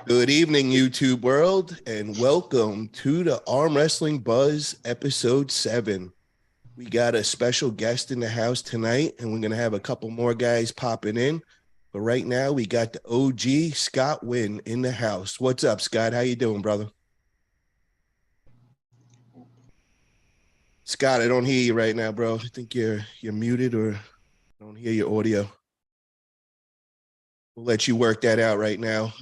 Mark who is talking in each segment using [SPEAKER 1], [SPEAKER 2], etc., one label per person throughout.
[SPEAKER 1] Good evening, YouTube world, and welcome to the Arm Wrestling Buzz episode 7. We got a special guest in the house tonight, and we're going to have a couple more guys popping in. But right now, we got the OG Scott Wynn in the house. What's up, Scott? How you doing, brother? Scott, I don't hear you right now, bro. I think you're muted or I don't hear your audio. We'll let you work that out right now.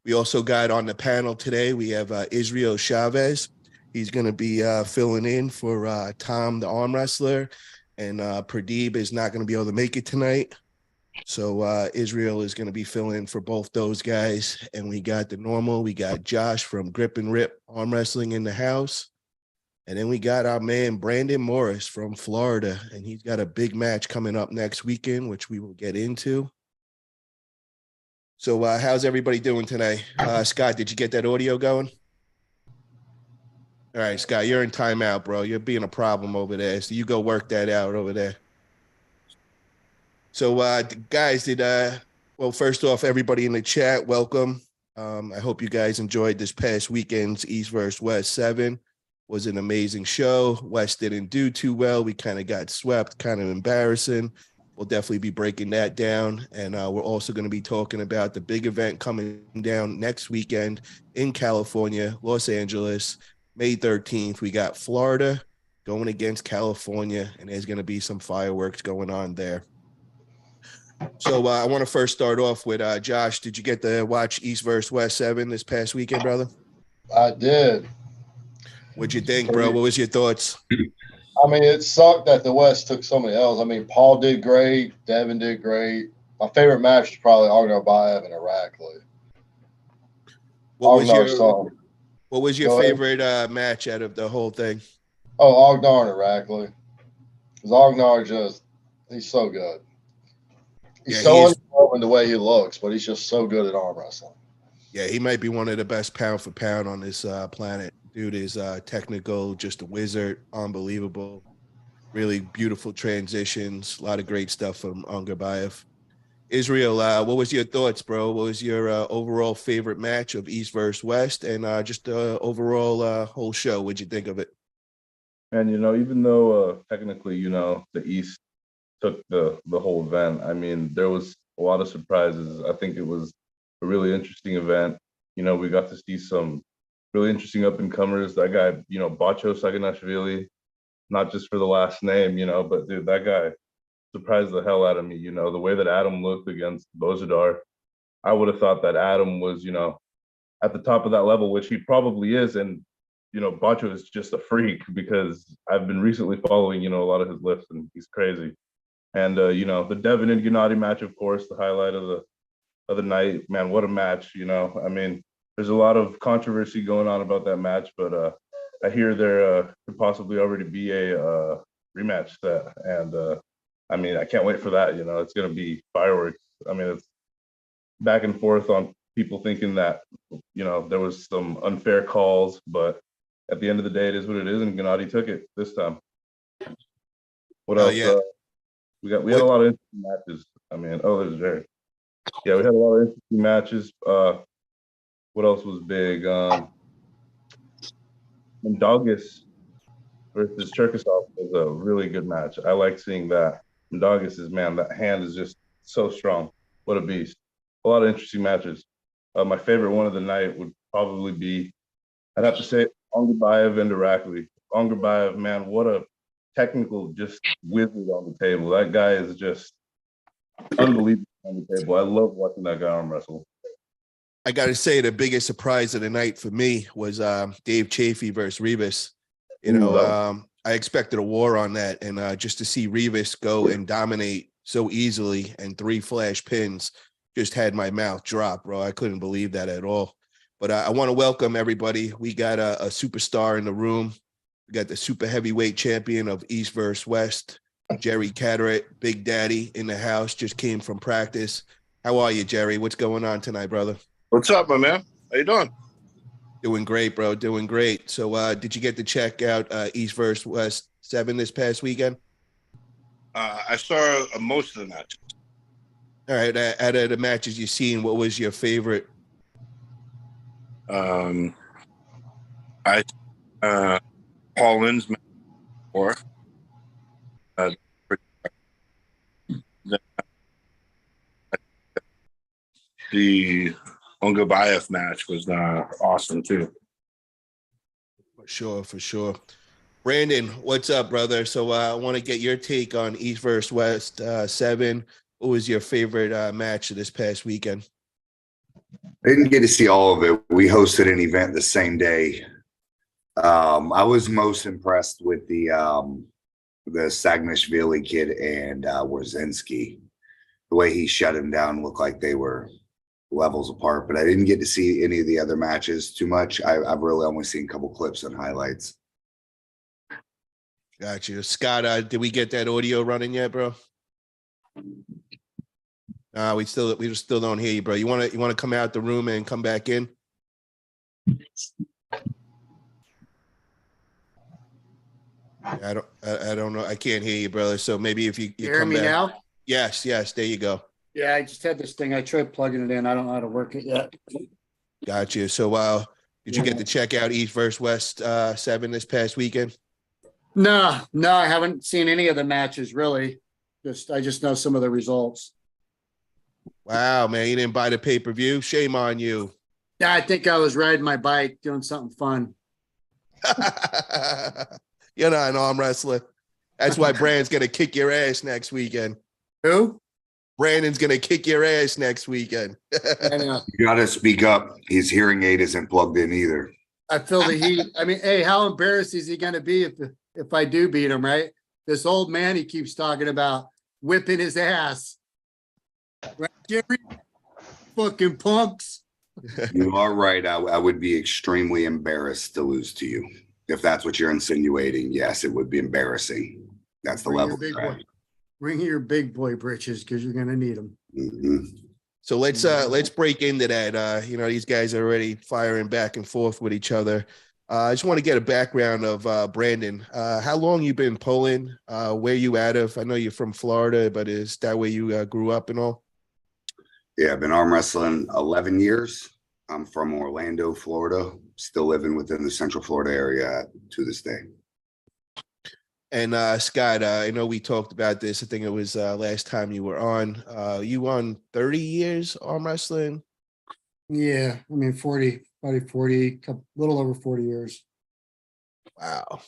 [SPEAKER 1] We also got on the panel today, we have Israel Chavez. He's going to be filling in for Tom, the arm wrestler, and Pradeep is not going to be able to make it tonight. So Israel is going to be filling in for both those guys. And we got the normal. We got Josh from Grip and Rip Arm Wrestling in the house. And then we got our man Brandon Morris from Florida. And he's got a big match coming up next weekend, which we will get into. So how's everybody doing today? Scott, did you get that audio going? All right, Scott, you're in timeout, bro. You're being a problem over there. So you go work that out over there. So guys, well, first off, everybody in the chat, welcome. I hope you guys enjoyed this past weekend's East vs. West 7. Was an amazing show. West didn't do too well. We kind of got swept, kind of embarrassing. We'll definitely be breaking that down. And we're also going to be talking about the big event coming down next weekend in California, Los Angeles, May 13th. We got Florida going against California, and there's going to be some fireworks going on there. So I want to first start off with Josh. Did you get to watch East vs. West 7 this past weekend, brother?
[SPEAKER 2] I did.
[SPEAKER 1] What'd you think, bro? What was your thoughts?
[SPEAKER 2] I mean, it sucked that the West took so many L's. I mean, Paul did great. Devin did great. My favorite match was probably Armwrestling and Irakli.
[SPEAKER 1] What was your favorite match out of the whole thing?
[SPEAKER 2] Oh, Ognar and Irakli. Because Ognar he's so good. He's so unknown in the way he looks, but he's just so good at arm wrestling.
[SPEAKER 1] Yeah, he might be one of the best pound for pound on this planet. Dude is technical, just a wizard, unbelievable. Really beautiful transitions, a lot of great stuff from Angarbayev. Israel, what was your thoughts, bro? What was your overall favorite match of East versus West, and just the overall whole show? What'd you think of it?
[SPEAKER 3] And even though technically, the East took the whole event, I mean, there was a lot of surprises. I think it was a really interesting event. We got to see some really interesting up and comers. That guy, Bacho Saganashvili, not just for the last name, but dude, that guy surprised the hell out of me. The way that Adam looked against Bozidar, I would have thought that Adam was, at the top of that level, which he probably is. And, Bacho is just a freak because I've been recently following, a lot of his lifts, and he's crazy. And, the Devin and Gennady match, of course, the highlight of the night. Man, what a match, I mean, there's a lot of controversy going on about that match, but I hear there could possibly already be a rematch set. And, I mean, I can't wait for that. It's going to be fireworks. I mean, it's back and forth on people thinking that, there was some unfair calls, but at the end of the day, it is what it is. And Gennady took it this time. What else?
[SPEAKER 1] Yeah.
[SPEAKER 3] We had a lot of interesting matches. I mean, there's Jerry. Yeah, we had a lot of interesting matches. What else was big? Mendagas versus Cherkasov was a really good match. I like seeing that. Mendagas that hand is just so strong. What a beast. A lot of interesting matches. My favorite one of the night would probably be, I'd have to say, Angarbayev and Irakli. Angarbayev, man, what a technical just wizard on the table. That guy is just unbelievable on the table. I love watching that guy arm wrestle.
[SPEAKER 1] I got to say, the biggest surprise of the night for me was Dave Chaffee versus Revas. I expected a war on that, and just to see Revas go and dominate so easily and 3 flash pins just had my mouth drop, bro. I couldn't believe that at all. But I want to welcome everybody. We got a superstar in the room. We got the super heavyweight champion of East versus West, Jerry Cadorette, Big Daddy in the house, just came from practice. How are you, Jerry? What's going on tonight, brother?
[SPEAKER 4] What's up, my man? How you doing?
[SPEAKER 1] Doing great, bro. Doing great. So did you get to check out East vs. West 7 this past weekend?
[SPEAKER 4] I saw most of the matches.
[SPEAKER 1] All right. Out of the matches you've seen, what was your favorite?
[SPEAKER 4] I Paulin's match before. The Ongabayev match was awesome too.
[SPEAKER 1] For sure. Brandon, what's up, brother? So I want to get your take on East versus West 7. What was your favorite match of this past weekend?
[SPEAKER 5] I didn't get to see all of it. We hosted an event the same day. I was most impressed with the Sagnashvili kid and Wrzynski. The way he shut him down looked like they were levels apart, but I didn't get to see any of the other matches too much. I've really only seen a couple clips and highlights.
[SPEAKER 1] Gotcha. Scott, did we get that audio running yet, bro? We still don't hear you, bro. You want to come out the room and come back in? I don't know. I can't hear you, brother. So maybe if you
[SPEAKER 6] hear
[SPEAKER 1] come
[SPEAKER 6] me
[SPEAKER 1] back.
[SPEAKER 6] now?
[SPEAKER 1] Yes, there you go.
[SPEAKER 6] Yeah, I just had this thing. I tried plugging it in. I don't know how to work it yet.
[SPEAKER 1] Gotcha. So did you get to check out East versus West 7 this past weekend?
[SPEAKER 6] No, I haven't seen any of the matches really. I just know some of the results.
[SPEAKER 1] Wow, man, you didn't buy the pay-per-view? Shame on you.
[SPEAKER 6] Yeah, I think I was riding my bike doing something fun.
[SPEAKER 1] You're not an arm wrestler. That's why Brandon's gonna kick your ass next weekend.
[SPEAKER 6] Who?
[SPEAKER 1] Brandon's gonna kick your ass next weekend.
[SPEAKER 6] I know.
[SPEAKER 5] You got to speak up. His hearing aid isn't plugged in either.
[SPEAKER 6] I feel the heat. I mean, hey, how embarrassed is he going to be if I do beat him, right? This old man he keeps talking about whipping his ass. Right, Jerry? Fucking punks.
[SPEAKER 5] You are right. I would be extremely embarrassed to lose to you. If that's what you're insinuating, yes, it would be embarrassing. That's the level.
[SPEAKER 6] Bring your big boy britches because you're going to need them.
[SPEAKER 5] Mm-hmm.
[SPEAKER 1] So let's break into that. These guys are already firing back and forth with each other. I just want to get a background of Brandon. How long you been pulling? Where you out of? I know you're from Florida, but is that where you grew up and all?
[SPEAKER 5] Yeah, I've been arm wrestling 11 years. I'm from Orlando, Florida. Still living within the Central Florida area to this day.
[SPEAKER 1] And Scott, I know we talked about this. I think it was last time you were on. You on 30 years arm wrestling?
[SPEAKER 6] Yeah, I mean 40, a little over 40 years.
[SPEAKER 1] Wow.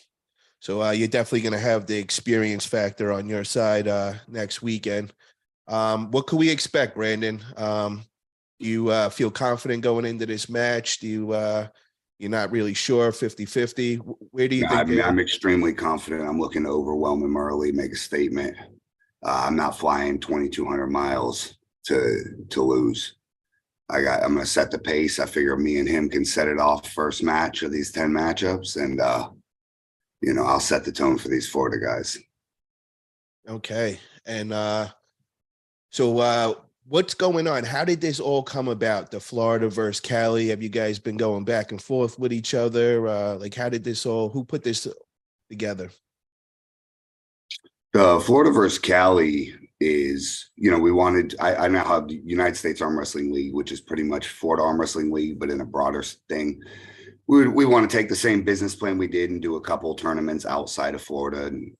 [SPEAKER 1] So you're definitely going to have the experience factor on your side next weekend. What could we expect, Brandon? You feel confident going into this match? You're not really sure, 50-50? Where do you think?
[SPEAKER 5] I'm extremely confident. I'm looking to overwhelm him early, make a statement. I'm not flying 2,200 miles to lose. I'm going to set the pace. I figure me and him can set it off first match of these 10 matchups. And, I'll set the tone for these Florida guys.
[SPEAKER 1] Okay. And so what's going on? How did this all come about? The Florida versus Cali? Have you guys been going back and forth with each other? How did who put this together?
[SPEAKER 5] The Florida versus Cali is, I now have the United States Arm Wrestling League, which is pretty much Florida Arm Wrestling League, but in a broader thing. We want to take the same business plan we did and do a couple of tournaments outside of Florida and,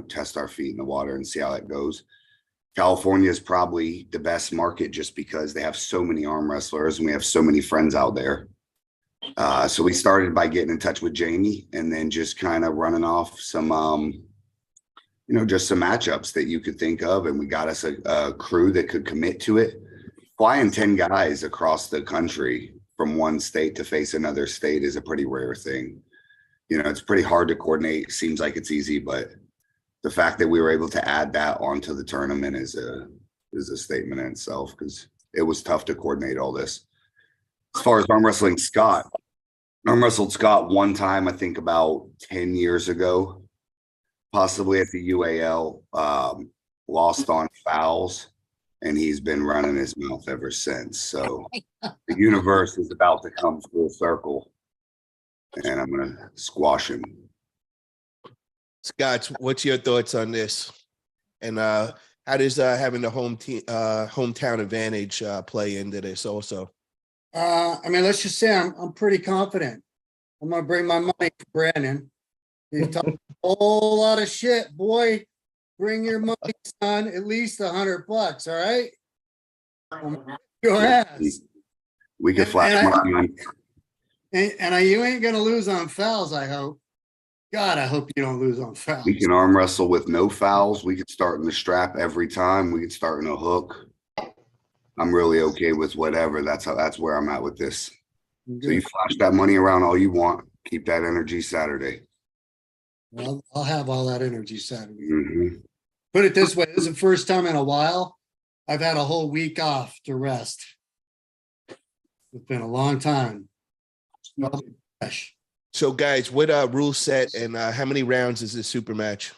[SPEAKER 5] test our feet in the water and see how that goes. California is probably the best market just because they have so many arm wrestlers and we have so many friends out there. So we started by getting in touch with Jamie and then just kind of running off some, just some matchups that you could think of. And we got us a crew that could commit to it. Flying 10 guys across the country from one state to face another state is a pretty rare thing. It's pretty hard to coordinate. Seems like it's easy, but the fact that we were able to add that onto the tournament is a statement in itself because it was tough to coordinate all this. As far as arm wrestling Scott, arm wrestled Scott one time, I think about 10 years ago, possibly at the UAL, lost on fouls, and he's been running his mouth ever since. So the universe is about to come full circle, and I'm going to squash him.
[SPEAKER 1] Scott, what's your thoughts on this? And how does having the hometown advantage play into this also?
[SPEAKER 6] I mean, let's just say I'm pretty confident. I'm gonna bring my money to Brandon. He's talking a whole lot of shit, boy. Bring your money, son. At least $100, all right? Your ass.
[SPEAKER 5] We could
[SPEAKER 6] And-
[SPEAKER 5] flash
[SPEAKER 6] and I-
[SPEAKER 5] money on.
[SPEAKER 6] And you ain't gonna lose on fouls, I hope. God, I hope you don't lose on fouls.
[SPEAKER 5] We can arm wrestle with no fouls. We could start in the strap every time. We could start in a hook. I'm really okay with whatever. That's where I'm at with this. So you flash that money around all you want. Keep that energy Saturday.
[SPEAKER 6] Well, I'll have all that energy Saturday.
[SPEAKER 5] Mhm.
[SPEAKER 6] Put it this way, this is the first time in a while I've had a whole week off to rest. It's been a long time. Fresh.
[SPEAKER 1] So, guys, what rule set and how many rounds is this super match?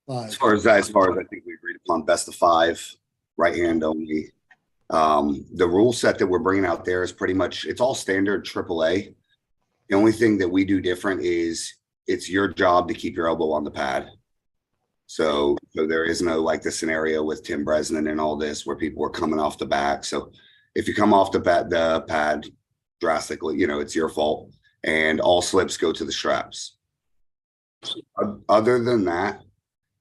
[SPEAKER 5] As far as I think we agreed upon best of 5, right hand only. The rule set that we're bringing out there is pretty much, it's all standard AAA. The only thing that we do different is it's your job to keep your elbow on the pad. So there is no like the scenario with Tim Bresnan and all this where people are coming off the back. So if you come off the pad drastically, it's your fault. And all slips go to the straps. Other than that,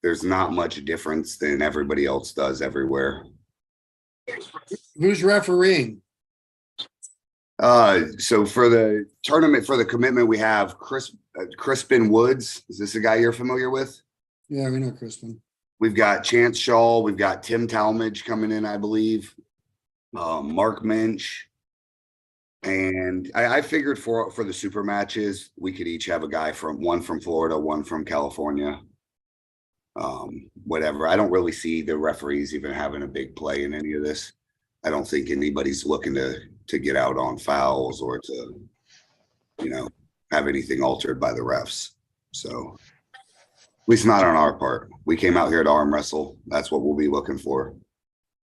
[SPEAKER 5] there's not much difference than everybody else does everywhere.
[SPEAKER 6] Who's refereeing?
[SPEAKER 5] So for the tournament, for the commitment, we have Crispin Woods. Is this a guy you're familiar with?
[SPEAKER 6] Yeah, we know Crispin.
[SPEAKER 5] We've got Chance Shaw. We've got Tim Talmadge coming in, I believe. Mark Minch. And I figured for the super matches, we could each have a guy one from Florida, one from California. Whatever. I don't really see the referees even having a big play in any of this. I don't think anybody's looking to get out on fouls or to, have anything altered by the refs. So at least not on our part. We came out here to arm wrestle. That's what we'll be looking for.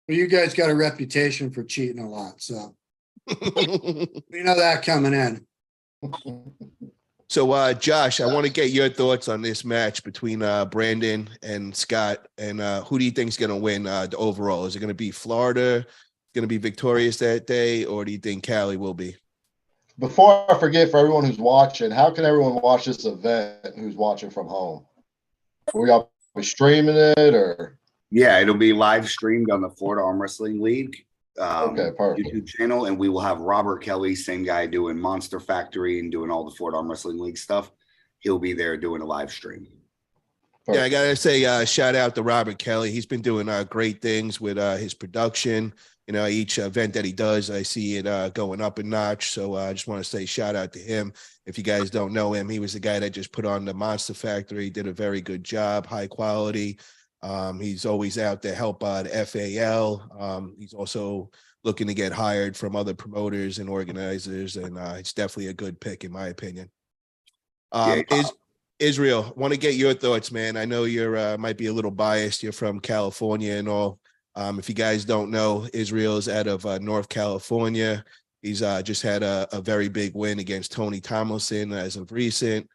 [SPEAKER 6] Well, you guys got a reputation for cheating a lot, so we know that coming in.
[SPEAKER 1] So, Josh, I want to get your thoughts on this match between Brandon and Scott. And who do you think is going to win the overall? Is it going to be Florida going to be victorious that day, or do you think Cali will be?
[SPEAKER 2] Before I forget, for everyone who's watching, how can everyone watch this event who's watching from home? Are we all be streaming it or?
[SPEAKER 5] Yeah, it'll be live streamed on the Florida Arm Wrestling League
[SPEAKER 2] Okay, perfect.
[SPEAKER 5] YouTube channel, and we will have Robert Kelly, same guy doing Monster Factory and doing all the Florida Arm Wrestling League stuff. He'll be there doing a live stream.
[SPEAKER 2] Perfect.
[SPEAKER 1] Yeah, I gotta say, shout out to Robert Kelly. He's been doing great things with his production. Each event that he does, I see it going up a notch. So I just want to say shout out to him. If you guys don't know him, he was the guy that just put on the Monster Factory, did a very good job, high quality. He's always out to help the FAL. He's also looking to get hired from other promoters and organizers, and it's definitely a good pick in my opinion. Israel, want to get your thoughts, man. I know you're might be a little biased. You're from California and all. If you guys don't know, Israel's out of North California. He's just had a very big win against Tony Tomlinson as of recent.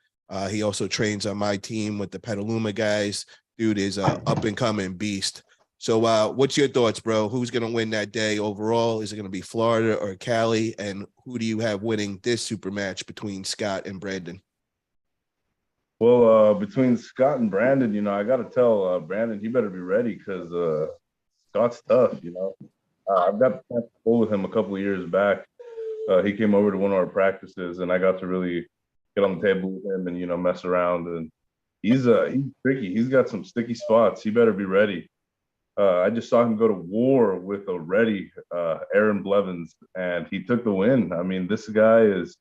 [SPEAKER 1] He also trains on my team with the Petaluma guys. Dude is a up-and-coming beast. So what's your thoughts, bro? Who's going to win that day overall? Is it going to be Florida or Cali? And who do you have winning this super match between Scott and Brandon?
[SPEAKER 3] Well, between Scott and Brandon, I got to tell Brandon, he better be ready because Scott's tough, I've got the chance to pull with him a couple of years back. He came over to one of our practices, and I got to really get on the table with him and, mess around. And he's tricky. He's got some sticky spots. He better be ready. I just saw him go to war with a ready Aaron Blevins, and he took the win. I mean, this guy is,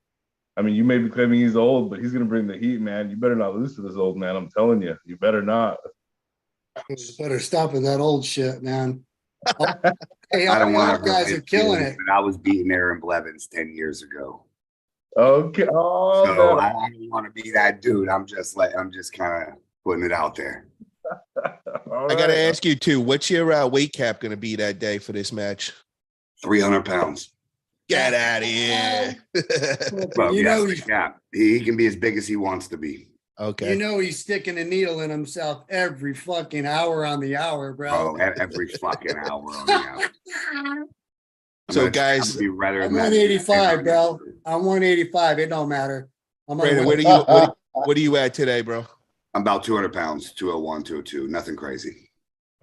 [SPEAKER 3] you may be claiming he's old, but he's going to bring the heat, man. You better not lose to this old man. I'm telling you, you better not.
[SPEAKER 6] Better stop with that old shit, man. Hey,
[SPEAKER 5] I don't want
[SPEAKER 6] you guys are killing it.
[SPEAKER 5] But I was beating Aaron Blevins 10 years ago.
[SPEAKER 3] Okay. Oh,
[SPEAKER 5] So
[SPEAKER 3] no.
[SPEAKER 5] I don't want to be that dude. I'm just kind of putting it out there.
[SPEAKER 3] All
[SPEAKER 1] I got to
[SPEAKER 3] right.
[SPEAKER 1] ask you too, what's your weight cap going to be that day for this match?
[SPEAKER 5] 300 pounds.
[SPEAKER 1] Get out of here.
[SPEAKER 5] Well,
[SPEAKER 6] You know
[SPEAKER 5] he can be as big as he wants to be.
[SPEAKER 1] Okay.
[SPEAKER 6] He's sticking a needle in himself every fucking hour on the hour, bro.
[SPEAKER 5] Oh, every fucking hour on the hour.
[SPEAKER 1] So guys,
[SPEAKER 5] be redder
[SPEAKER 6] I'm
[SPEAKER 5] than that.
[SPEAKER 6] 185, bro. I'm 185. It don't matter. I'm on
[SPEAKER 1] Brandon,
[SPEAKER 6] one-
[SPEAKER 1] what are you at today, bro?
[SPEAKER 5] I'm about 200 pounds, 201, 202, nothing crazy.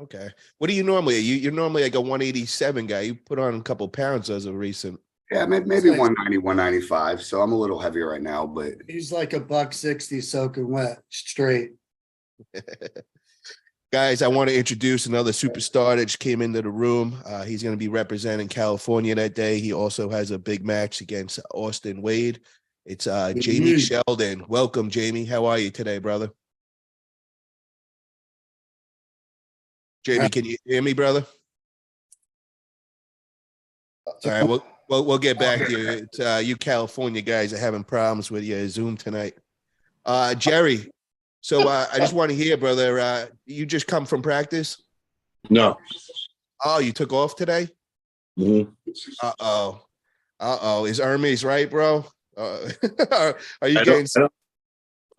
[SPEAKER 1] Okay. What do you normally? You're normally like a 187 guy. You put on a couple pounds as of recent.
[SPEAKER 5] Yeah, maybe
[SPEAKER 6] like-
[SPEAKER 5] 190, 195. So I'm a little heavier right now, but
[SPEAKER 6] He's like a $160 soaking wet straight.
[SPEAKER 1] Guys, I want to introduce another superstar that just came into the room. He's going to be representing California that day. He also has a big match against Austin Wade. It's Jamie Sheldon. Welcome, Jamie. How are you today, brother? Jamie, can you hear me, brother? All right, we'll get back to you. It's you California guys are having problems with your Zoom tonight. Jerry, so I just want to hear, brother, you just come from practice?
[SPEAKER 4] No.
[SPEAKER 1] Oh, you took off today?
[SPEAKER 4] Mhm.
[SPEAKER 1] Uh-oh. Is Hermes right, bro? Are you
[SPEAKER 4] I
[SPEAKER 1] getting...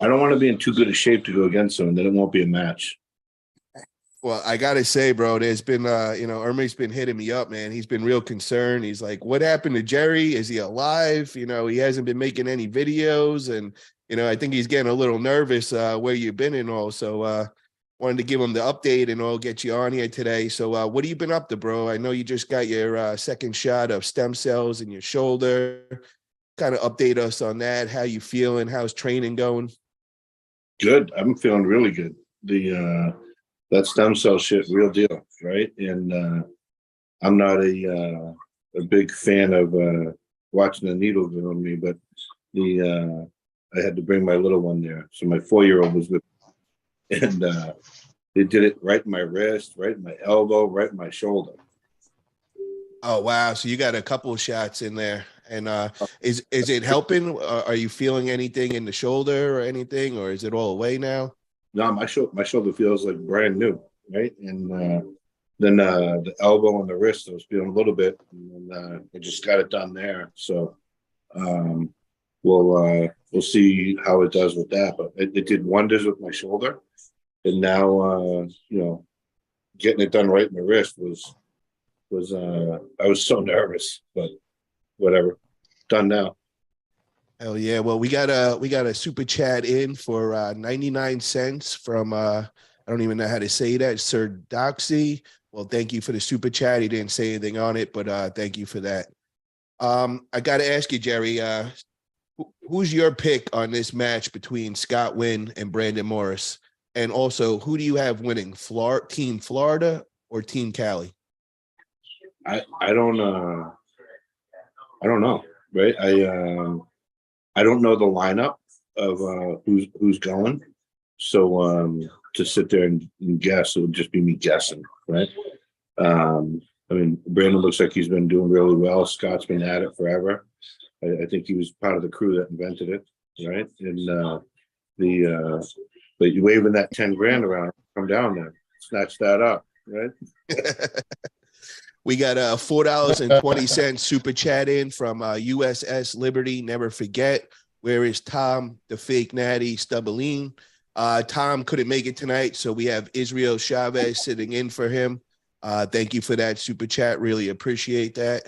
[SPEAKER 4] don't want to be in too good a shape to go against him, and then it won't be a match.
[SPEAKER 1] Well, I got to say, bro, there's been, Hermes been hitting me up, man. He's been real concerned. He's like, what happened to Jerry? Is he alive? He hasn't been making any videos. And, I think he's getting a little nervous where you've been and all. So wanted to give him the update and all, get you on here today. So what have you been up to, bro? I know you just got your second shot of stem cells in your shoulder. Kind of update us on that. How you feeling? How's training going?
[SPEAKER 4] Good. I'm feeling really good. That stem cell shit, real deal, right? And I'm not a big fan of watching the needle go on me, but I had to bring my little one there, so my 4-year-old was with me. And they did it right in my wrist, right in my elbow, right in my shoulder.
[SPEAKER 1] Oh wow! So you got a couple of shots in there, and is it helping? Are you feeling anything in the shoulder or anything, or is it all away now?
[SPEAKER 4] No, my shoulder feels like brand new, right? And then the elbow and the wrist, I was feeling a little bit, and I just got it done there. So we'll see how it does with that. But it did wonders with my shoulder, and now getting it done right in the wrist was I was so nervous, but whatever, done now.
[SPEAKER 1] Hell yeah. Well, we got a super chat in for 99 cents from I don't even know how to say that, Sir Doxy. Well, thank you for the super chat. He didn't say anything on it, but thank you for that. I got to ask you, Jerry, who's your pick on this match between Scott Wynn and Brandon Morris? And also, who do you have winning, Team Florida or Team Cali?
[SPEAKER 4] I don't know, right? I don't know the lineup of who's going, so to sit there and guess, it would just be me guessing, right? I mean, Brandon looks like he's been doing really well. Scott's been at it forever. I think he was part of the crew that invented it, right? And but you waving that 10 grand around, come down there, snatch that up, right?
[SPEAKER 1] We got a $4.20 super chat in from USS Liberty. Never forget. Where is Tom, the fake natty Stubbeline? Tom couldn't make it tonight, so we have Israel Chavez sitting in for him. Thank you for that super chat. Really appreciate that.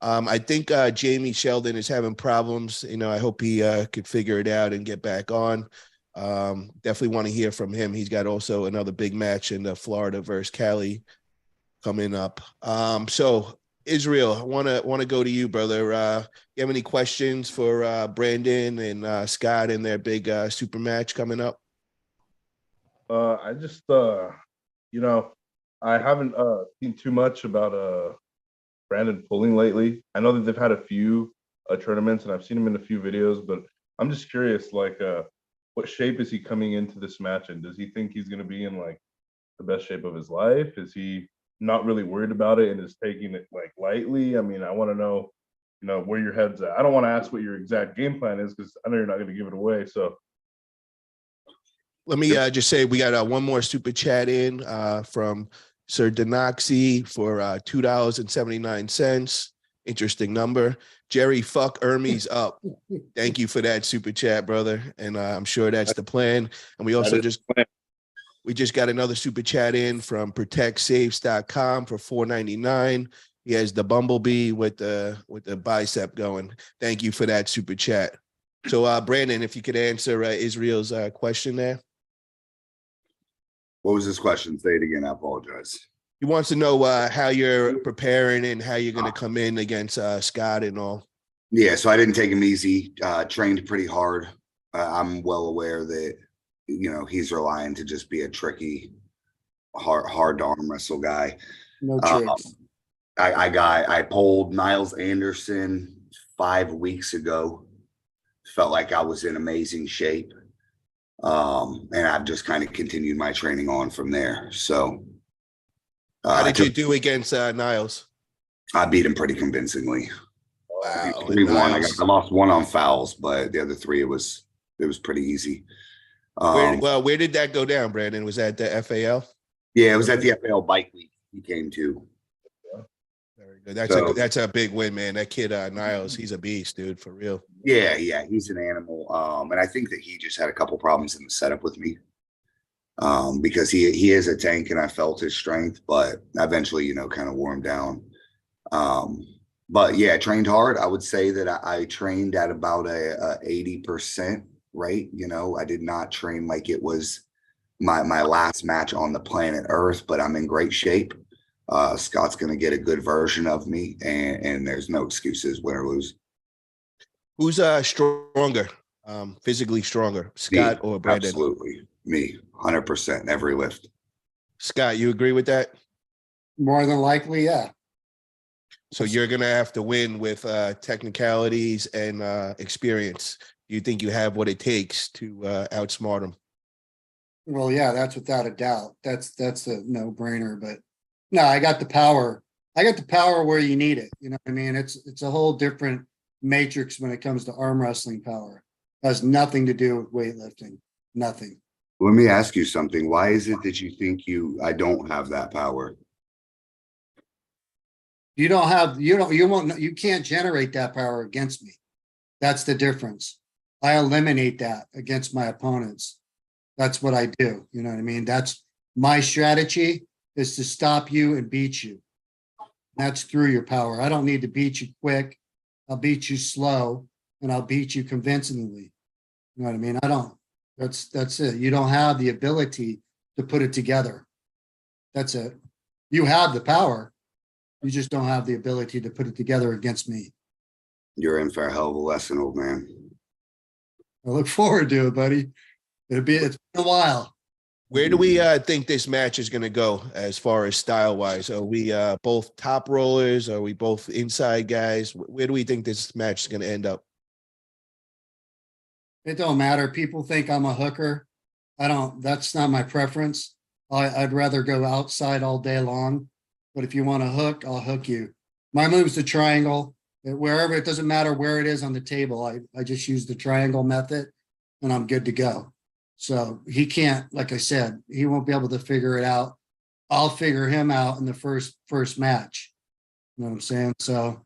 [SPEAKER 1] I think Jamie Sheldon is having problems. I hope he could figure it out and get back on. Definitely want to hear from him. He's got also another big match in the Florida versus Cali coming up. So Israel, I want to go to you, brother. You have any questions for Brandon and Scott in their big super match coming up?
[SPEAKER 3] I just I haven't seen too much about Brandon pulling lately. I know that they've had a few tournaments and I've seen him in a few videos, but I'm just curious, like what shape is he coming into this match in? Does he think he's going to be in like the best shape of his life? Is he not really worried about it and is taking it like lightly? I mean, I want to know, where your head's at. I don't want to ask what your exact game plan is because I know you're not going to give it away. So
[SPEAKER 1] let me just say we got one more super chat in from Sir Denoxy for $2.79. Interesting number. Jerry, fuck Hermes up. Thank you for that super chat, brother. And I'm sure that's the plan. And we also just got another super chat in from protectsafes.com for $4.99. He has the bumblebee with the bicep going. Thank you for that super chat. So, Brandon, if you could answer Israel's question there.
[SPEAKER 5] What was his question? Say it again. I apologize.
[SPEAKER 1] He wants to know how you're preparing and how you're going to come in against Scott and all.
[SPEAKER 5] Yeah, so I didn't take him easy. Trained pretty hard. I'm well aware that, you know, he's relying to just be a tricky, hard to arm wrestle guy.
[SPEAKER 6] No tricks.
[SPEAKER 5] I pulled Niles Anderson 5 weeks ago. Felt like I was in amazing shape. And I've just kind of continued my training on from there. So
[SPEAKER 1] how did you do against Niles?
[SPEAKER 5] I beat him pretty convincingly.
[SPEAKER 1] Wow.
[SPEAKER 5] 3-1. I lost one on fouls, but the other three, it was pretty easy.
[SPEAKER 1] Where did that go down, Brandon? Was that the FAL?
[SPEAKER 5] Yeah, it was at the FAL bike week he came to.
[SPEAKER 1] Very good. That's a big win, man. That kid Niles, he's a beast, dude, for real.
[SPEAKER 5] Yeah, he's an animal. And I think that he just had a couple problems in the setup with me. Because he is a tank and I felt his strength, but eventually, you know, kind of wore him down. But yeah, I trained hard. I would say that I trained at about a 80%, right? You know, I did not train like it was my last match on the planet Earth, but I'm in great shape. Scott's going to get a good version of me, and there's no excuses, win or lose.
[SPEAKER 1] Who's stronger, physically stronger, Scott or Brandon?
[SPEAKER 5] Absolutely. Me, 100%, every lift.
[SPEAKER 1] Scott, you agree with that?
[SPEAKER 6] More than likely, yeah.
[SPEAKER 1] So you're going to have to win with technicalities and experience. Do you think you have what it takes to outsmart them?
[SPEAKER 6] Well, yeah, that's without a doubt. That's a no-brainer. But no, I got the power. I got the power where you need it. You know what I mean? It's a whole different matrix when it comes to arm wrestling power. It has nothing to do with weightlifting. Nothing.
[SPEAKER 5] Let me ask you something. Why is it that you think I don't have that power?
[SPEAKER 6] You can't generate that power against me. That's the difference. I eliminate that against my opponents. That's what I do. You know what I mean? That's my strategy, is to stop you and beat you. That's through your power. I don't need to beat you quick. I'll beat you slow and I'll beat you convincingly. You know what I mean? I don't. That's it. You don't have the ability to put it together. That's it. You have the power. You just don't have the ability to put it together against me.
[SPEAKER 5] You're in for a hell of a lesson, old man.
[SPEAKER 6] I look forward to it, buddy. It's been a while.
[SPEAKER 1] Where do we think this match is going to go as far as style-wise? Are we both top rollers? Are we both inside guys? Where do we think this match is going to end up?
[SPEAKER 6] It don't matter. People think I'm a hooker. That's not my preference. I'd rather go outside all day long. But if you want to hook, I'll hook you. My move's the triangle. Wherever, it doesn't matter where it is on the table. I just use the triangle method and I'm good to go. So he can't, like I said, he won't be able to figure it out. I'll figure him out in the first match. You know what I'm saying? So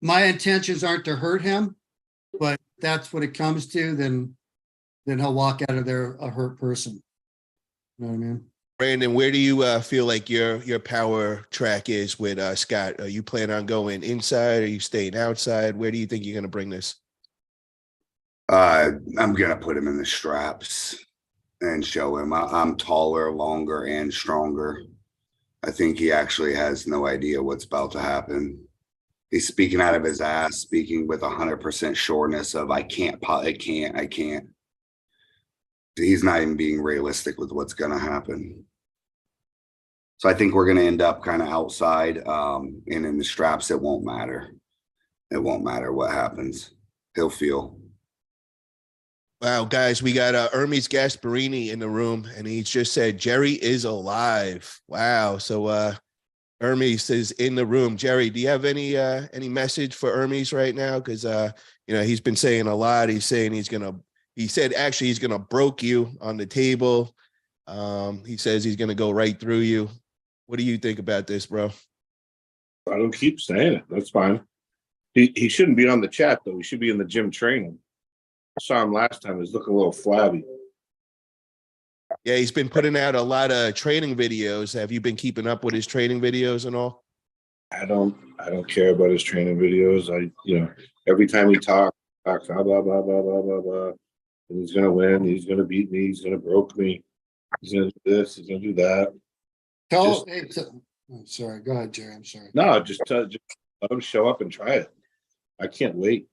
[SPEAKER 6] my intentions aren't to hurt him, but if that's what it comes to, then he'll walk out of there a hurt person. You know what I mean?
[SPEAKER 1] Brandon, where do you feel like your power track is with Scott? Are you planning on going inside? Are you staying outside? Where do you think you're going to bring this?
[SPEAKER 5] I'm going to put him in the straps and show him I'm taller, longer, and stronger. I think he actually has no idea what's about to happen. He's speaking out of his ass, speaking with 100% sureness of I can't. He's not even being realistic with what's going to happen. So I think we're going to end up kind of outside and in the straps. It won't matter. It won't matter what happens. He'll feel.
[SPEAKER 1] Wow, guys, we got Hermes Gasparini in the room, and he just said Jerry is alive. Wow. So Hermes is in the room. Jerry, do you have any message for Hermes right now? Because he's been saying a lot. He's saying he said actually he's gonna broke you on the table. He says he's gonna go right through you. What do you think about this, bro?
[SPEAKER 4] I don't keep saying it. That's fine. He shouldn't be on the chat though. He should be in the gym training. I saw him last time. He's looking a little flabby.
[SPEAKER 1] Yeah, he's been putting out a lot of training videos. Have you been keeping up with his training videos and all?
[SPEAKER 4] I don't care about his training videos. Every time he talks blah blah blah blah blah blah blah. And he's gonna win. He's gonna beat me. He's gonna broke me. He's gonna do this. He's gonna do that.
[SPEAKER 6] I'm sorry. Go ahead, Jerry. I'm sorry.
[SPEAKER 4] No, just let him show up and try it. I can't wait.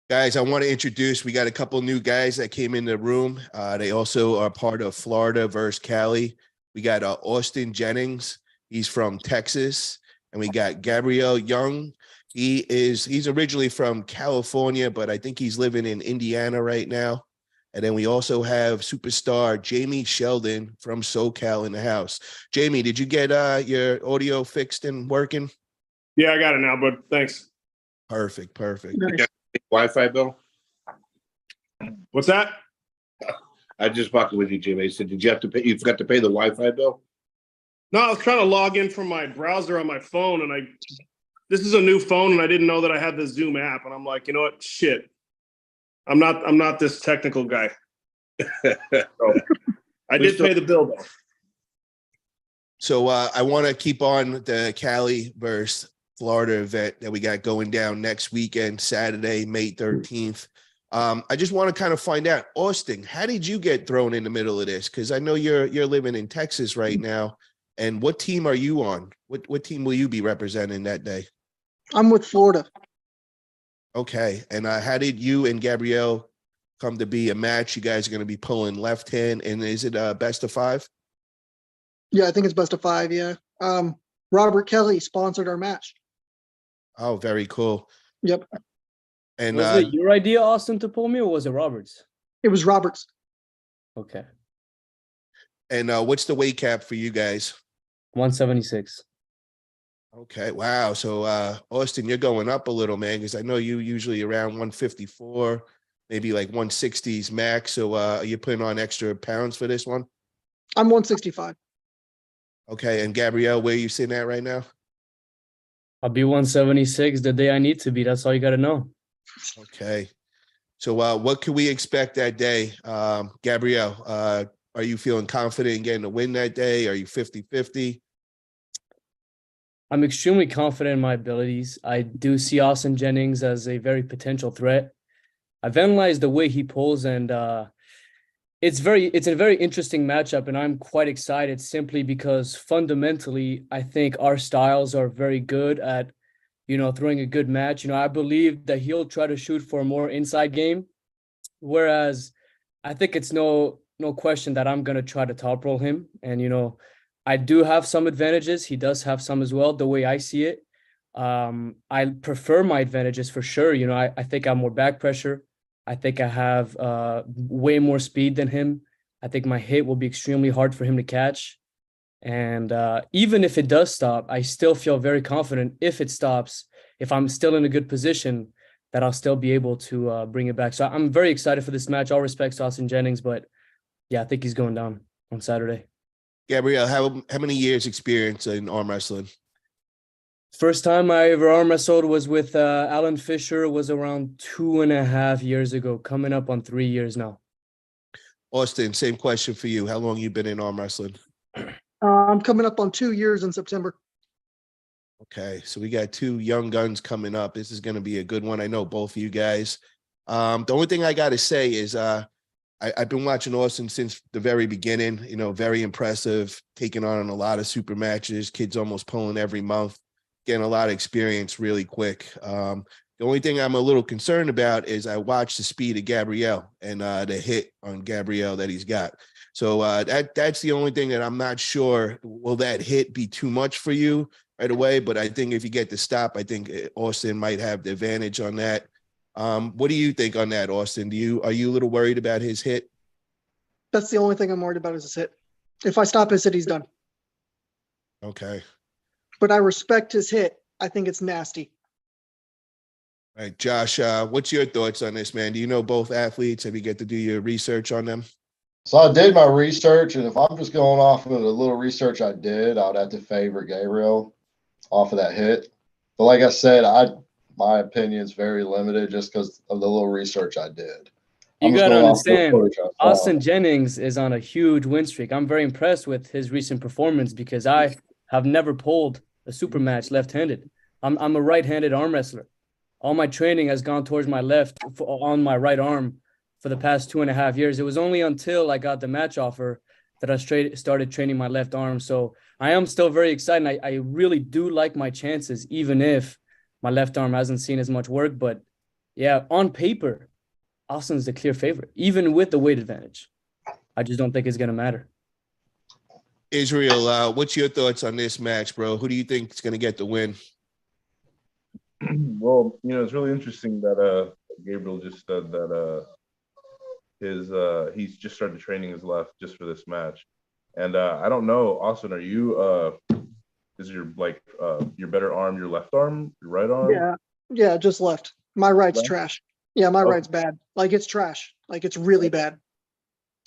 [SPEAKER 1] Guys, I want to introduce, we got a couple new guys that came in the room. They also are part of Florida versus Cali. We got Austin Jennings. He's from Texas. And we got Gabrielle Young. He's originally from California, but I think he's living in Indiana right now. And then we also have superstar Jamie Sheldon from SoCal in the house. Jamie, did you get your audio fixed and working?
[SPEAKER 7] Yeah, I got it now, but thanks.
[SPEAKER 1] Perfect.
[SPEAKER 6] Nice.
[SPEAKER 4] Wi-Fi bill.
[SPEAKER 7] What's that?
[SPEAKER 4] I just fucking with you, Jimmy. I said, did you have to pay? You forgot to pay the Wi-Fi bill?
[SPEAKER 7] No, I was trying to log in from my browser on my phone, and this is a new phone, and I didn't know that I had the Zoom app, and I'm like, you know what? Shit. I'm not this technical guy. So, I did pay the bill though.
[SPEAKER 1] So I want to keep on the Cali versus Florida event that we got going down next weekend, Saturday, May 13th. I just want to kind of find out, Austin, how did you get thrown in the middle of this? Because I know you're living in Texas right now. And what team are you on? What team will you be representing that day?
[SPEAKER 8] I'm with Florida.
[SPEAKER 1] Okay. And how did you and Gabrielle come to be a match? You guys are going to be pulling left hand. And is it a best of 5?
[SPEAKER 8] Yeah, I think it's best of 5. Yeah. Robert Kelly sponsored our match.
[SPEAKER 1] Oh, very cool.
[SPEAKER 8] Yep.
[SPEAKER 1] And
[SPEAKER 9] Was it your idea, Austin, to pull me, or was it Robert's?
[SPEAKER 8] It was Roberts.
[SPEAKER 9] Okay.
[SPEAKER 1] And what's the weight cap for you guys?
[SPEAKER 9] 176.
[SPEAKER 1] Okay. Wow. So Austin, you're going up a little, man, because I know you usually around 154, maybe like 160s max. So are you putting on extra pounds for this one?
[SPEAKER 8] I'm 165.
[SPEAKER 1] Okay. And Gabrielle, where are you sitting at right now?
[SPEAKER 9] I'll be 176 the day I need to be. That's all you got to know.
[SPEAKER 1] Okay. So what can we expect that day? Gabrielle, are you feeling confident in getting a win that day? Are you 50-50?
[SPEAKER 9] I'm extremely confident in my abilities. I do see Austin Jennings as a very potential threat. I've analyzed the way he pulls, and it's a very interesting matchup, and I'm quite excited simply because fundamentally, I think our styles are very good at, throwing a good match. I believe that he'll try to shoot for a more inside game, whereas I think it's no question that I'm going to try to top roll him. And, I do have some advantages. He does have some as well, the way I see it. I prefer my advantages for sure. I think I'm more back pressure. I think I have way more speed than him. I think my hit will be extremely hard for him to catch. And even if it does stop, I still feel very confident if it stops, if I'm still in a good position, that I'll still be able to bring it back. So I'm very excited for this match. All respects to Austin Jennings, but yeah, I think he's going down on Saturday.
[SPEAKER 1] Gabrielle, how many years experience in arm wrestling?
[SPEAKER 9] First time I ever arm wrestled was with Alan Fisher. It was around 2.5 years ago, coming up on 3 years now.
[SPEAKER 1] Austin, same question for you. How long you been in arm wrestling?
[SPEAKER 8] I'm coming up on 2 years in September.
[SPEAKER 1] Okay, so we got 2 young guns coming up. This is going to be a good one. I know both of you guys. The only thing I got to say is I've been watching Austin since the very beginning, very impressive, taking on a lot of super matches, kids almost pulling every month, getting a lot of experience really quick. The only thing I'm a little concerned about is I watched the speed of Gabrielle and the hit on Gabrielle that he's got. So that's the only thing that I'm not sure. Will that hit be too much for you right away? But I think if you get the stop, I think Austin might have the advantage on that. What do you think on that, Austin? Are you a little worried about his hit?
[SPEAKER 8] That's the only thing I'm worried about is his hit. If I stop his hit, he's done.
[SPEAKER 1] Okay.
[SPEAKER 8] But I respect his hit. I think it's nasty.
[SPEAKER 1] All right, Josh, what's your thoughts on this, man? Do you know both athletes? Have you get to do your research on them?
[SPEAKER 2] So I did my research, and if I'm just going off of the little research I did, I would have to favor Gabriel off of that hit. But like I said, my opinion is very limited just because of the little research I did.
[SPEAKER 9] You
[SPEAKER 2] I'm just
[SPEAKER 9] gotta
[SPEAKER 2] going off the
[SPEAKER 9] understand,
[SPEAKER 2] footage I saw.
[SPEAKER 9] Austin Jennings is on a huge win streak. I'm very impressed with his recent performance because I have never pulled a super match left-handed. I'm a right-handed arm wrestler. All my training has gone towards my left on my right arm for the past 2.5 years. It was only until I got the match offer that I started training my left arm. So I am still very excited. I really do like my chances, even if my left arm hasn't seen as much work. But yeah, on paper, Austin's the clear favorite, even with the weight advantage. I just don't think it's gonna matter.
[SPEAKER 1] Israel, what's your thoughts on this match, bro? Who do you think is going to get the win?
[SPEAKER 3] Well, it's really interesting that Gabriel just said that he's just started training his left just for this match. And I don't know, Austin, are you is your your better arm your left arm, your right arm?
[SPEAKER 8] Yeah, just left. My right's
[SPEAKER 3] Left?
[SPEAKER 8] trash. Yeah, my
[SPEAKER 3] Okay.
[SPEAKER 8] right's bad. Like it's trash. Like it's really bad.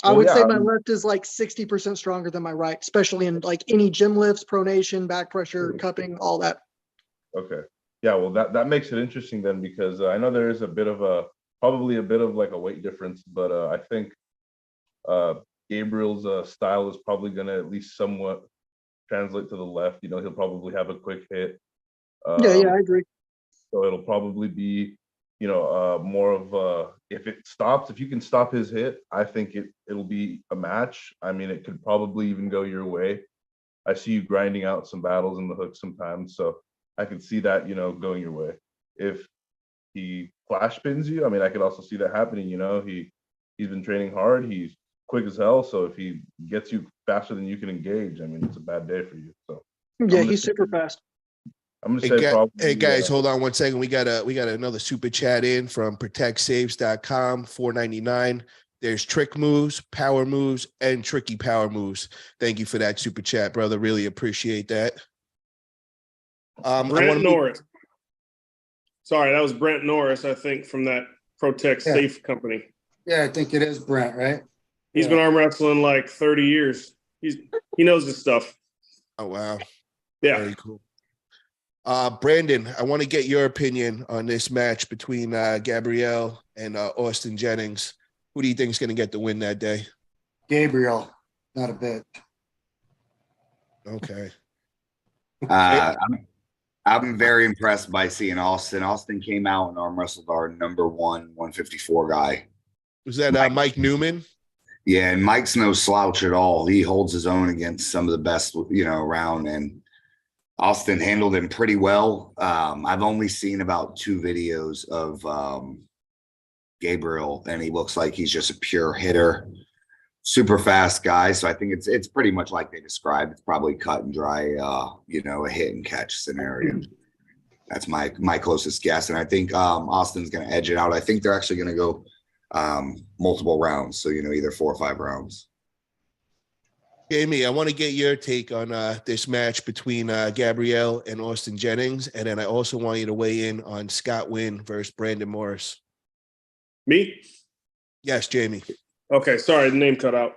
[SPEAKER 8] I
[SPEAKER 3] Well,
[SPEAKER 8] would
[SPEAKER 3] yeah,
[SPEAKER 8] say
[SPEAKER 3] I
[SPEAKER 8] my
[SPEAKER 3] mean-
[SPEAKER 8] left is like 60% stronger than my right, especially in like any gym lifts, pronation, back pressure, cupping, all that.
[SPEAKER 3] Okay. Yeah, well that makes it interesting then, because I know there is probably a bit of like a weight difference, but I think Gabriel's style is probably going to at least somewhat translate to the left. He'll probably have a quick hit.
[SPEAKER 8] Yeah, I agree.
[SPEAKER 3] So it'll probably be, more of if you can stop his hit, I think it'll be a match. I mean, it could probably even go your way. I see you grinding out some battles in the hook sometimes, so I could see that, going your way. If he flash pins you, I mean, I could also see that happening. He's been training hard. He's quick as hell. So if he gets you faster than you can engage, I mean, it's a bad day for you. So
[SPEAKER 8] Yeah, he's super fast.
[SPEAKER 3] I'm gonna say probably.
[SPEAKER 1] Hey guys, hold on one second. We got another super chat in from protectsaves.com, $4.99. There's trick moves, power moves, and tricky power moves. Thank you for that super chat, brother. Really appreciate that.
[SPEAKER 7] Brent Norris. Sorry, that was Brent Norris, I think, from that Protect Safe company.
[SPEAKER 6] Yeah, I think it is Brent, right?
[SPEAKER 7] He's been arm wrestling like 30 years. He knows his stuff.
[SPEAKER 1] Oh wow.
[SPEAKER 7] Yeah.
[SPEAKER 1] Very cool. Brandon, I want to get your opinion on this match between Gabrielle and Austin Jennings. Who do you think is going to get the win that day?
[SPEAKER 6] Gabriel, not a bit.
[SPEAKER 1] Okay.
[SPEAKER 5] I'm very impressed by seeing Austin. Austin came out and arm wrestled our number 154 guy.
[SPEAKER 1] Was that Mike Newman?
[SPEAKER 5] Yeah, and Mike's no slouch at all. He holds his own against some of the best, around, and Austin handled him pretty well. I've only seen about 2 videos of Gabriel, and he looks like he's just a pure hitter, super fast guy. So I think it's pretty much like they described. It's probably cut and dry, a hit and catch scenario. That's my closest guess, and I think Austin's going to edge it out. I think they're actually going to go multiple rounds, so either 4 or 5 rounds.
[SPEAKER 1] Jamie, I want to get your take on this match between Gabrielle and Austin Jennings, and then I also want you to weigh in on Scott Wynn versus Brandon Morris.
[SPEAKER 7] Me?
[SPEAKER 1] Yes, Jamie.
[SPEAKER 7] Okay, sorry, the name cut out.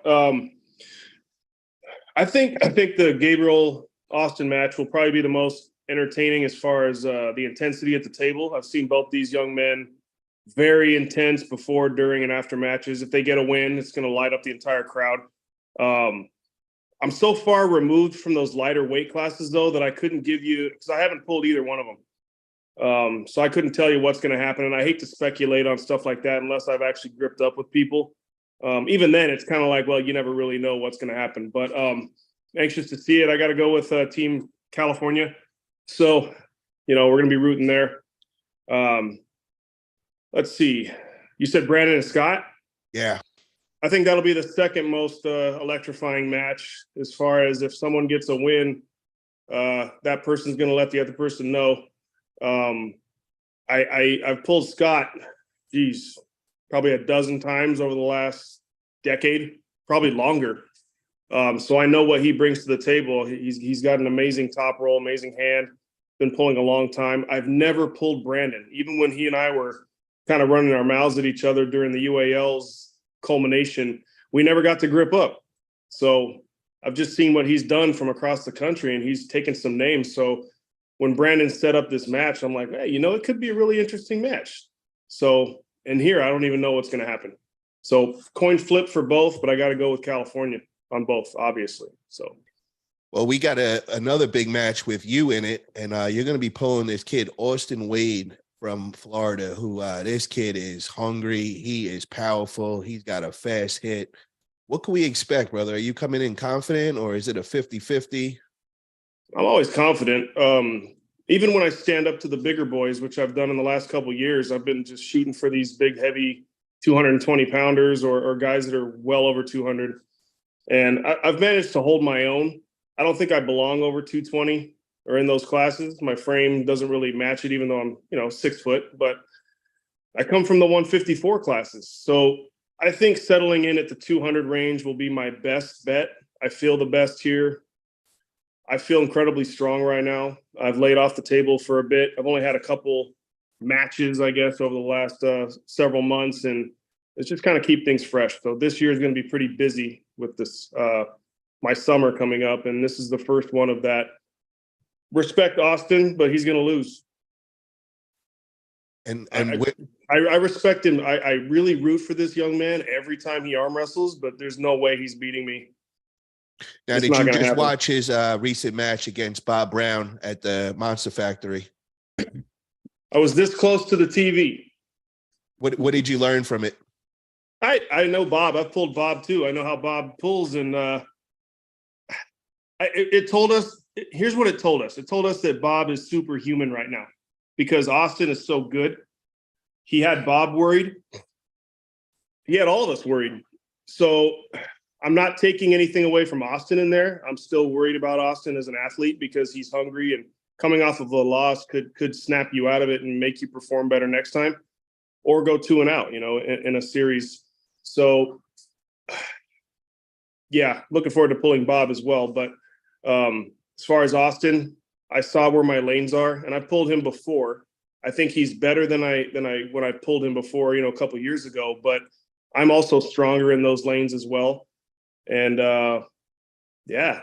[SPEAKER 7] I think the Gabriel Austin match will probably be the most entertaining as far as the intensity at the table. I've seen both these young men very intense before, during, and after matches. If they get a win, it's going to light up the entire crowd. I'm so far removed from those lighter weight classes, though, that I couldn't give you, because I haven't pulled either one of them. So I couldn't tell you what's going to happen. And I hate to speculate on stuff like that unless I've actually gripped up with people. Even then, it's kind of like, well, you never really know what's going to happen. But anxious to see it. I got to go with Team California. So, we're going to be rooting there. Let's see. You said Brandon and Scott?
[SPEAKER 1] Yeah.
[SPEAKER 7] I think that'll be the second most electrifying match, as far as if someone gets a win, that person's going to let the other person know. I've pulled Scott, probably a dozen times over the last decade, probably longer. So I know what he brings to the table. He's got an amazing top roll, amazing hand, been pulling a long time. I've never pulled Brandon, even when he and I were kind of running our mouths at each other during the UAL's culmination. We never got to grip up. So I've just seen what he's done from across the country, and he's taken some names. So when Brandon set up this match, I'm like, hey, it could be a really interesting match. So, and here, I don't even know what's going to happen. So coin flip for both, but I got to go with California on both, obviously. So.
[SPEAKER 1] Well, we got another big match with you in it, and you're going to be pulling this kid, Austin Wade from Florida, who this kid is hungry. He is powerful. He's got a fast hit. What can we expect, brother? Are you coming in confident, or is it a 50-50?
[SPEAKER 7] I'm always confident. Even when I stand up to the bigger boys, which I've done in the last couple of years, I've been just shooting for these big, heavy 220 pounders or guys that are well over 200. And I've managed to hold my own. I don't think I belong over 220 or in those classes. My frame doesn't really match it, even though I'm, 6 foot, but I come from the 154 classes. So I think settling in at the 200 range will be my best bet. I feel the best here. I feel incredibly strong right now. I've laid off the table for a bit. I've only had a couple matches, I guess, over the last several months, and it's just kind of keep things fresh. So this year is going to be pretty busy with this, my summer coming up, and this is the first one of that. Respect Austin, but he's going to lose.
[SPEAKER 1] And
[SPEAKER 7] I respect him. I really root for this young man every time he arm wrestles, but there's no way he's beating me.
[SPEAKER 1] now,
[SPEAKER 7] It's
[SPEAKER 1] did
[SPEAKER 7] not
[SPEAKER 1] you
[SPEAKER 7] gonna
[SPEAKER 1] just
[SPEAKER 7] happen.
[SPEAKER 1] watch his recent match against Bob Brown at the Monster Factory?
[SPEAKER 7] I was this close to the TV.
[SPEAKER 1] What did you learn from it?
[SPEAKER 7] I know Bob. I've pulled Bob too. I know how Bob pulls, and it told us. Here's what it told us. It told us that Bob is superhuman right now because Austin is so good. He had Bob worried. He had all of us worried. So I'm not taking anything away from Austin in there. I'm still worried about Austin as an athlete because he's hungry, and coming off of a loss could snap you out of it and make you perform better next time, or go 2 and out, in a series. So yeah, looking forward to pulling Bob as well. But as far as Austin, I saw where my lanes are, and I pulled him before. I think he's better than when I pulled him before, a couple of years ago. But I'm also stronger in those lanes as well. And yeah,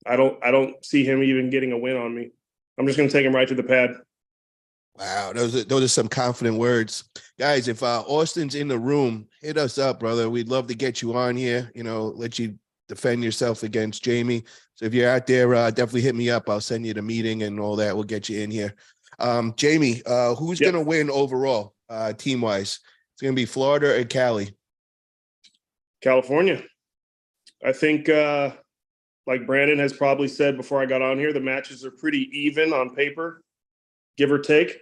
[SPEAKER 7] I don't see him even getting a win on me. I'm just going to take him right to the pad.
[SPEAKER 1] Wow, those are some confident words, guys. If Austin's in the room, hit us up, brother. We'd love to get you on here. Let you defend yourself against Jamie. So if you're out there, definitely hit me up. I'll send you the meeting and all that. We'll get you in here. Jamie, who's going to win overall, team wise? It's going to be Florida or Cali?
[SPEAKER 7] California. I think, like Brandon has probably said before I got on here, the matches are pretty even on paper, give or take.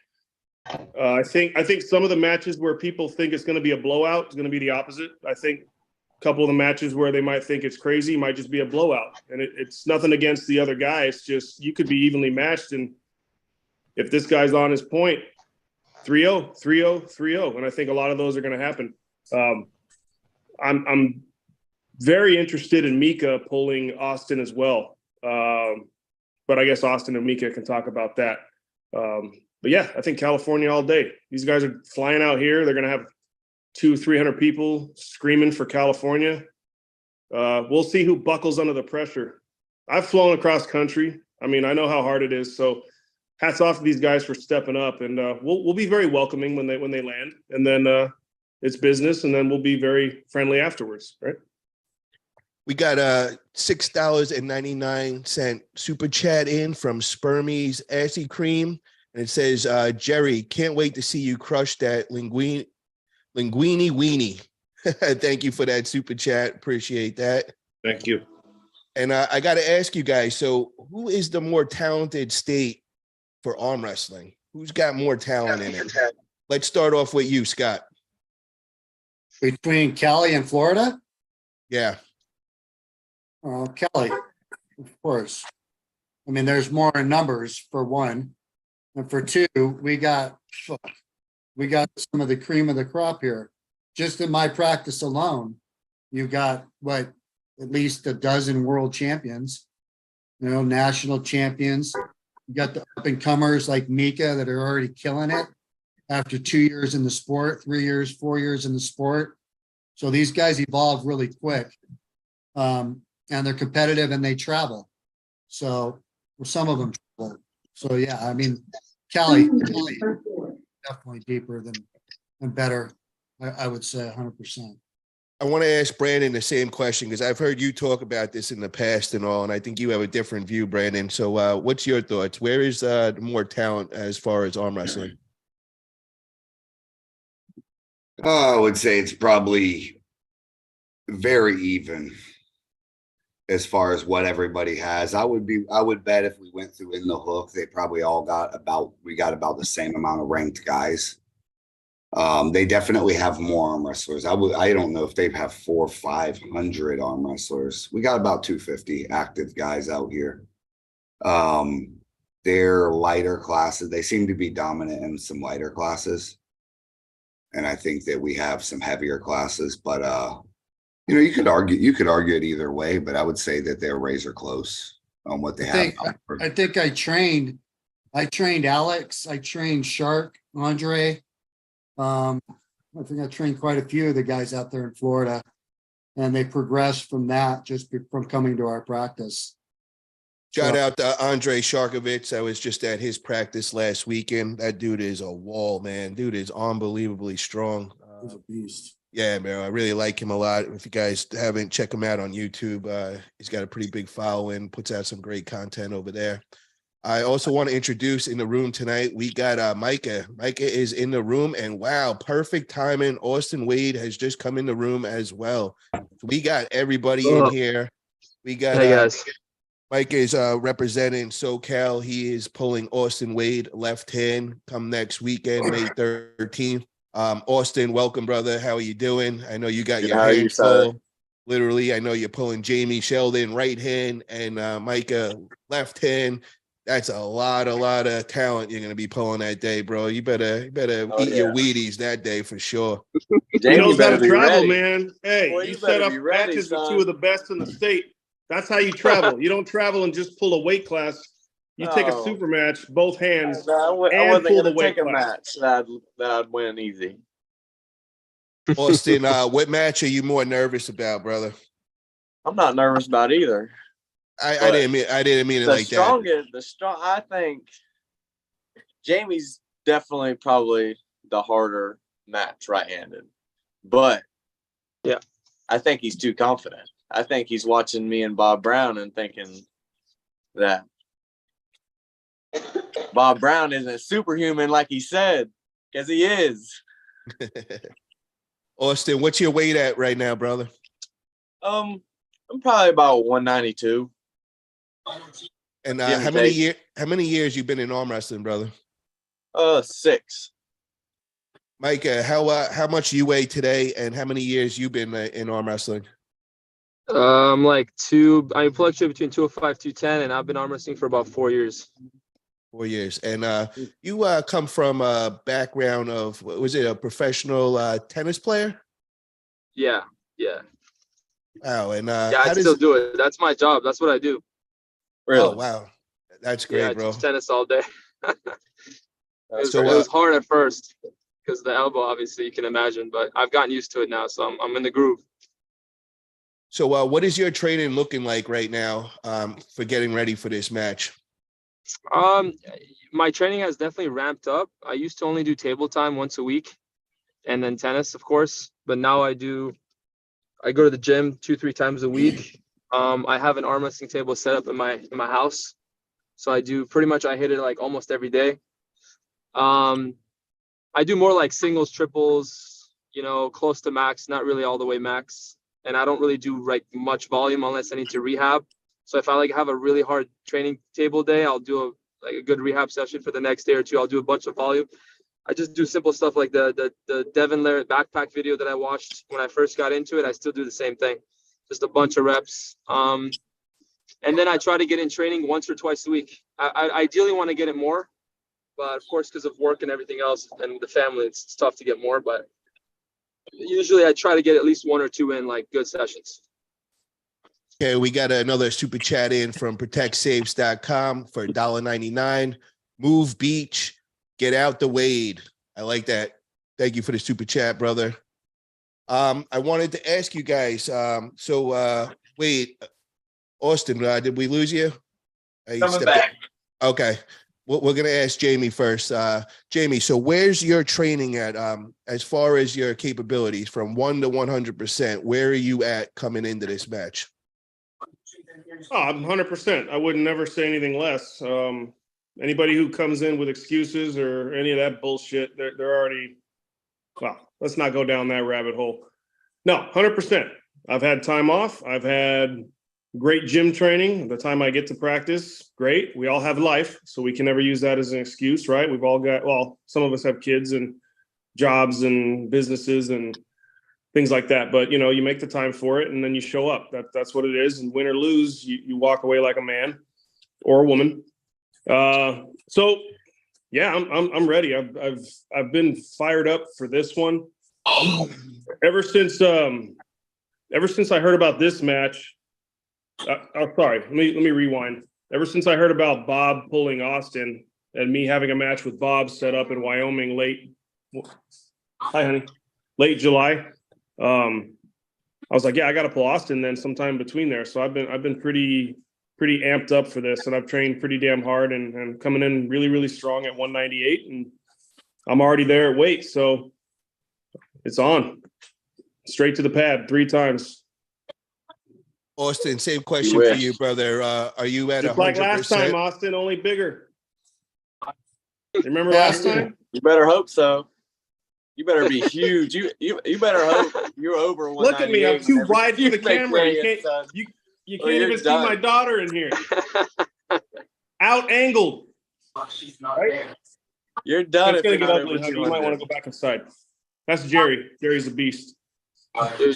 [SPEAKER 7] I think some of the matches where people think it's going to be a blowout is going to be the opposite. I think a couple of the matches where they might think it's crazy might just be a blowout. And it's nothing against the other guy. It's just you could be evenly matched. And if this guy's on his point, 3-0, 3-0, 3-0. And I think a lot of those are going to happen. I'm very interested in Mika pulling Austin as well. But I guess Austin and Mika can talk about that. But yeah, I think California all day. These guys are flying out here. They're going to have 200-300 people screaming for California. We'll see who buckles under the pressure. I've flown across country. I mean, I know how hard it is. So hats off to these guys for stepping up, and we'll be very welcoming when they land, and then it's business, and then we'll be very friendly afterwards, right?
[SPEAKER 1] We got a $6.99 super chat in from Spermies Assy Cream. And it says, Jerry, can't wait to see you crush that linguini weenie. Thank you for that super chat. Appreciate that.
[SPEAKER 4] Thank you.
[SPEAKER 1] And I got to ask you guys, so who is the more talented state for arm wrestling? Who's got more talent in it? Let's start off with you, Scott.
[SPEAKER 6] Between Cali and Florida?
[SPEAKER 1] Yeah.
[SPEAKER 6] Cali, of course. I mean, there's more in numbers for one. And for two, we got some of the cream of the crop here. Just in my practice alone, you got at least a dozen world champions, national champions. You got the up and comers like Mika that are already killing it after 2 years in the sport, 3 years, 4 years in the sport. So these guys evolve really quick. And they're competitive and they travel. So, or some of them travel. So yeah, I mean, Cali definitely deeper than and better. I would say 100%.
[SPEAKER 1] I want to ask Brandon the same question because I've heard you talk about this in the past and all, and I think you have a different view, Brandon. So what's your thoughts? Where is more talent as far as arm wrestling?
[SPEAKER 5] I would say it's probably very even as far as what everybody has. I would bet if we went through in the hook, they probably all got about the same amount of ranked guys. They definitely have more arm wrestlers. I don't know if they have 400 or 500 arm wrestlers. We got about 250 active guys out here. They're lighter classes. They seem to be dominant in some lighter classes. And I think that we have some heavier classes, but you could argue it either way, but I would say that they're razor close on what they have.
[SPEAKER 6] I think I trained Alex, I trained Shark, Andre. I think I trained quite a few of the guys out there in Florida, and they progressed from that just from coming to our practice.
[SPEAKER 1] Shout out to Andre Sharkovich. I was just at his practice last weekend. That dude is a wall, man. Dude is unbelievably strong.
[SPEAKER 6] He's a beast.
[SPEAKER 1] Yeah, man, I really like him a lot. If you guys haven't, check him out on YouTube. He's got a pretty big following, puts out some great content over there. I also want to introduce in the room tonight, we got Mika. Mika is in the room, and wow, perfect timing. Austin Wade has just come in the room as well. So we got everybody in here. We got
[SPEAKER 10] hey guys.
[SPEAKER 1] Mike is representing SoCal. He is pulling Austin Wade left hand come next weekend, May 13th. Austin, welcome, brother. How are you doing? I know you got your hands full. Literally, I know you're pulling Jamie Sheldon right hand and Micah left hand. That's a lot of talent you're gonna be pulling that day, bro. You better eat your Wheaties that day for sure.
[SPEAKER 7] He knows how to travel, man. Hey, you set up matches with two of the best in the state. That's how you travel. You don't travel and just pull a weight class. You take a super match, both hands,
[SPEAKER 10] I
[SPEAKER 7] and pull the weight
[SPEAKER 10] take a
[SPEAKER 7] class.
[SPEAKER 10] match that I'd win easy.
[SPEAKER 1] Austin, what match are you more nervous about, brother?
[SPEAKER 10] I'm not nervous about either.
[SPEAKER 1] I didn't mean it like that.
[SPEAKER 10] I think Jamie's definitely probably the harder match right-handed, but yeah, I think he's too confident. I think he's watching me and Bob Brown and thinking that Bob Brown isn't superhuman like he said, because he is.
[SPEAKER 1] Austin, what's your weight at right now, brother?
[SPEAKER 10] I'm probably about 192.
[SPEAKER 1] And how many years you been in arm wrestling, brother?
[SPEAKER 10] 6.
[SPEAKER 1] Micah, how much you weigh today, and how many years you been in arm wrestling?
[SPEAKER 11] I fluctuate between 205, 210, and I've been arm wrestling for about 4 years.
[SPEAKER 1] 4 years. And you come from a background of, was it a professional tennis player?
[SPEAKER 11] Yeah.
[SPEAKER 1] Wow. And
[SPEAKER 11] I still do it. That's my job. That's what I do.
[SPEAKER 10] Really?
[SPEAKER 1] Oh, wow. That's great,
[SPEAKER 11] I
[SPEAKER 1] bro.
[SPEAKER 11] teach tennis all day. It was hard at first because of the elbow, obviously, you can imagine, but I've gotten used to it now, so I'm in the groove.
[SPEAKER 1] So what is your training looking like right now for getting ready for this match?
[SPEAKER 11] My training has definitely ramped up. I used to only do table time once a week and then tennis, of course, but now I go to the gym 2-3 times a week. I have an arm wrestling table set up in my house. So I hit it like almost every day. I do more like singles, triples, close to max, not really all the way max. And I don't really do like much volume unless I need to rehab. So if I have a really hard training table day, I'll do a good rehab session for the next day or two. I'll do a bunch of volume. I just do simple stuff like the Devin backpack video that I watched when I first got into it. I still do the same thing, just a bunch of reps. And then I try to get in training once or twice a week. I ideally want to get it more, but of course, because of work and everything else and the family, it's tough to get more. But usually I try to get at least 1 or 2 in like good sessions.
[SPEAKER 1] Okay, we got another super chat in from protectsaves.com for $1.99. Move Beach, get out the Wade. I like that. Thank you for the super chat, brother. I wanted to ask you guys, Wade, Austin, did we lose you?
[SPEAKER 10] Coming back.
[SPEAKER 1] Okay. we're gonna ask Jamie first. Jamie, so where's your training at? As far as your capabilities, from 1 to 100%, where are you at coming into this match?
[SPEAKER 7] Oh, I'm 100%. I would never say anything less. Anybody who comes in with excuses or any of that bullshit, they're already. Well, let's not go down that rabbit hole. No, 100%. I've had time off. I've had great gym training. The time I get to practice, great. We all have life, so we can never use that as an excuse, right? We've all got, well, some of us have kids and jobs and businesses and things like that. But, you know, you make the time for it and then you show up. That's what it is. And win or lose, you walk away like a man or a woman. So yeah, I'm ready. I've been fired up for this one. Ever since I heard about this match, sorry, let me rewind. Ever since I heard about Bob pulling Austin and me having a match with Bob set up in Wyoming late July, I was like, yeah, I got to pull Austin then sometime between there. So I've been pretty amped up for this, and I've trained pretty damn hard and coming in really, really strong at 198, and I'm already there at weight, so it's on. Straight to the pad 3 times.
[SPEAKER 1] Austin, same question for you, brother. Are you at 100%?
[SPEAKER 7] Just like last time, Austin, only bigger. Remember last time?
[SPEAKER 10] You better hope so. You better be huge. You better hope you're over 198.
[SPEAKER 7] Look at me. I'm too wide for the camera. You can't even see my daughter in here. Out angled.
[SPEAKER 10] She's not there. You're done.
[SPEAKER 7] It's gonna get ugly, honey. You might want to go back inside. That's Jerry. Jerry's a beast.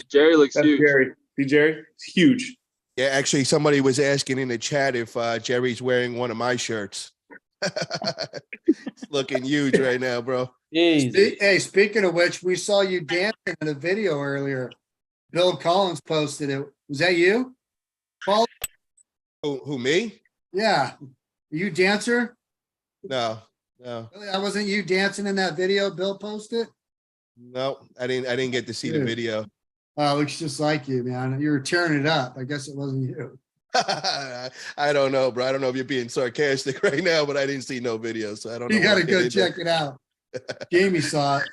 [SPEAKER 11] Jerry looks huge.
[SPEAKER 7] Jerry. See Jerry? It's huge.
[SPEAKER 1] Yeah, actually, somebody was asking in the chat if Jerry's wearing one of my shirts. Looking huge right now, bro.
[SPEAKER 6] Hey, speaking of which, we saw you dancing in a video earlier. Bill Collins posted it. Was that you, Paul?
[SPEAKER 1] Who, me?
[SPEAKER 6] Yeah. Are you a dancer?
[SPEAKER 1] No.
[SPEAKER 6] Really? That wasn't you dancing in that video Bill posted?
[SPEAKER 1] No, I didn't get to see the video.
[SPEAKER 6] It looks just like you, man. You were tearing it up. I guess it wasn't you.
[SPEAKER 1] I don't know, bro. I don't know if you're being sarcastic right now, but I didn't see no video, so I don't know.
[SPEAKER 6] You gotta go check it out. Jamie saw it.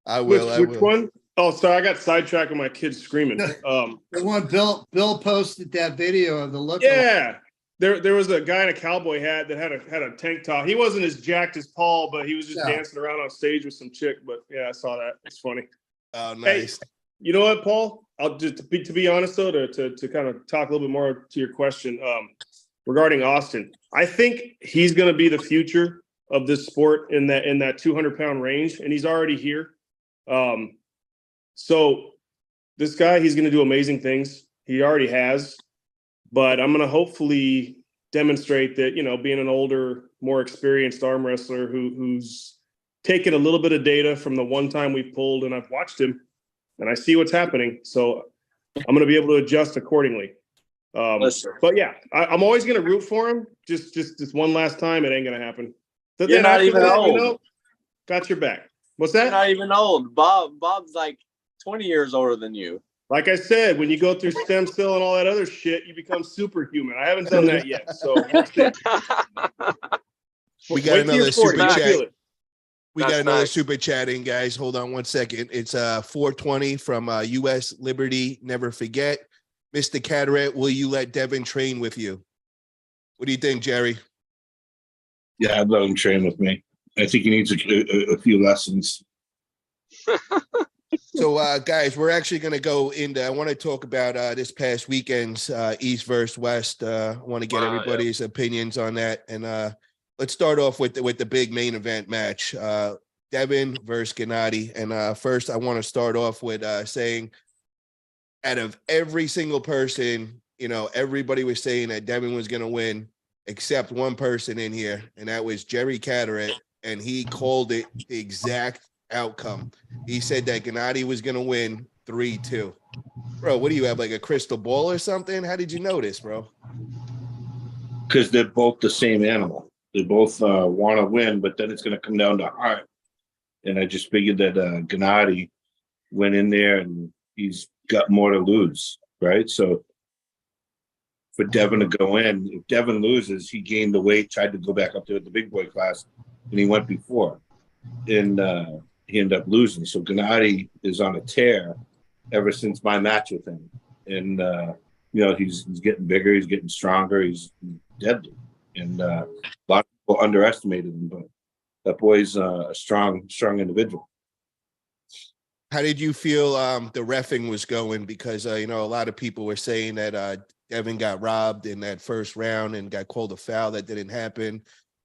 [SPEAKER 1] I will.
[SPEAKER 7] Which one? Oh, sorry, I got sidetracked with my kids screaming.
[SPEAKER 6] The one Bill posted that video of the look.
[SPEAKER 7] Yeah. There was a guy in a cowboy hat that had a tank top. He wasn't as jacked as Paul, but he was just dancing around on stage with some chick. But yeah, I saw that. It's funny.
[SPEAKER 1] Oh, nice.
[SPEAKER 7] Hey, you know what, Paul? I'll just to be honest though, to kind of talk a little bit more to your question regarding Austin. I think he's going to be the future of this sport in that 200-pound range, and he's already here. So this guy, he's going to do amazing things. He already has. But I'm going to hopefully demonstrate that, you know, being an older, more experienced arm wrestler who's taken a little bit of data from the one time we've pulled, and I've watched him and I see what's happening. So I'm going to be able to adjust accordingly. But yeah, I'm always going to root for him. Just one last time, it ain't going to happen.
[SPEAKER 10] You're not even old.
[SPEAKER 7] You know, got your back. What's that?
[SPEAKER 10] You're not even old. Bob's like 20 years older than you.
[SPEAKER 7] Like I said, when you go through stem cell and all that other shit, you become superhuman. I haven't done that yet. So
[SPEAKER 1] we got another super chat. We
[SPEAKER 11] That's
[SPEAKER 1] got another
[SPEAKER 11] nice.
[SPEAKER 1] super chat in, guys. Hold on one second. It's 420 from US Liberty. Never forget. Mr. Cadorette, will you let Devin train with you? What do you think, Jerry?
[SPEAKER 4] Yeah, I'd let him train with me. I think he needs a few lessons.
[SPEAKER 1] So, guys, we're actually going to go into, I want to talk about this past weekend's East versus West. I want to get everybody's opinions on that. And let's start off with the big main event match, Devin versus Gennady. And first, I want to start off with saying, out of every single person, you know, everybody was saying that Devin was going to win, except one person in here, and that was Jerry Cadorette, and he called it the exact outcome. He said that Gennady was going to win 3-2. Bro, what do you have, like a crystal ball or something? How did you know this, bro?
[SPEAKER 4] Because they're both the same animal. They both want to win, but then it's going to come down to heart. And I just figured that Gennady went in there and he's got more to lose, right? So for Devin to go in. If Devin loses, he gained the weight, tried to go back up to the big boy class, and he went before. And he ended up losing. So Gennady is on a tear ever since my match with him. And, he's getting bigger, he's getting stronger, he's deadly. And a lot of people underestimated him, but that boy's a strong individual.
[SPEAKER 1] How did you feel the reffing was going? Because, a lot of people were saying that Devin got robbed in that first round and got called a foul that didn't happen.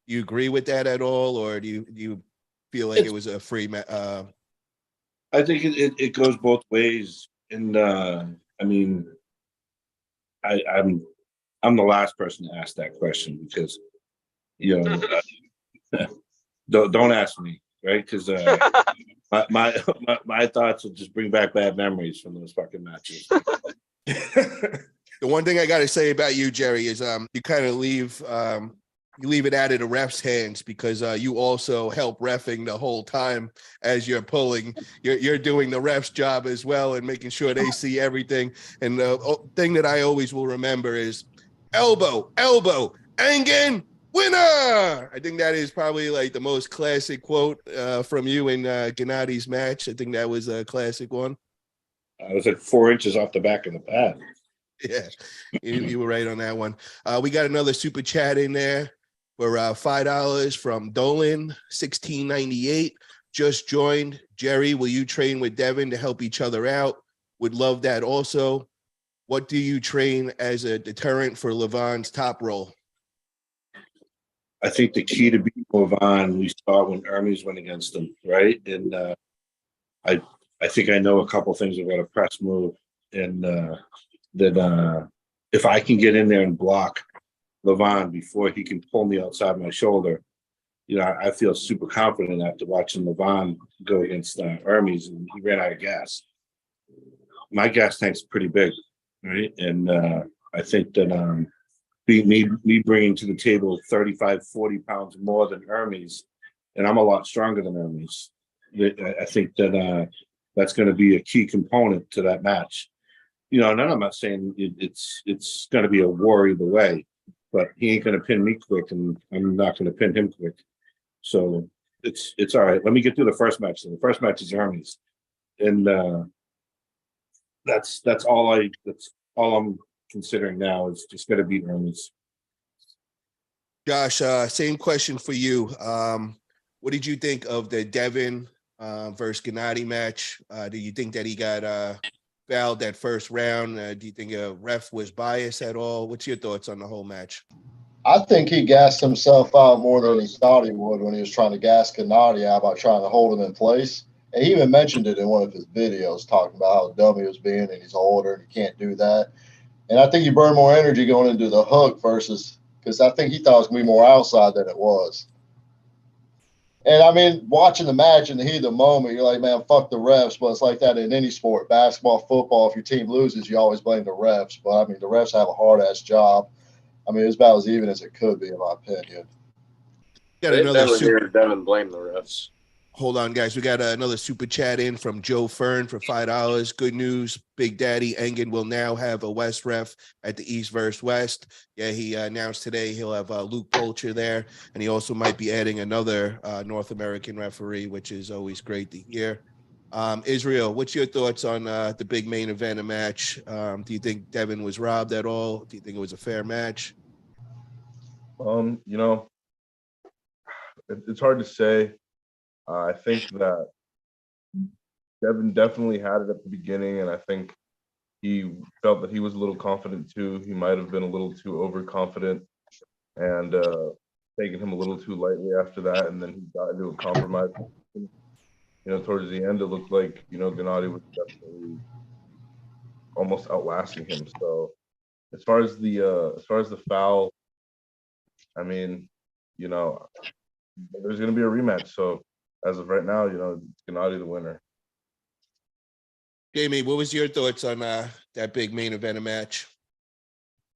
[SPEAKER 1] Do you agree with that at all? Or do you feel like it was a free match?
[SPEAKER 4] I think it goes both ways. And I'm the last person to ask that question because, don't ask me, right? Because my thoughts will just bring back bad memories from those fucking matches.
[SPEAKER 1] The one thing I got to say about you, Jerry, is you kind of leave it out of the ref's hands because you also help reffing the whole time as you're pulling. You're doing the ref's job as well and making sure they see everything. And the thing that I always will remember is elbow, Engen, winner. I think that is probably like the most classic quote from you in Gennady's match. I think that was a classic one.
[SPEAKER 4] I was like 4 inches off the back of the pad.
[SPEAKER 1] Yeah, you were right on that one. We got another super chat in there for $5 from Dolan, 1698. Just joined. Jerry, will you train with Devin to help each other out? Would love that also. What do you train as a deterrent for Lavon's top roll?
[SPEAKER 4] I think the key to beat Lavon, we saw when Hermes went against him, right? And I think I know a couple things about a press move, and that if I can get in there and block Lavon before he can pull me outside my shoulder, I feel super confident after watching Lavon go against Hermes, and he ran out of gas. My gas tank's pretty big, right? And I think that me bringing to the table 35, 40 pounds more than Hermes, and I'm a lot stronger than Hermes. I think that that's going to be a key component to that match. And I'm not saying it's going to be a war either way, but he ain't going to pin me quick, and I'm not going to pin him quick. So it's all right. Let me get through the first match. The first match is Hermes, and that's all I'm considering now is just got to beat Hermes.
[SPEAKER 1] Josh, same question for you. What did you think of the Devin versus Gennady match? Do you think that he got fouled that first round? Do you think a ref was biased at all? What's your thoughts on the whole match?
[SPEAKER 2] I think he gassed himself out more than he thought he would when he was trying to gas Gennady out by trying to hold him in place. And he even mentioned it in one of his videos, talking about how dumb he was being and he's older and he can't do that. And I think he burned more energy going into the hook because I think he thought it was going to be more outside than it was. And watching the match in the heat of the moment, you're like, man, fuck the refs. But it's like that in any sport, basketball, football. If your team loses, you always blame the refs. But the refs have a hard ass job. It's about as even as it could be, in my opinion.
[SPEAKER 1] Got another
[SPEAKER 10] never hear Devin blame the refs.
[SPEAKER 1] Hold on, guys. We got another super chat in from Joe Fern for $5. Good news. Big Daddy Engen will now have a West ref at the East versus West. Yeah, he announced today he'll have Luke Bolcher there, and he also might be adding another North American referee, which is always great to hear. Israel, what's your thoughts on the big main event of match? Do you think Devin was robbed at all? Do you think it was a fair match?
[SPEAKER 3] It's hard to say. I think that Devin definitely had it at the beginning, and I think he felt that he was a little confident too. He might have been a little too overconfident and taken him a little too lightly after that, and then he got into a compromise. Towards the end, it looked like Gennady was definitely almost outlasting him. So, as far as the foul, there's going to be a rematch. So, as of right now, Gennady the winner.
[SPEAKER 1] Jamie, what was your thoughts on that big main event match?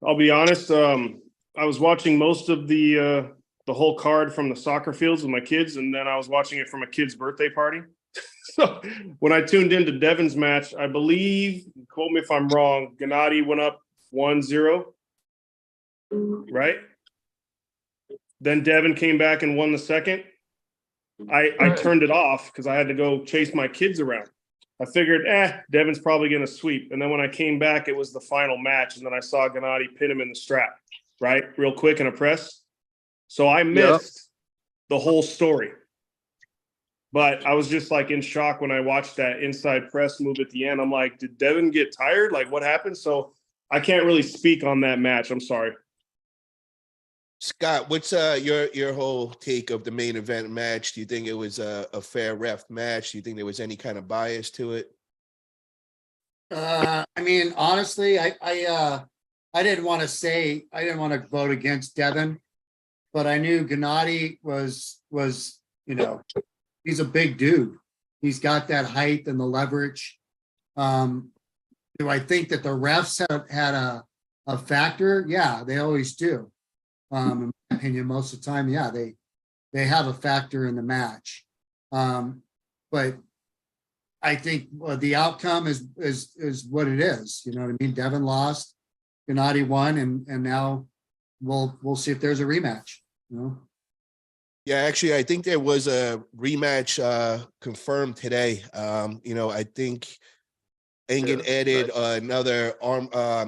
[SPEAKER 7] I'll be honest. I was watching most of the whole card from the soccer fields with my kids, and then I was watching it from a kid's birthday party. So when I tuned into Devin's match, I believe, quote me if I'm wrong, Gennady went up 1-0, right? Then Devin came back and won the second. I turned it off because I had to go chase my kids around. I figured, Devin's probably going to sweep. And then when I came back, it was the final match. And then I saw Gennady pin him in the strap, right? Real quick in a press. So I missed the whole story. But I was just like in shock when I watched that inside press move at the end. I'm like, did Devin get tired? Like, what happened? So I can't really speak on that match. I'm sorry.
[SPEAKER 1] Scott, what's your whole take of the main event match? Do you think it was a fair ref match? Do you think there was any kind of bias to it?
[SPEAKER 6] I mean, honestly, I didn't want to vote against Devin, but I knew Gennady was, you know, he's a big dude. He's got that height and the leverage. Do I think that the refs had a factor? Yeah, they always do. In my opinion, most of the time, yeah, they have a factor in the match. But I think the outcome is what it is. You know what I mean? Devin lost, Gennady won, and now we'll see if there's a rematch. You know?
[SPEAKER 1] Yeah, actually, I think there was a rematch confirmed today. You know, I think Engen added another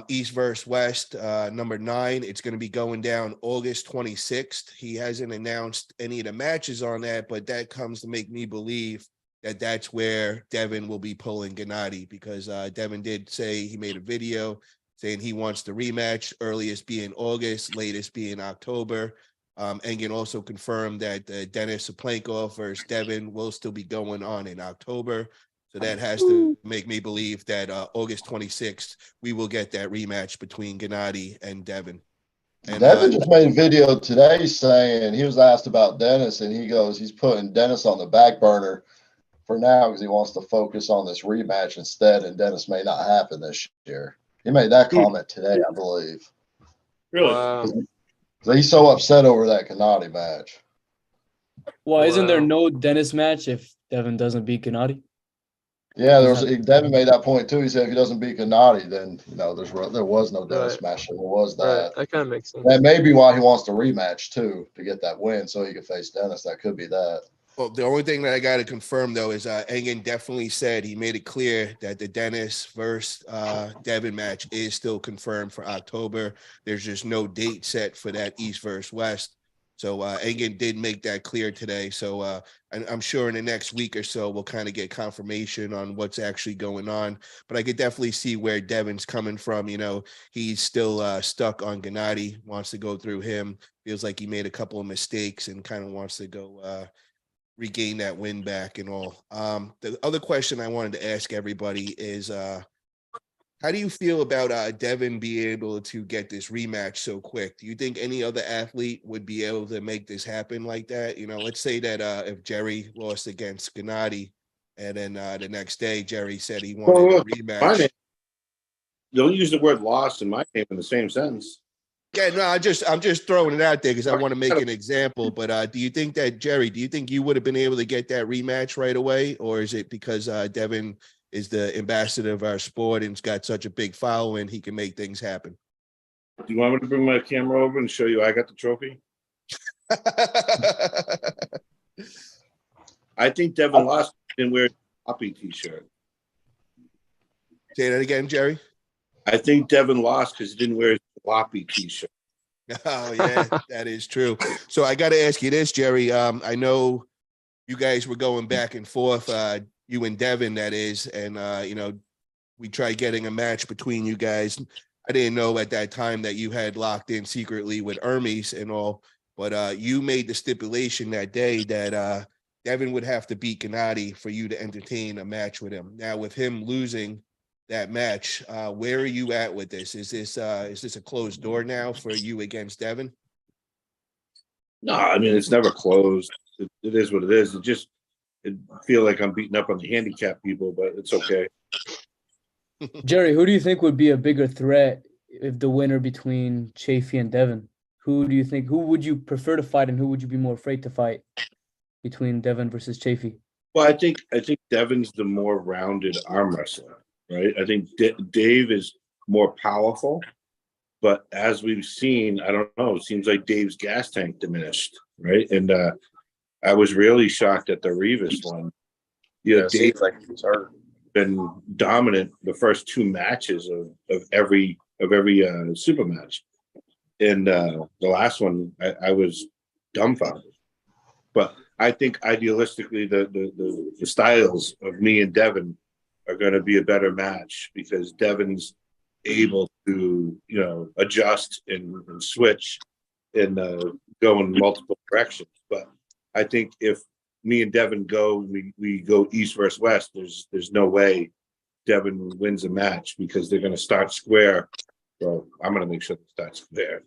[SPEAKER 1] East versus West, number 9. It's going to be going down August 26th. He hasn't announced any of the matches on that, but that comes to make me believe that that's where Devin will be pulling Gennady, because Devin did say he made a video saying he wants the rematch, earliest being August, latest being October. Engen also confirmed that Dennis Saplankov versus Devin will still be going on in October. So that has to make me believe that August 26th, we will get that rematch between Gennady and Devin. And
[SPEAKER 2] Devin just made a video today saying, he was asked about Dennis, and he goes, he's putting Dennis on the back burner for now because he wants to focus on this rematch instead, and Dennis may not happen this year. He made that comment today, I believe.
[SPEAKER 7] Really?
[SPEAKER 11] Wow.
[SPEAKER 2] So he's so upset over that Gennady match.
[SPEAKER 9] Well, isn't there no Dennis match if Devin doesn't beat Gennady?
[SPEAKER 2] Yeah, Devin made that point too. He said if he doesn't beat Gennady, then there was no Dennis match. So there was that.
[SPEAKER 11] Right. That kind of makes sense.
[SPEAKER 2] That may be why he wants to rematch too, to get that win so he can face Dennis. That could be that.
[SPEAKER 1] Well, the only thing that I got to confirm, though, is Engen definitely said he made it clear that the Dennis versus Devin match is still confirmed for October. There's just no date set for that East versus West. So Engen did make that clear today. So I'm sure in the next week or so, we'll kind of get confirmation on what's actually going on. But I could definitely see where Devin's coming from. You know, he's still stuck on Gennady, wants to go through him. Feels like he made a couple of mistakes and kind of wants to go regain that win back and all. The other question I wanted to ask everybody is how do you feel about Devin being able to get this rematch so quick? Do you think any other athlete would be able to make this happen like that? You know, let's say that if Jerry lost against Gennady and then the next day Jerry said he wanted a rematch.
[SPEAKER 4] Don't use the word lost in my name in the same sentence.
[SPEAKER 1] Yeah, no, I'm just throwing it out there because I want to make an example. But do you think that, Jerry, do you think you would have been able to get that rematch right away? Or is it because Devin is the ambassador of our sport and's got such a big following, he can make things happen?
[SPEAKER 4] Do you want me to bring my camera over and show you I got the trophy? I think Devin lost and wear a Poppy t-shirt.
[SPEAKER 1] Say that again, Jerry.
[SPEAKER 4] I think Devin lost because he didn't wear his floppy t-shirt.
[SPEAKER 1] Oh, yeah, that is true. So I got to ask you this, Jerry. I know you guys were going back and forth, you and Devin, that is, and, you know, we tried getting a match between you guys. I didn't know at that time that you had locked in secretly with Hermes and all, but you made the stipulation that day that Devin would have to beat Gennady for you to entertain a match with him. Now, with him losing that match, where are you at with this? Is this a closed door now for you against Devin?
[SPEAKER 4] No, I mean, it's never closed. It is what it is. It feel like I'm beating up on the handicap people, but it's okay.
[SPEAKER 9] Jerry, who do you think would be a bigger threat if the winner between Chaffee and Devin? Who would you prefer to fight and who would you be more afraid to fight between Devin versus Chaffee?
[SPEAKER 4] Well, I think Devin's the more rounded arm wrestler, right? I think Dave is more powerful, But as we've seen, I don't know, it seems like Dave's gas tank diminished, right? And I was really shocked at the Revas one. Yeah,
[SPEAKER 10] it
[SPEAKER 4] Dave
[SPEAKER 10] seems like he's hurt.
[SPEAKER 4] been dominant the first two matches of every super match. And the last one, I was dumbfounded. But I think idealistically, the styles of me and Devin are going to be a better match because Devin's able to, adjust and switch and go in multiple directions. But I think if me and Devin go, we go east versus west, there's no way Devin wins a match because they're going to start square. So I'm going to make sure they start square.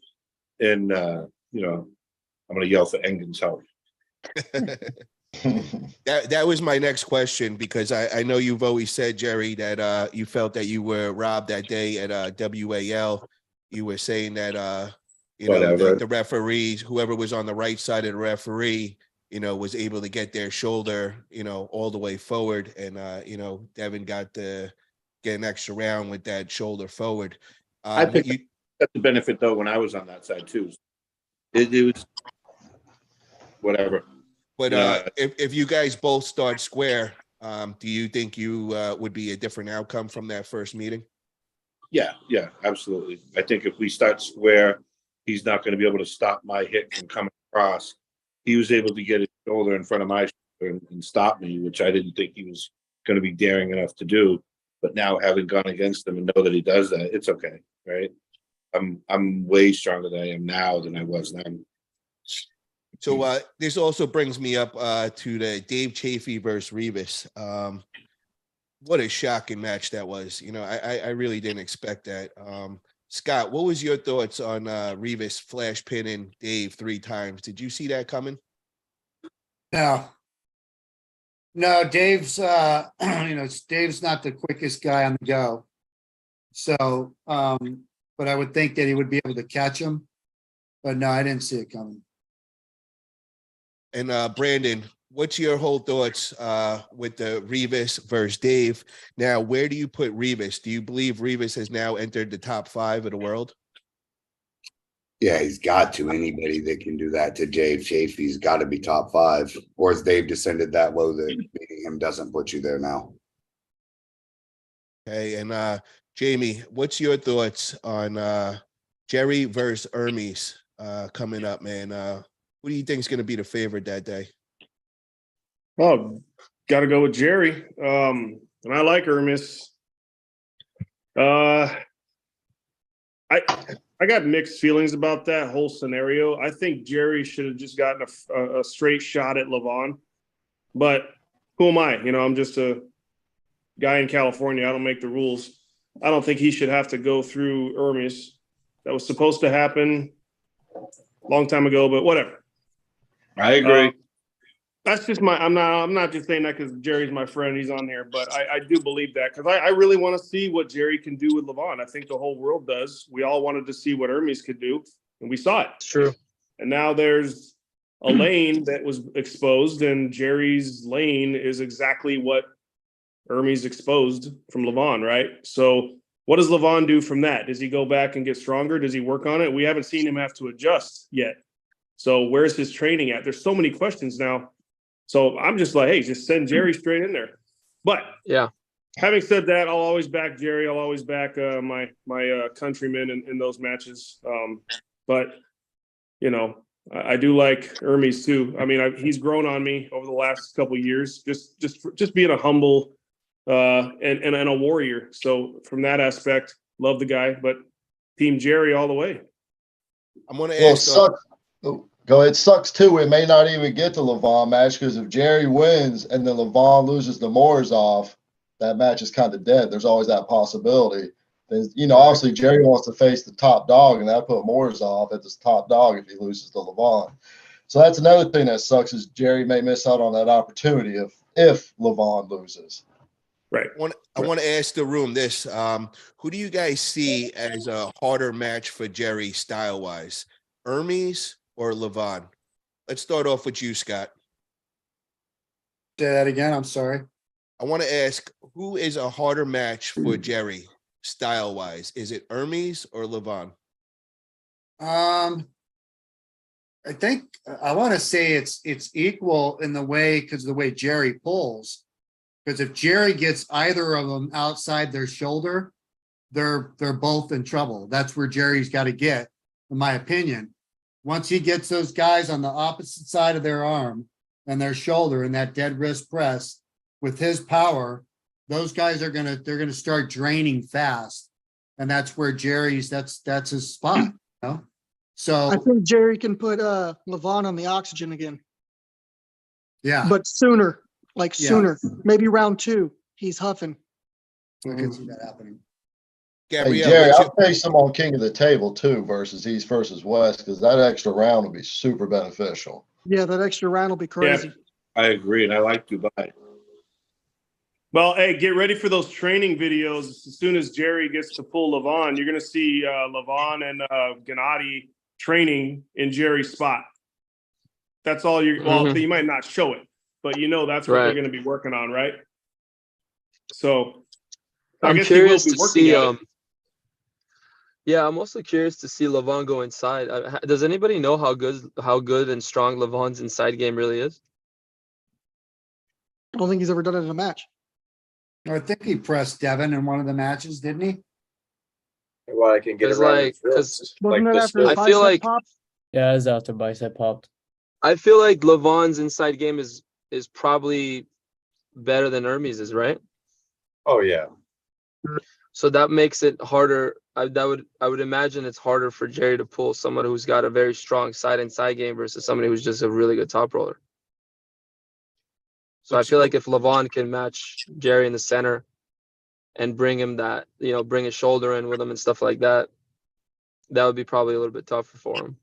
[SPEAKER 4] And, I'm going to yell for Engen's help.
[SPEAKER 1] That was my next question, because I know you've always said, Jerry, that you felt that you were robbed that day at WAL. You were saying that the referees, whoever was on the right side of the referee, was able to get their shoulder, all the way forward, and Devin got to get an extra round with that shoulder forward.
[SPEAKER 4] I think that's the benefit though when I was on that side too. It was whatever.
[SPEAKER 1] But if you guys both start square, do you think you would be a different outcome from that first meeting?
[SPEAKER 4] Yeah, absolutely. I think if we start square, he's not going to be able to stop my hit from coming across. He was able to get his shoulder in front of my shoulder and stop me, which I didn't think he was going to be daring enough to do. But now, having gone against him and know that he does that, it's okay, right? I'm way stronger than I am now than I was then.
[SPEAKER 1] So this also brings me up to the Dave Chaffee versus Revas. What a shocking match that was. I really didn't expect that. Scott, what was your thoughts on Revas flash pinning Dave 3 times? Did you see that coming?
[SPEAKER 6] No, Dave's Dave's not the quickest guy on the go. So, but I would think that he would be able to catch him. But no, I didn't see it coming.
[SPEAKER 1] And Brandon, what's your whole thoughts with the Revas versus Dave? Now, where do you put Revas? Do you believe Revas has now entered the top 5 of the world?
[SPEAKER 5] Yeah, he's got to. Anybody that can do that to Dave Chaffee's got to be top 5. Or has Dave descended that low that beating him doesn't put you there now?
[SPEAKER 1] Okay, and Jamie, what's your thoughts on Jerry versus Hermes coming up, man? Who do you think is going to be the favorite that day?
[SPEAKER 7] Oh, got to go with Jerry. And I like Hermes. I got mixed feelings about that whole scenario. I think Jerry should have just gotten a straight shot at Lavon. But who am I? I'm just a guy in California. I don't make the rules. I don't think he should have to go through Hermes. That was supposed to happen a long time ago, but whatever.
[SPEAKER 4] I agree.
[SPEAKER 7] That's just I'm not just saying that because Jerry's my friend. He's on here, but I do believe that because I really want to see what Jerry can do with Lavon. I think the whole world does. We all wanted to see what Hermes could do, and we saw it.
[SPEAKER 11] It's true.
[SPEAKER 7] And now there's a lane that was exposed, and Jerry's lane is exactly what Hermes exposed from Lavon, right? So what does Lavon do from that? Does he go back and get stronger? Does he work on it? We haven't seen him have to adjust yet. So where's his training at? There's so many questions now. So I'm just like, hey, just send Jerry straight in there. But
[SPEAKER 11] yeah,
[SPEAKER 7] having said that, I'll always back Jerry. I'll always back my countrymen in those matches. But I do like Hermes too. I mean, he's grown on me over the last couple of years. Just being a humble and a warrior. So from that aspect, love the guy. But Team Jerry all the way.
[SPEAKER 1] I'm going to ask.
[SPEAKER 2] Go ahead. Sucks too. It may not even get to Lavon match because if Jerry wins and then Lavon loses the Morozov, that match is kind of dead. There's always that possibility. Then obviously Jerry wants to face the top dog, and that put Morozov at this top dog if he loses to Lavon. So that's another thing that sucks is Jerry may miss out on that opportunity if Lavon loses.
[SPEAKER 7] Right.
[SPEAKER 1] I want to ask the room this: who do you guys see as a harder match for Jerry style wise, Hermes or Lavon? Let's start off with you, Scott.
[SPEAKER 6] Say that again. I'm sorry.
[SPEAKER 1] I want to ask, who is a harder match for Jerry style wise? Is it Hermes or Lavon?
[SPEAKER 6] I think I want to say it's equal in the way because of the way Jerry pulls. Because if Jerry gets either of them outside their shoulder, they're both in trouble. That's where Jerry's got to get, in my opinion. Once he gets those guys on the opposite side of their arm and their shoulder in that dead wrist press with his power, those guys they're gonna start draining fast. And that's where Jerry's that's his spot, you know? So
[SPEAKER 8] I think Jerry can put Lavon on the oxygen again,
[SPEAKER 6] yeah,
[SPEAKER 8] but sooner,
[SPEAKER 6] Yeah.
[SPEAKER 8] sooner. Maybe round 2. He's huffing.
[SPEAKER 6] I can see that happening.
[SPEAKER 2] Hey,
[SPEAKER 1] Gabrielle,
[SPEAKER 2] Jerry,
[SPEAKER 1] what's
[SPEAKER 2] I'll
[SPEAKER 1] your-
[SPEAKER 2] face him on King of the Table too versus East versus West because that extra round will be super beneficial.
[SPEAKER 8] Yeah, that extra round will be crazy.
[SPEAKER 4] I agree, and I like Dubai.
[SPEAKER 7] Well, hey, get ready for those training videos. As soon as Jerry gets to pull Lavon, you're going to see Lavon and Gennady training in Jerry's spot. That's all you're. Well, you might not show it, but you know that's what they're
[SPEAKER 11] Right.
[SPEAKER 7] going to be working on, right? So I
[SPEAKER 11] I'm
[SPEAKER 7] guess he will
[SPEAKER 11] curious
[SPEAKER 7] be
[SPEAKER 11] to
[SPEAKER 7] working
[SPEAKER 11] see.
[SPEAKER 7] at it.
[SPEAKER 11] Yeah, I'm also curious to see Lavon go inside. Does anybody know how good and strong Lavon's inside game really is?
[SPEAKER 8] I don't think he's ever done it in a match.
[SPEAKER 6] I think he pressed Devin in one of the matches, didn't he?
[SPEAKER 10] Well, I can get
[SPEAKER 11] It's
[SPEAKER 10] around
[SPEAKER 11] like-
[SPEAKER 10] his wrist,
[SPEAKER 8] Wasn't
[SPEAKER 10] like
[SPEAKER 8] it
[SPEAKER 10] this.
[SPEAKER 8] after his
[SPEAKER 11] I feel
[SPEAKER 8] bicep
[SPEAKER 11] like-
[SPEAKER 8] popped?
[SPEAKER 9] Yeah, it's after bicep popped.
[SPEAKER 11] I feel like Lavon's inside game is probably better than Hermes' right?
[SPEAKER 10] Oh yeah.
[SPEAKER 11] So that makes it harder. I would imagine it's harder for Jerry to pull someone who's got a very strong side and side game versus somebody who's just a really good top roller. So I feel like if Lavon can match Jerry in the center and bring him that, bring his shoulder in with him and stuff like that, that would be probably a little bit tougher for him.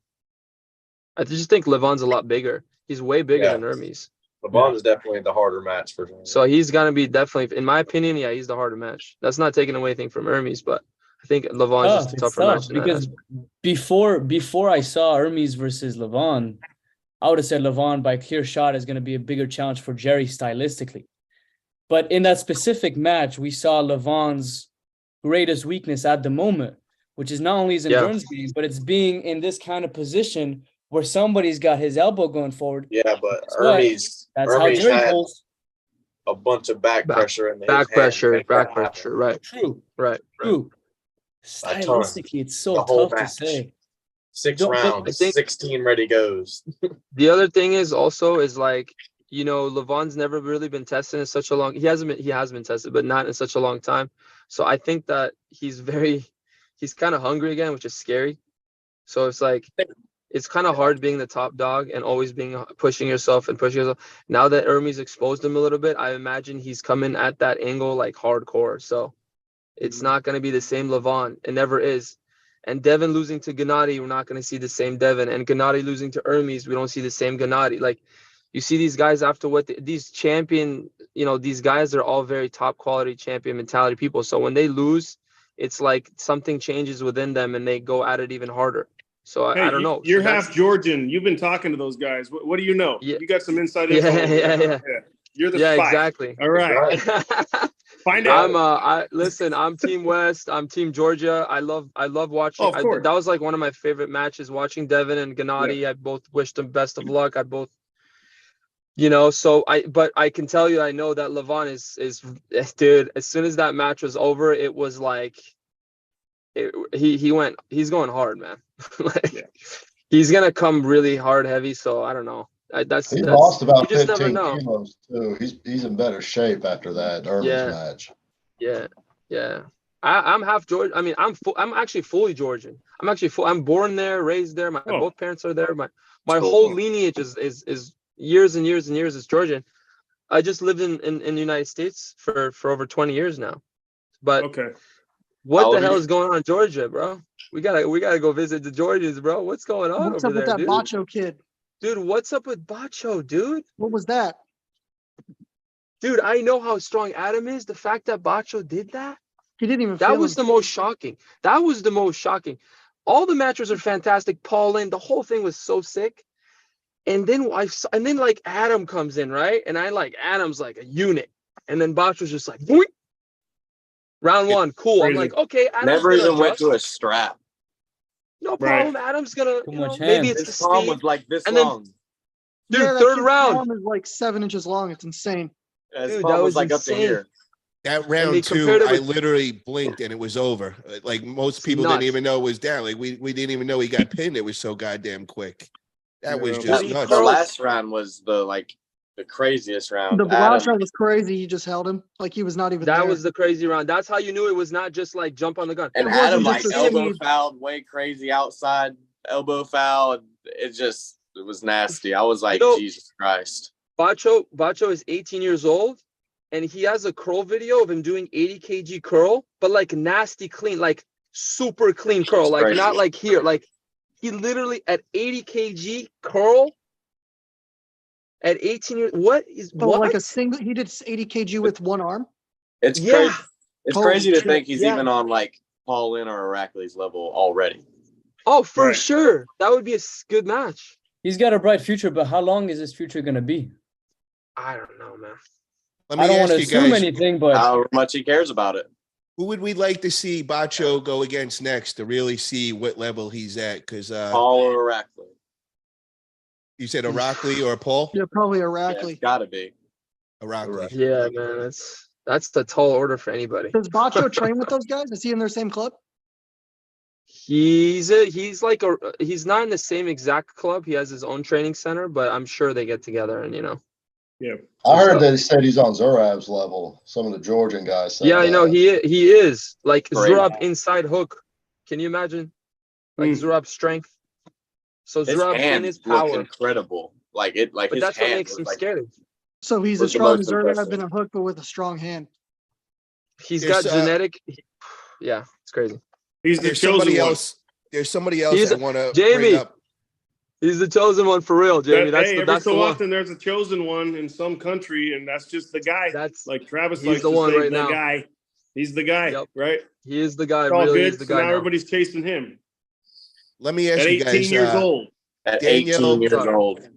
[SPEAKER 11] I just think Lavon's a lot bigger. He's way bigger
[SPEAKER 10] Yeah.
[SPEAKER 11] than Hermes.
[SPEAKER 10] LeBron is definitely the harder match for him.
[SPEAKER 11] So he's gonna be definitely, in my opinion, yeah, he's the harder match. That's not taking away anything from Hermes, but I think Lavon's just a
[SPEAKER 9] It's
[SPEAKER 11] tougher
[SPEAKER 9] tough
[SPEAKER 11] match in that
[SPEAKER 9] because
[SPEAKER 11] aspect.
[SPEAKER 9] before I saw Hermes versus Lavon, I would have said Lavon by clear shot is going to be a bigger challenge for Jerry stylistically. But in that specific match, we saw Lavon's greatest weakness at the moment, which is not only his endurance game, but it's being in this kind of position where somebody's got his elbow going forward.
[SPEAKER 10] Yeah, but
[SPEAKER 9] Guess what?
[SPEAKER 10] Hermes
[SPEAKER 9] That's how Jerry
[SPEAKER 10] had
[SPEAKER 9] pulls.
[SPEAKER 10] a bunch of back pressure in his
[SPEAKER 11] Back
[SPEAKER 10] hand.
[SPEAKER 11] pressure,
[SPEAKER 10] Make
[SPEAKER 11] back
[SPEAKER 10] that happen.
[SPEAKER 11] pressure, right,
[SPEAKER 9] True,
[SPEAKER 11] right.
[SPEAKER 9] true.
[SPEAKER 10] A ton.
[SPEAKER 9] Stylistically, it's so
[SPEAKER 10] The whole
[SPEAKER 9] tough to
[SPEAKER 10] match.
[SPEAKER 9] say.
[SPEAKER 10] 6
[SPEAKER 9] Don't- but
[SPEAKER 10] rounds,
[SPEAKER 11] I think-
[SPEAKER 10] 16 ready goes.
[SPEAKER 11] The other thing is like, Lavon's never really been tested in such a long. He has been tested, but not in such a long time. So I think that he's kind of hungry again, which is scary. So it's like, it's kind of hard being the top dog and always pushing yourself. Now that Hermes exposed him a little bit, I imagine he's coming at that angle like hardcore. So it's not going to be the same Lavon. It never is. And Devin losing to Gennady, we're not going to see the same Devin. And Gennady losing to Hermes, we don't see the same Gennady. Like, you see these guys after these champion, these guys are all very top quality champion mentality people. So when they lose, it's like something changes within them and they go at it even harder. So
[SPEAKER 7] Hey,
[SPEAKER 11] I don't know.
[SPEAKER 7] You're
[SPEAKER 11] So that's-
[SPEAKER 7] half Georgian. You've been talking to those guys. What do you know?
[SPEAKER 11] Yeah.
[SPEAKER 7] You got some inside info.
[SPEAKER 11] Yeah,
[SPEAKER 7] over there.
[SPEAKER 11] yeah.
[SPEAKER 7] You're the
[SPEAKER 11] Yeah,
[SPEAKER 7] spy.
[SPEAKER 11] exactly.
[SPEAKER 7] All right. Find out.
[SPEAKER 11] Listen, I'm Team West. I'm Team Georgia. I love watching.
[SPEAKER 7] Oh, of course.
[SPEAKER 11] That was like one of my favorite matches, watching Devin and Gennady. I both wished them best of luck. But I can tell you, I know that Lavon is dude, as soon as that match was over, it was like, he's going hard, man. He's going to come really hard heavy. So I don't know.
[SPEAKER 2] He lost about
[SPEAKER 11] you just never
[SPEAKER 2] 15
[SPEAKER 11] know.
[SPEAKER 2] kilos too. He's in better shape after that Hermes match.
[SPEAKER 11] Yeah. I'm half Georgian. I mean, I'm actually fully Georgian. I'm born there, raised there. My both parents are there. My whole lineage is years and years and years is Georgian. I just lived in the United States for over 20 years now. But what the hell is going on in Georgia, bro? We gotta go visit the Georgians, bro. What's going on
[SPEAKER 8] What's
[SPEAKER 11] over
[SPEAKER 8] up with
[SPEAKER 11] there,
[SPEAKER 8] that
[SPEAKER 11] dude?
[SPEAKER 8] Bacho kid?
[SPEAKER 11] Dude, what's up with Bacho, dude?
[SPEAKER 8] What was that?
[SPEAKER 11] Dude, I know how strong Adam is. The fact that Bacho did that,
[SPEAKER 8] he didn't even.
[SPEAKER 11] That was the most shocking. All the matches are fantastic. Paulin, the whole thing was so sick. And then like Adam comes in, right? And Adam's like a unit. And then Bacho's just like, boing. Round one, cool. I'm like, okay, Adam's
[SPEAKER 10] Never even went to a strap.
[SPEAKER 11] No
[SPEAKER 7] Right.
[SPEAKER 11] problem. Adam's gonna,
[SPEAKER 9] Too
[SPEAKER 11] you know,
[SPEAKER 9] much
[SPEAKER 11] maybe
[SPEAKER 9] hands.
[SPEAKER 11] it's the
[SPEAKER 10] His palm
[SPEAKER 11] speed.
[SPEAKER 10] was like this
[SPEAKER 11] And then-
[SPEAKER 10] long.
[SPEAKER 11] Dude,
[SPEAKER 8] Yeah, that
[SPEAKER 11] third
[SPEAKER 8] kid's
[SPEAKER 11] round.
[SPEAKER 8] palm is like 7 inches long. It's insane.
[SPEAKER 10] His
[SPEAKER 11] Dude,
[SPEAKER 10] palm
[SPEAKER 11] that
[SPEAKER 10] was
[SPEAKER 11] was
[SPEAKER 10] like up to
[SPEAKER 11] insane.
[SPEAKER 10] here.
[SPEAKER 1] That
[SPEAKER 11] they
[SPEAKER 1] round
[SPEAKER 11] compared
[SPEAKER 1] two,
[SPEAKER 11] it
[SPEAKER 1] I
[SPEAKER 11] with-
[SPEAKER 1] literally blinked and it was over. Like most
[SPEAKER 11] It's
[SPEAKER 1] people didn't
[SPEAKER 11] nuts.
[SPEAKER 1] even know it was down. Like we didn't even know he got pinned. It was so goddamn quick. That was
[SPEAKER 7] Yeah.
[SPEAKER 1] just
[SPEAKER 11] Dude, he
[SPEAKER 1] nuts.
[SPEAKER 10] The
[SPEAKER 11] curls-
[SPEAKER 10] last round was the craziest round.
[SPEAKER 8] The last
[SPEAKER 10] Adam,
[SPEAKER 8] round was crazy. He just held him like he was not even
[SPEAKER 11] That
[SPEAKER 8] there.
[SPEAKER 11] was the crazy round. That's how you knew it was not just like jump on the gun.
[SPEAKER 10] and
[SPEAKER 8] It wasn't
[SPEAKER 10] Adam
[SPEAKER 8] just
[SPEAKER 10] like
[SPEAKER 8] the
[SPEAKER 10] elbow
[SPEAKER 8] speed.
[SPEAKER 10] fouled way crazy outside elbow foul. It was nasty. I was like,
[SPEAKER 11] You know-
[SPEAKER 10] Jesus Christ.
[SPEAKER 11] Bacho is 18 years old, and he has a curl video of him doing 80 kg curl, but like nasty clean, like super clean curl,
[SPEAKER 10] It's
[SPEAKER 11] like
[SPEAKER 10] crazy.
[SPEAKER 11] not like here. Like he literally at 80 kg curl at 18 years. What is
[SPEAKER 8] So
[SPEAKER 11] what?
[SPEAKER 8] like a single, he did 80 kg with one arm.
[SPEAKER 10] It's
[SPEAKER 11] Yeah.
[SPEAKER 10] crazy. It's
[SPEAKER 8] Holy
[SPEAKER 10] crazy to
[SPEAKER 8] shit.
[SPEAKER 10] think he's
[SPEAKER 11] Yeah.
[SPEAKER 10] even on like Paul Lynn or Heracles level already.
[SPEAKER 11] Oh, for
[SPEAKER 7] Right.
[SPEAKER 11] sure. That would be a good match.
[SPEAKER 9] He's got a bright future, but how long is his future gonna be?
[SPEAKER 11] I don't know, man.
[SPEAKER 1] Let
[SPEAKER 9] I
[SPEAKER 1] me
[SPEAKER 9] don't want
[SPEAKER 1] ask
[SPEAKER 9] to
[SPEAKER 1] you
[SPEAKER 9] assume
[SPEAKER 1] guys,
[SPEAKER 9] anything, but
[SPEAKER 10] How much he cares about it.
[SPEAKER 1] who would we like to see Bacho go against next to really see what level he's at? Because
[SPEAKER 10] Paul or Heracles.
[SPEAKER 1] you said Heracles or Paul?
[SPEAKER 8] Yeah, probably a
[SPEAKER 10] Yeah,
[SPEAKER 8] Rackley.
[SPEAKER 10] it's gotta be.
[SPEAKER 1] Heracles.
[SPEAKER 11] Yeah, man. That's the tall order for anybody.
[SPEAKER 8] Does Bacho train with those guys? Is he in their same club?
[SPEAKER 11] He's not in the same exact club. He has his own training center, but I'm sure they get together and
[SPEAKER 7] Yeah.
[SPEAKER 2] I heard that he said he's on Zurab's level. Some of the Georgian guys said
[SPEAKER 11] yeah, I know
[SPEAKER 2] that.
[SPEAKER 11] he is like
[SPEAKER 10] Great.
[SPEAKER 11] Zurab inside hook. Can you imagine? Like
[SPEAKER 7] Mm.
[SPEAKER 11] Zurab's strength. So
[SPEAKER 10] His
[SPEAKER 11] Zurab in
[SPEAKER 10] hands
[SPEAKER 11] his
[SPEAKER 10] look
[SPEAKER 11] power,
[SPEAKER 10] incredible. Like
[SPEAKER 11] but
[SPEAKER 10] his
[SPEAKER 11] that's what
[SPEAKER 10] hands
[SPEAKER 11] makes
[SPEAKER 10] look
[SPEAKER 11] him
[SPEAKER 10] like
[SPEAKER 11] scary.
[SPEAKER 8] So he's
[SPEAKER 10] Was
[SPEAKER 8] as
[SPEAKER 10] the
[SPEAKER 8] strong
[SPEAKER 10] most
[SPEAKER 8] as Zurab
[SPEAKER 10] impressive.
[SPEAKER 8] in a hook, but with a strong hand.
[SPEAKER 11] He's
[SPEAKER 1] There's,
[SPEAKER 11] got genetic. Yeah, it's crazy.
[SPEAKER 7] He's the
[SPEAKER 1] There's
[SPEAKER 7] chosen
[SPEAKER 1] somebody
[SPEAKER 7] one.
[SPEAKER 1] else. There's somebody else
[SPEAKER 11] He's
[SPEAKER 1] I
[SPEAKER 11] a-
[SPEAKER 1] want to
[SPEAKER 11] Jamie.
[SPEAKER 1] bring up.
[SPEAKER 11] He's the chosen one for real, Jamie. That's
[SPEAKER 7] Hey,
[SPEAKER 11] the
[SPEAKER 7] every
[SPEAKER 11] that's
[SPEAKER 7] so
[SPEAKER 11] the one.
[SPEAKER 7] often there's a chosen one in some country, and that's just the guy.
[SPEAKER 11] That's
[SPEAKER 7] Like Travis
[SPEAKER 11] he's
[SPEAKER 7] likes
[SPEAKER 11] the
[SPEAKER 7] to
[SPEAKER 11] one
[SPEAKER 7] say,
[SPEAKER 11] right
[SPEAKER 7] the
[SPEAKER 11] now.
[SPEAKER 7] guy. He's the guy,
[SPEAKER 11] Yep.
[SPEAKER 7] right?
[SPEAKER 11] He is the guy.
[SPEAKER 7] It's all
[SPEAKER 11] Really is
[SPEAKER 7] good.
[SPEAKER 11] the
[SPEAKER 7] So
[SPEAKER 11] guy
[SPEAKER 7] now
[SPEAKER 11] now.
[SPEAKER 7] everybody's chasing him
[SPEAKER 1] Let me ask
[SPEAKER 7] at
[SPEAKER 1] you
[SPEAKER 7] 18
[SPEAKER 1] guys.
[SPEAKER 7] years old.
[SPEAKER 10] at
[SPEAKER 1] Daniel-
[SPEAKER 10] 18 years old.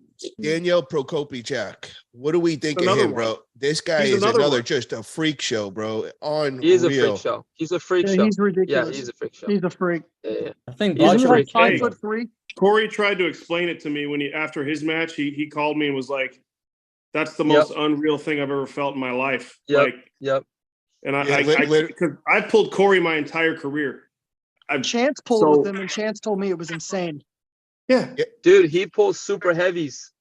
[SPEAKER 1] Daniel Prokopichak. What do we think of
[SPEAKER 7] Another
[SPEAKER 1] him, bro? This guy
[SPEAKER 7] He's
[SPEAKER 1] is
[SPEAKER 7] another
[SPEAKER 1] another
[SPEAKER 7] one.
[SPEAKER 1] just a freak show, bro.
[SPEAKER 11] He is a freak
[SPEAKER 1] Unreal.
[SPEAKER 11] show. He's a freak
[SPEAKER 8] Yeah,
[SPEAKER 11] show.
[SPEAKER 8] he's
[SPEAKER 11] Yeah,
[SPEAKER 8] ridiculous.
[SPEAKER 11] he's a freak show.
[SPEAKER 8] He's a freak.
[SPEAKER 11] Yeah.
[SPEAKER 9] I think
[SPEAKER 11] He's a
[SPEAKER 8] Isn't he
[SPEAKER 9] Bacho.
[SPEAKER 8] like
[SPEAKER 11] freak.
[SPEAKER 8] 5'3"?
[SPEAKER 7] Corey tried to explain it to me when after his match, he called me and was like, "That's the
[SPEAKER 11] Yep.
[SPEAKER 7] most unreal thing I've ever felt in my life."
[SPEAKER 11] Yep.
[SPEAKER 7] Like,
[SPEAKER 11] Yep.
[SPEAKER 7] and
[SPEAKER 1] Yeah,
[SPEAKER 7] because I've pulled Corey my entire career.
[SPEAKER 8] Chance pulled
[SPEAKER 7] So-
[SPEAKER 8] with him, and Chance told me it was insane.
[SPEAKER 7] Yeah,
[SPEAKER 11] Dude, he pulls super heavies.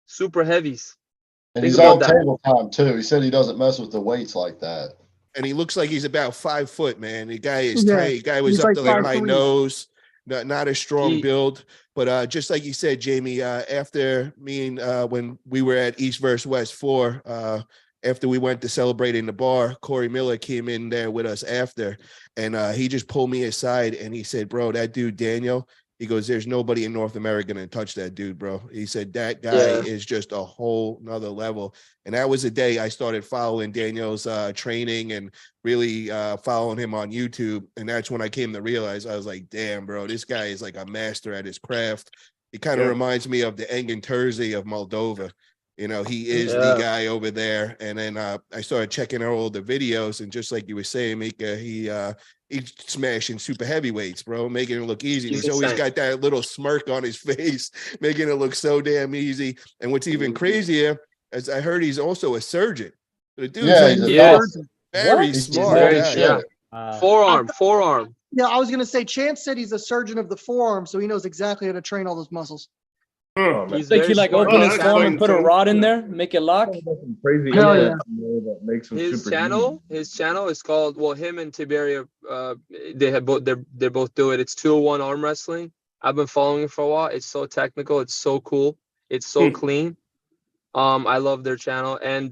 [SPEAKER 11] Super heavies.
[SPEAKER 2] And
[SPEAKER 11] Think
[SPEAKER 2] he's
[SPEAKER 11] about
[SPEAKER 2] on
[SPEAKER 11] that.
[SPEAKER 2] table time too. He said he doesn't mess with the weights like that.
[SPEAKER 1] and he looks like he's about 5 foot, man. The guy is
[SPEAKER 8] Yeah,
[SPEAKER 1] tight. Guy was
[SPEAKER 8] he's
[SPEAKER 1] up
[SPEAKER 8] like
[SPEAKER 1] to like my
[SPEAKER 8] 5'3".
[SPEAKER 1] nose. Not a strong
[SPEAKER 11] He-
[SPEAKER 1] build, but just like you said, Jamie. After me and when we were at East vs West 4, after we went to celebrate in the bar, Corey Miller came in there with us after, and he just pulled me aside and he said, "Bro, that dude Daniel." He goes, "There's nobody in North America to touch that dude, bro." He said that guy
[SPEAKER 11] Yeah.
[SPEAKER 1] is just a whole nother level. And that was the day I started following Daniel's training and really following him on YouTube. And that's when I came to realize, I was like, damn, bro, this guy is like a master at his craft. He kind of
[SPEAKER 7] Yeah.
[SPEAKER 1] reminds me of the Engin Terzi of Moldova. You know, he is
[SPEAKER 11] Yeah.
[SPEAKER 1] the guy over there. And then I started checking out all the videos, and just like you were saying, Mika, he's smashing super heavyweights, bro, making it look easy. And
[SPEAKER 11] He's
[SPEAKER 1] he's always
[SPEAKER 11] insane.
[SPEAKER 1] got that little smirk on his face, making it look so damn easy. And what's even crazier, as I heard, he's also a surgeon. The dude's
[SPEAKER 2] Yeah,
[SPEAKER 1] like
[SPEAKER 2] he's a
[SPEAKER 11] Yeah.
[SPEAKER 2] surgeon.
[SPEAKER 1] very
[SPEAKER 2] He's
[SPEAKER 1] smart.
[SPEAKER 11] very-
[SPEAKER 1] guy.
[SPEAKER 11] yeah. Forearm.
[SPEAKER 8] Yeah, I was gonna say Chance said he's a surgeon of the forearm, so he knows exactly how to train all those muscles.
[SPEAKER 7] Huh.
[SPEAKER 11] He's
[SPEAKER 9] Like
[SPEAKER 11] very
[SPEAKER 9] he like
[SPEAKER 11] smart.
[SPEAKER 9] open
[SPEAKER 7] Oh,
[SPEAKER 9] his
[SPEAKER 7] that
[SPEAKER 9] forearm and
[SPEAKER 7] explains
[SPEAKER 9] put a
[SPEAKER 7] some-
[SPEAKER 9] rod in there, make it lock.
[SPEAKER 3] Some crazy
[SPEAKER 8] Hell
[SPEAKER 3] implant, that makes him
[SPEAKER 11] His
[SPEAKER 3] super
[SPEAKER 11] channel is called, well, him and Tiberia, they have both, they both do it. It's 201 arm wrestling. I've been following it for a while. It's so technical. It's so cool. It's so clean. I love their channel. And,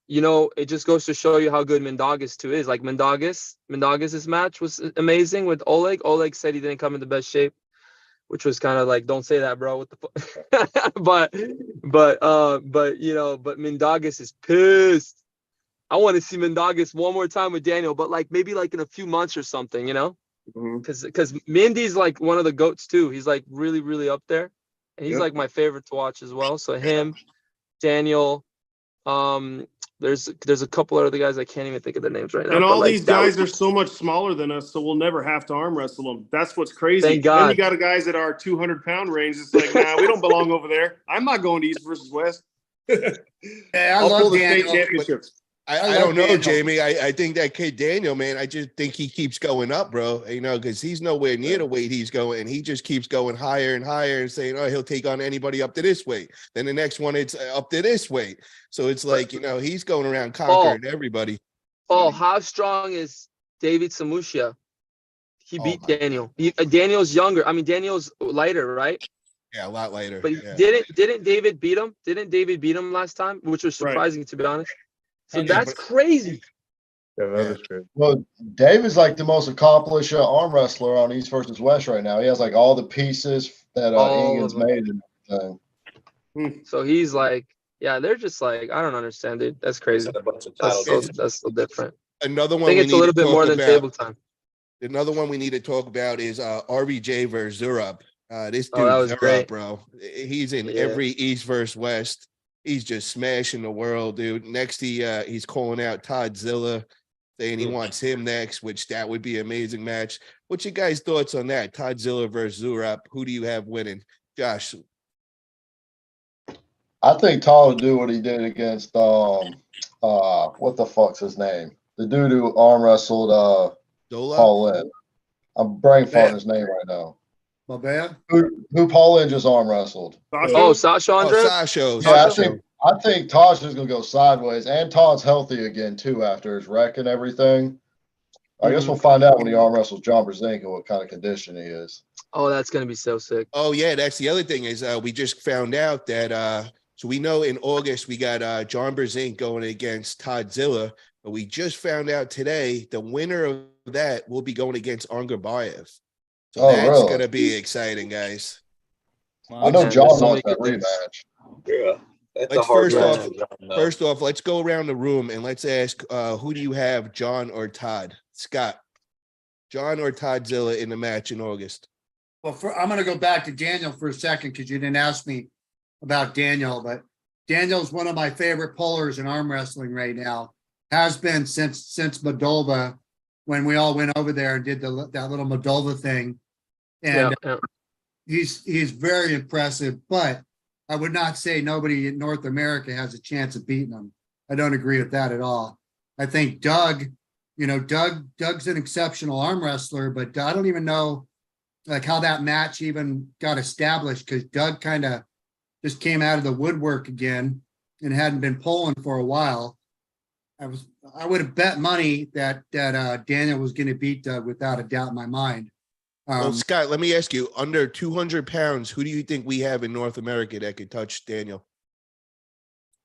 [SPEAKER 11] it just goes to show you how good Mindaugas too is. Like Mindaugas's match was amazing with Oleg. Oleg said he didn't come in the best shape, which was kind of like, don't say that, bro. What the fuck? but Mindaugas is pissed. I want to see Mindaugas one more time with Daniel, but like maybe like in a few months or something, because Mindy's like one of the goats too. He's like really, really up there, and he's
[SPEAKER 7] Yep.
[SPEAKER 11] like my favorite to watch as well. So him, Daniel, There's a couple other guys I can't even think of their names right now.
[SPEAKER 7] And
[SPEAKER 11] but,
[SPEAKER 7] all
[SPEAKER 11] like,
[SPEAKER 7] these
[SPEAKER 11] that
[SPEAKER 7] guys
[SPEAKER 11] would-
[SPEAKER 7] are so much smaller than us, so we'll never have to arm wrestle them. That's what's crazy.
[SPEAKER 11] Thank
[SPEAKER 7] Then you
[SPEAKER 11] God.
[SPEAKER 7] got guys that are 200-pound range. It's like, nah, we don't belong over there. I'm not going to East versus West.
[SPEAKER 6] Yeah, I
[SPEAKER 7] I'll pull
[SPEAKER 6] love
[SPEAKER 7] the state
[SPEAKER 6] Daniel.
[SPEAKER 7] championships.
[SPEAKER 1] I
[SPEAKER 6] love
[SPEAKER 1] don't know,
[SPEAKER 6] Daniel.
[SPEAKER 1] Jamie. I think that kid Daniel, man, I just think he keeps going up, bro. You know, because he's nowhere near the weight he's going, and he just keeps going higher and higher and saying, oh, he'll take on anybody up to this weight. Then the next one, it's up to this weight. So it's like, you know, he's going around conquering everybody.
[SPEAKER 11] Oh, how strong is David Samushia? He
[SPEAKER 1] Oh
[SPEAKER 11] beat
[SPEAKER 1] my
[SPEAKER 11] Daniel. Daniel's younger. I mean, Daniel's lighter, right?
[SPEAKER 1] Yeah, a lot later.
[SPEAKER 11] But
[SPEAKER 1] Yeah.
[SPEAKER 11] didn't David beat him? Didn't David beat him last time? Which was
[SPEAKER 7] Right.
[SPEAKER 11] surprising, to be honest. So
[SPEAKER 9] And-
[SPEAKER 11] that's crazy.
[SPEAKER 3] Yeah, that is true.
[SPEAKER 2] Well, David's like the most accomplished arm wrestler on East versus West right now. He has like all the pieces that
[SPEAKER 11] All
[SPEAKER 2] Ingen's
[SPEAKER 11] of them.
[SPEAKER 2] made and everything.
[SPEAKER 11] So he's like, yeah, they're just like, I don't understand, dude. That's crazy. That's so different.
[SPEAKER 1] Another
[SPEAKER 11] I
[SPEAKER 1] one
[SPEAKER 11] think
[SPEAKER 1] we
[SPEAKER 11] it's a
[SPEAKER 1] need
[SPEAKER 11] little
[SPEAKER 1] to
[SPEAKER 11] bit more
[SPEAKER 1] talk
[SPEAKER 11] than
[SPEAKER 1] about.
[SPEAKER 11] table time.
[SPEAKER 1] Another one we need to talk about is RBJ versus Zurab. This
[SPEAKER 11] Oh, that
[SPEAKER 1] dude,
[SPEAKER 11] was
[SPEAKER 1] Zurab,
[SPEAKER 11] great.
[SPEAKER 1] bro. He's in
[SPEAKER 11] Yeah.
[SPEAKER 1] every East versus West. He's just smashing the world, dude. Next, he's calling out Todd Zilla, saying he wants him next, which that would be an amazing match. What's your guys' thoughts on that? Todd Zilla versus Zurab. Who do you have winning? Josh.
[SPEAKER 2] I think Todd would do what he did against what the fuck's his name? The dude who arm wrestled
[SPEAKER 1] Dola?
[SPEAKER 2] Paul Lynn. I'm brain farting his name right now.
[SPEAKER 6] Mabea?
[SPEAKER 2] Who Paul Lynn just arm wrestled.
[SPEAKER 7] Sasha?
[SPEAKER 11] Oh, Sasha
[SPEAKER 1] Oh,
[SPEAKER 11] Andrees?
[SPEAKER 1] Sasha.
[SPEAKER 2] Yeah, I think Todd's just gonna go sideways, and Todd's healthy again too after his wreck and everything. I guess we'll find out when he arm wrestles John Brzezinski what kind of condition he is.
[SPEAKER 11] Oh, that's gonna be so sick.
[SPEAKER 1] Oh, yeah, that's the other thing is we just found out that so we know in August we got John Brzezinski going against Todd Zilla, but we just found out today the winner of that will be going against Angarbayev. So
[SPEAKER 2] Oh,
[SPEAKER 1] that's
[SPEAKER 2] really?
[SPEAKER 1] gonna be exciting, guys.
[SPEAKER 2] I know
[SPEAKER 11] Man,
[SPEAKER 2] John
[SPEAKER 11] there's so
[SPEAKER 2] wants
[SPEAKER 11] many
[SPEAKER 2] that
[SPEAKER 11] good things.
[SPEAKER 2] rematch.
[SPEAKER 4] Yeah. That's
[SPEAKER 1] Let's
[SPEAKER 4] a hard
[SPEAKER 1] first
[SPEAKER 4] match
[SPEAKER 1] off-
[SPEAKER 4] for John, though.
[SPEAKER 1] First off, let's go around the room and let's ask who do you have, John or Todd? Scott, John or Todd Zilla in the match in August?
[SPEAKER 6] Well, I'm going to go back to Daniel for a second because you didn't ask me about Daniel, but Daniel's one of my favorite pullers in arm wrestling right now. Has been since Moldova, when we all went over there and did that little Moldova thing. And
[SPEAKER 11] Yeah.
[SPEAKER 6] he's very impressive, but I would not say nobody in North America has a chance of beating him. I don't agree with that at all. I think Doug's an exceptional arm wrestler, but I don't even know like how that match even got established because Doug kind of just came out of the woodwork again and hadn't been pulling for a while. I would have bet money that Daniel was going to beat Doug without a doubt in my mind.
[SPEAKER 1] Well, Scott, let me ask you, under 200 pounds, who do you think we have in North America that could touch Daniel?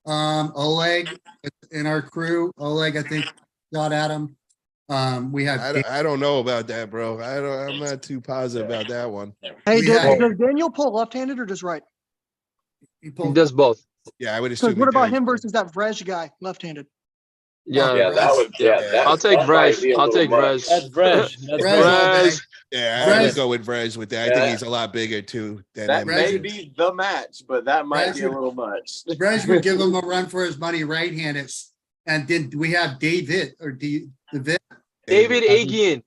[SPEAKER 6] Oleg in our crew. Oleg, I think, got at him. We have
[SPEAKER 1] I don't know about that, bro. I'm not too positive about that one.
[SPEAKER 8] Hey,
[SPEAKER 6] We
[SPEAKER 8] does
[SPEAKER 6] have-
[SPEAKER 8] Daniel pull left-handed or just right?
[SPEAKER 6] he
[SPEAKER 11] He
[SPEAKER 6] pulled
[SPEAKER 11] does both.
[SPEAKER 1] Yeah, I would
[SPEAKER 8] Because
[SPEAKER 1] assume.
[SPEAKER 8] what
[SPEAKER 1] he
[SPEAKER 8] about
[SPEAKER 1] does.
[SPEAKER 8] him versus that Vrej guy, left-handed?
[SPEAKER 11] Yeah,
[SPEAKER 6] Yeah,
[SPEAKER 4] that would. Yeah,
[SPEAKER 1] Yeah.
[SPEAKER 4] that-
[SPEAKER 11] I'll take
[SPEAKER 4] that might be
[SPEAKER 11] Vrez.
[SPEAKER 4] a
[SPEAKER 11] I'll
[SPEAKER 4] little
[SPEAKER 11] take
[SPEAKER 4] much.
[SPEAKER 11] Vrez.
[SPEAKER 9] That's Vrej. That's
[SPEAKER 6] Vrez all day.
[SPEAKER 11] Vrez.
[SPEAKER 1] Yeah, I would
[SPEAKER 6] Vrez-
[SPEAKER 1] go with Vrez with that. I think
[SPEAKER 4] Yeah.
[SPEAKER 1] he's a lot bigger too than
[SPEAKER 10] That
[SPEAKER 1] him.
[SPEAKER 10] may be the match, but that might be a
[SPEAKER 6] Brad-
[SPEAKER 10] little much.
[SPEAKER 6] Brez would give him a run for his money right-handed. And then we have David or David.
[SPEAKER 11] David Agian.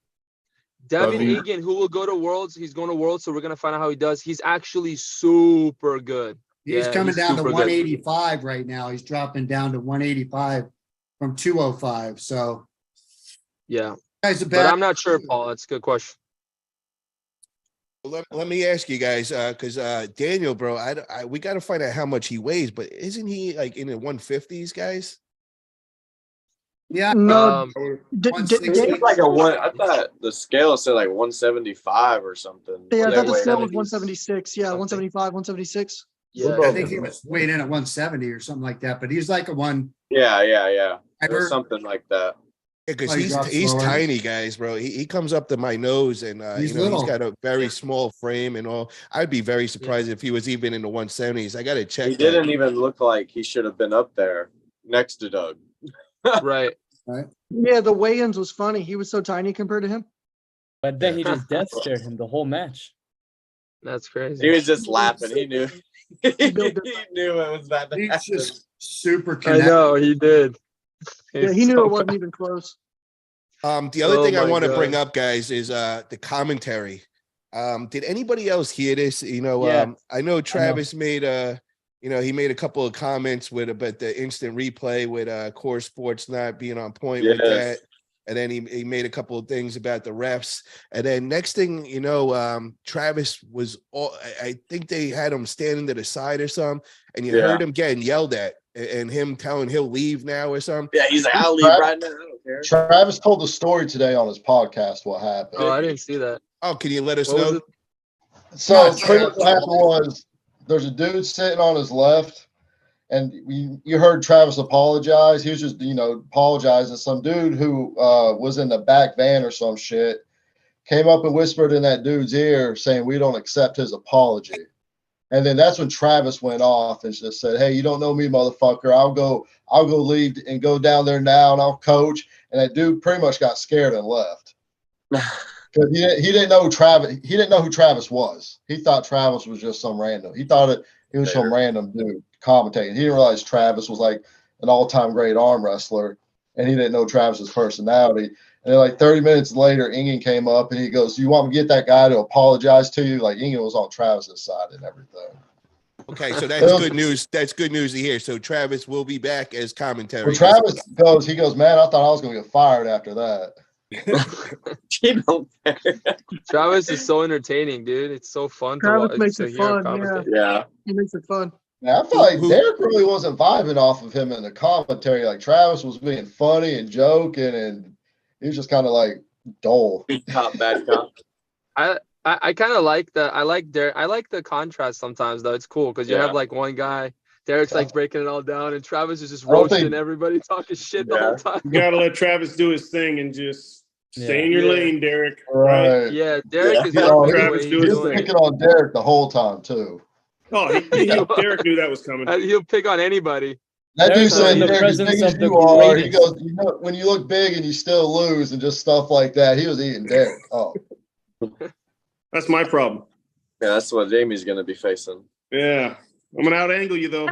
[SPEAKER 11] Devin
[SPEAKER 3] David.
[SPEAKER 11] Agian, who will go to Worlds. He's going to Worlds, so we're gonna find out how he does. He's actually super good.
[SPEAKER 6] He's
[SPEAKER 11] Yeah,
[SPEAKER 6] coming
[SPEAKER 11] he's
[SPEAKER 6] down to
[SPEAKER 11] super good.
[SPEAKER 6] 185 right now. He's dropping down to 185 from 205. So
[SPEAKER 11] Yeah,
[SPEAKER 6] guys, a
[SPEAKER 11] but
[SPEAKER 6] bad.
[SPEAKER 11] I'm not sure, Paul. That's a good question.
[SPEAKER 1] Let me ask you guys, because Daniel, bro, we got to find out how much he weighs, but isn't he like in the 150s, guys?
[SPEAKER 6] Yeah.
[SPEAKER 8] No,
[SPEAKER 6] D- 160.
[SPEAKER 10] It's like a one. I thought the scale said like 175 or something.
[SPEAKER 8] yeah,
[SPEAKER 10] What
[SPEAKER 8] that
[SPEAKER 10] they
[SPEAKER 8] the
[SPEAKER 10] weigh.
[SPEAKER 8] scale was 176. Yeah,
[SPEAKER 11] something.
[SPEAKER 8] 175, 176.
[SPEAKER 11] Yeah,
[SPEAKER 6] I think he was weighed in at 170 or something like that, but he's like a one.
[SPEAKER 10] Yeah. It
[SPEAKER 6] Ever-
[SPEAKER 10] was something like that.
[SPEAKER 1] Yeah, because
[SPEAKER 6] Oh, he
[SPEAKER 1] he's
[SPEAKER 6] drops
[SPEAKER 1] he's
[SPEAKER 6] lower.
[SPEAKER 1] tiny, guys, bro. He comes up to my nose, and
[SPEAKER 6] He's
[SPEAKER 1] he's
[SPEAKER 6] little.
[SPEAKER 1] got a very small frame and all. I'd be very surprised if he was even in the 170s. I got to check.
[SPEAKER 10] He didn't even look like he should have been up there next to Doug.
[SPEAKER 11] right.
[SPEAKER 8] Yeah, the weigh-ins was funny. He was so tiny compared to him.
[SPEAKER 9] But then he just death stared him the whole match.
[SPEAKER 11] That's crazy.
[SPEAKER 10] He was just laughing. He knew. He
[SPEAKER 8] built
[SPEAKER 10] knew it was about to
[SPEAKER 6] He's
[SPEAKER 10] happen.
[SPEAKER 6] just super
[SPEAKER 11] I
[SPEAKER 6] connected.
[SPEAKER 11] know he did.
[SPEAKER 8] Yeah, he knew it wasn't even close.
[SPEAKER 1] The other
[SPEAKER 11] Oh
[SPEAKER 1] thing I
[SPEAKER 11] my
[SPEAKER 1] want to bring
[SPEAKER 11] God.
[SPEAKER 1] up, guys, is the commentary. Did anybody else hear this?
[SPEAKER 9] Yeah.
[SPEAKER 1] I know Travis made he made a couple of comments with about the instant replay with Core Sports not being on point with that. And then he made a couple of things about the refs. And then next thing you know, Travis was I think they had him standing to the side or something, and you heard him getting yelled at and him telling he'll leave now or something.
[SPEAKER 10] Yeah, he's like, I'll leave right now. I don't care.
[SPEAKER 2] Travis told the story today on his podcast. What happened?
[SPEAKER 11] Oh, I didn't see that.
[SPEAKER 1] Oh, can you let us
[SPEAKER 11] What was
[SPEAKER 1] know?
[SPEAKER 11] it?
[SPEAKER 2] So pretty much what happened was there's a dude sitting on his left, and you heard Travis apologize. He was just apologizing. Some dude who was in the back van or some shit came up and whispered in that dude's ear saying, "We don't accept his apology." And then that's when Travis went off and just said, "Hey, you don't know me, motherfucker. I'll go leave and go down there now, and I'll coach." And that dude pretty much got scared and left. Because he didn't know Travis. He didn't know who Travis was. He thought Travis was just some random. He thought he was some random dude commentating. He didn't realize Travis was like an all-time great arm wrestler, and he didn't know Travis's personality. And then like 30 minutes later, Ingen came up and he goes, "You want me to get that guy to apologize to you?" Like Ingen was on Travis's side and everything.
[SPEAKER 1] Okay, so that's good news. That's good news to hear. So Travis will be back as commentary.
[SPEAKER 2] Well, Travis goes, "Man, I thought I was going to get fired after that."
[SPEAKER 11] Travis is so entertaining, dude. It's so fun
[SPEAKER 8] Travis makes
[SPEAKER 11] to
[SPEAKER 8] it
[SPEAKER 11] hear him
[SPEAKER 8] fun.
[SPEAKER 11] commentate.
[SPEAKER 10] Yeah.
[SPEAKER 8] He makes it fun.
[SPEAKER 2] Yeah, I feel like Derek really wasn't vibing off of him in the commentary. Like Travis was being funny and joking, and he was just kind of like dull.
[SPEAKER 10] Good cop, bad cop.
[SPEAKER 11] I kind of like that. I like Derek. I like the contrast sometimes though. It's cool because you have like one guy, Derek's like breaking it all down, and Travis is just roasting everybody, talking shit the whole time.
[SPEAKER 7] You gotta let Travis do his thing and just stay in your lane, Derek.
[SPEAKER 2] Right.
[SPEAKER 11] Yeah, Derek is
[SPEAKER 7] loving
[SPEAKER 11] Travis
[SPEAKER 2] He was picking on Derek the whole time too.
[SPEAKER 7] Oh, Derek knew that was coming.
[SPEAKER 11] He'll pick on anybody.
[SPEAKER 2] That dude said,
[SPEAKER 9] the
[SPEAKER 2] "Derek, as
[SPEAKER 9] presence
[SPEAKER 2] big as
[SPEAKER 9] of the
[SPEAKER 2] you are," he
[SPEAKER 9] greatest.
[SPEAKER 2] goes, when you look big and you still lose and just stuff like that." He was eating Derek. Oh,
[SPEAKER 7] That's my problem.
[SPEAKER 10] Yeah, that's what Jamie's gonna be facing.
[SPEAKER 7] Yeah, I'm gonna out angle you though.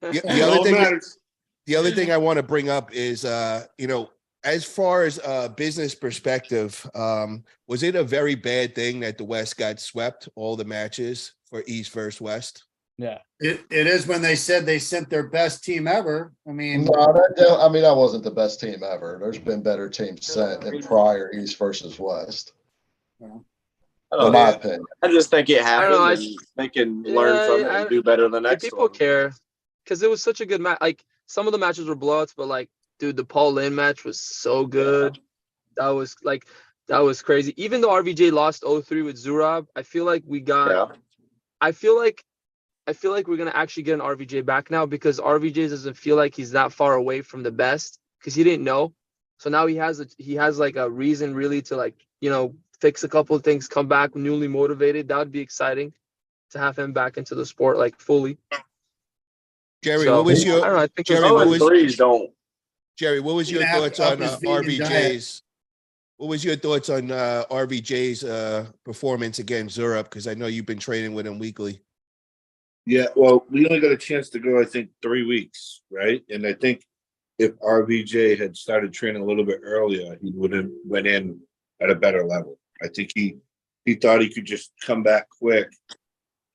[SPEAKER 1] The other thing I want to bring up is, as far as a business perspective, was it a very bad thing that the West got swept all the matches for East versus West?
[SPEAKER 9] Yeah,
[SPEAKER 6] it is when they said they sent their best team ever. I mean,
[SPEAKER 2] that wasn't the best team ever. There's been better teams sent in prior East versus West. In my opinion,
[SPEAKER 10] I just think it happened. And they can learn from it and do better the next
[SPEAKER 11] people
[SPEAKER 10] one.
[SPEAKER 11] care because it was such a good match. Like some of the matches were blowouts, but like, dude, the Paul Lynn match was so good. That was crazy. Even though RVJ lost 0-3 with Zurab, I feel like we got.
[SPEAKER 10] Yeah.
[SPEAKER 11] I feel like we're gonna actually get an RVJ back now because RVJ doesn't feel like he's that far away from the best because he didn't know. So now he has like a reason really to fix a couple of things, come back newly motivated. That would be exciting to have him back into the sport like fully.
[SPEAKER 1] Jerry, what was your
[SPEAKER 11] I think
[SPEAKER 10] Jerry, what was
[SPEAKER 1] your thoughts on RVJ's? What was your thoughts on RVJ's performance against Zurab? Because I know you've been training with him weekly.
[SPEAKER 4] Yeah, well, we only got a chance to go, I think, 3 weeks, right? And I think if RVJ had started training a little bit earlier, he would have went in at a better level. I think he thought he could just come back quick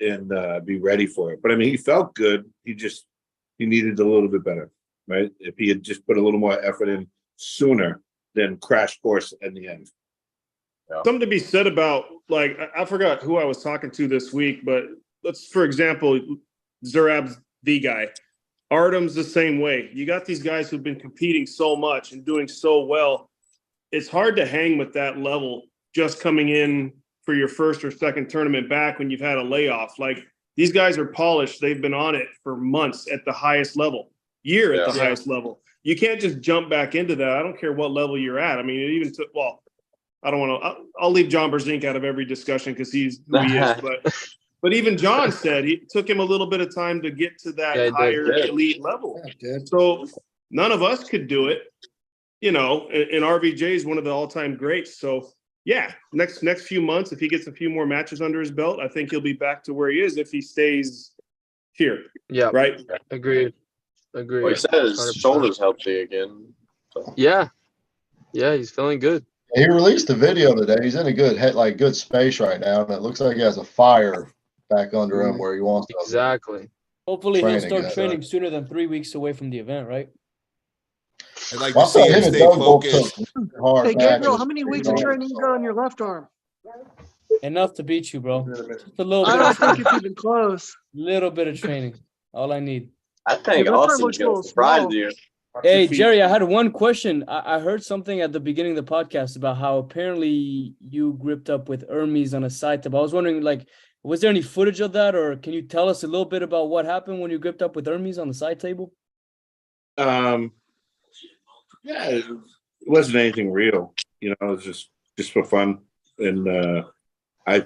[SPEAKER 4] and be ready for it. But I mean, he felt good. He needed a little bit better, right? If he had just put a little more effort in sooner than crash course in the end.
[SPEAKER 7] Yeah. Something to be said about, like, I forgot who I was talking to this week, but let's, for example, Zurab's the guy. Artem's the same way. You got these guys who've been competing so much and doing so well. It's hard to hang with that level just coming in for your first or second tournament back when you've had a layoff. Like, these guys are polished. They've been on it for months at the highest level, at the highest level. You can't just jump back into that. I don't care what level you're at. I mean, it even took, well, I don't want to, I'll leave John Berzink out of every discussion because he's who he is. But even John said it took him a little bit of time to get to that higher elite level. So none of us could do it, and RVJ is one of the all-time greats. So yeah, next few months, if he gets a few more matches under his belt, I think he'll be back to where he is if he stays here.
[SPEAKER 11] Yeah.
[SPEAKER 7] Right.
[SPEAKER 11] Agreed. Agree.
[SPEAKER 10] Well, he said his
[SPEAKER 11] 100%.
[SPEAKER 10] shoulder's healthy again. So.
[SPEAKER 11] Yeah. Yeah, he's feeling good.
[SPEAKER 2] He released a video today. He's in a good space right now, and it looks like he has a fire back under him where he wants to.
[SPEAKER 11] Exactly.
[SPEAKER 9] Hopefully he'll
[SPEAKER 2] Training,
[SPEAKER 9] start
[SPEAKER 2] yeah.
[SPEAKER 9] training sooner than 3 weeks away from the event, right?
[SPEAKER 1] I'd like
[SPEAKER 2] Well,
[SPEAKER 1] to
[SPEAKER 2] I
[SPEAKER 1] see
[SPEAKER 2] thought
[SPEAKER 1] him
[SPEAKER 2] him and
[SPEAKER 1] stay
[SPEAKER 2] Doug both
[SPEAKER 1] focused.
[SPEAKER 2] took hard
[SPEAKER 8] Hey, Gabriel,
[SPEAKER 2] matches.
[SPEAKER 8] how many weeks of training you got on your left arm?
[SPEAKER 9] Enough to beat you, bro. Just a little
[SPEAKER 8] I
[SPEAKER 9] bit
[SPEAKER 8] don't
[SPEAKER 9] of
[SPEAKER 8] think
[SPEAKER 9] training.
[SPEAKER 8] it's even close.
[SPEAKER 9] Little bit of training. All I need.
[SPEAKER 10] I think
[SPEAKER 8] Your left arm
[SPEAKER 10] Austin's
[SPEAKER 8] looks a
[SPEAKER 10] going
[SPEAKER 8] little
[SPEAKER 10] to surprise
[SPEAKER 8] small.
[SPEAKER 10] you.
[SPEAKER 9] Hey, Jerry, I had one question. I heard something at the beginning of the podcast about how apparently you gripped up with Hermes on a side table. I was wondering, like, was there any footage of that, or can you tell us a little bit about what happened when you gripped up with Hermes on the side table?
[SPEAKER 4] Yeah, it wasn't anything real. It was just for fun. And I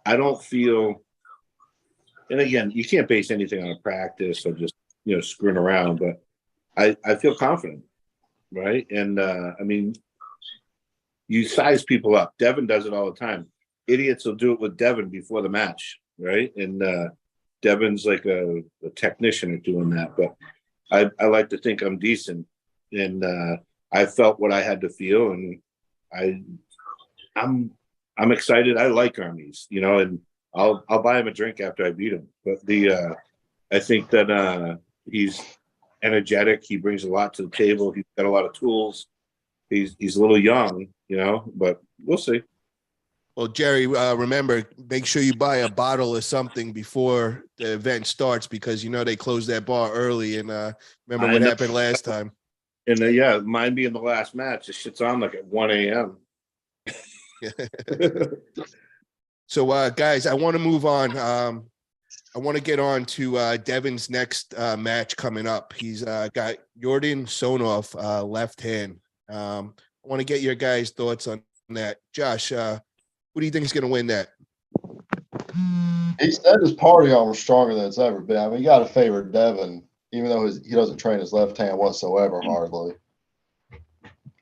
[SPEAKER 4] don't feel. And again, you can't base anything on a practice or just screwing around. But I feel confident, right? And I mean, you size people up. Devin does it all the time. Idiots will do it with Devin before the match, right? And Devin's like a technician at doing that. But I like to think I'm decent, and I felt what I had to feel, and I'm excited. I like Hermes, and I'll buy him a drink after I beat him. But I think that he's energetic. He brings a lot to the table. He's got a lot of tools. He's a little young, but we'll see.
[SPEAKER 1] Well, Jerry, remember, make sure you buy a bottle or something before the event starts because they close that bar early. And remember what happened last time.
[SPEAKER 4] And yeah, mine being the last match, this shit's on like at 1 a.m.
[SPEAKER 1] So, guys, I want to move on. I want to get on to Devin's next match coming up. He's got Jordan Sonoff, left hand. I want to get your guys' thoughts on that. Josh, who do you think is going to win that?
[SPEAKER 2] He said his party arm was stronger than it's ever been. I mean, you got to favor Devin, even though he doesn't train his left hand whatsoever, hardly.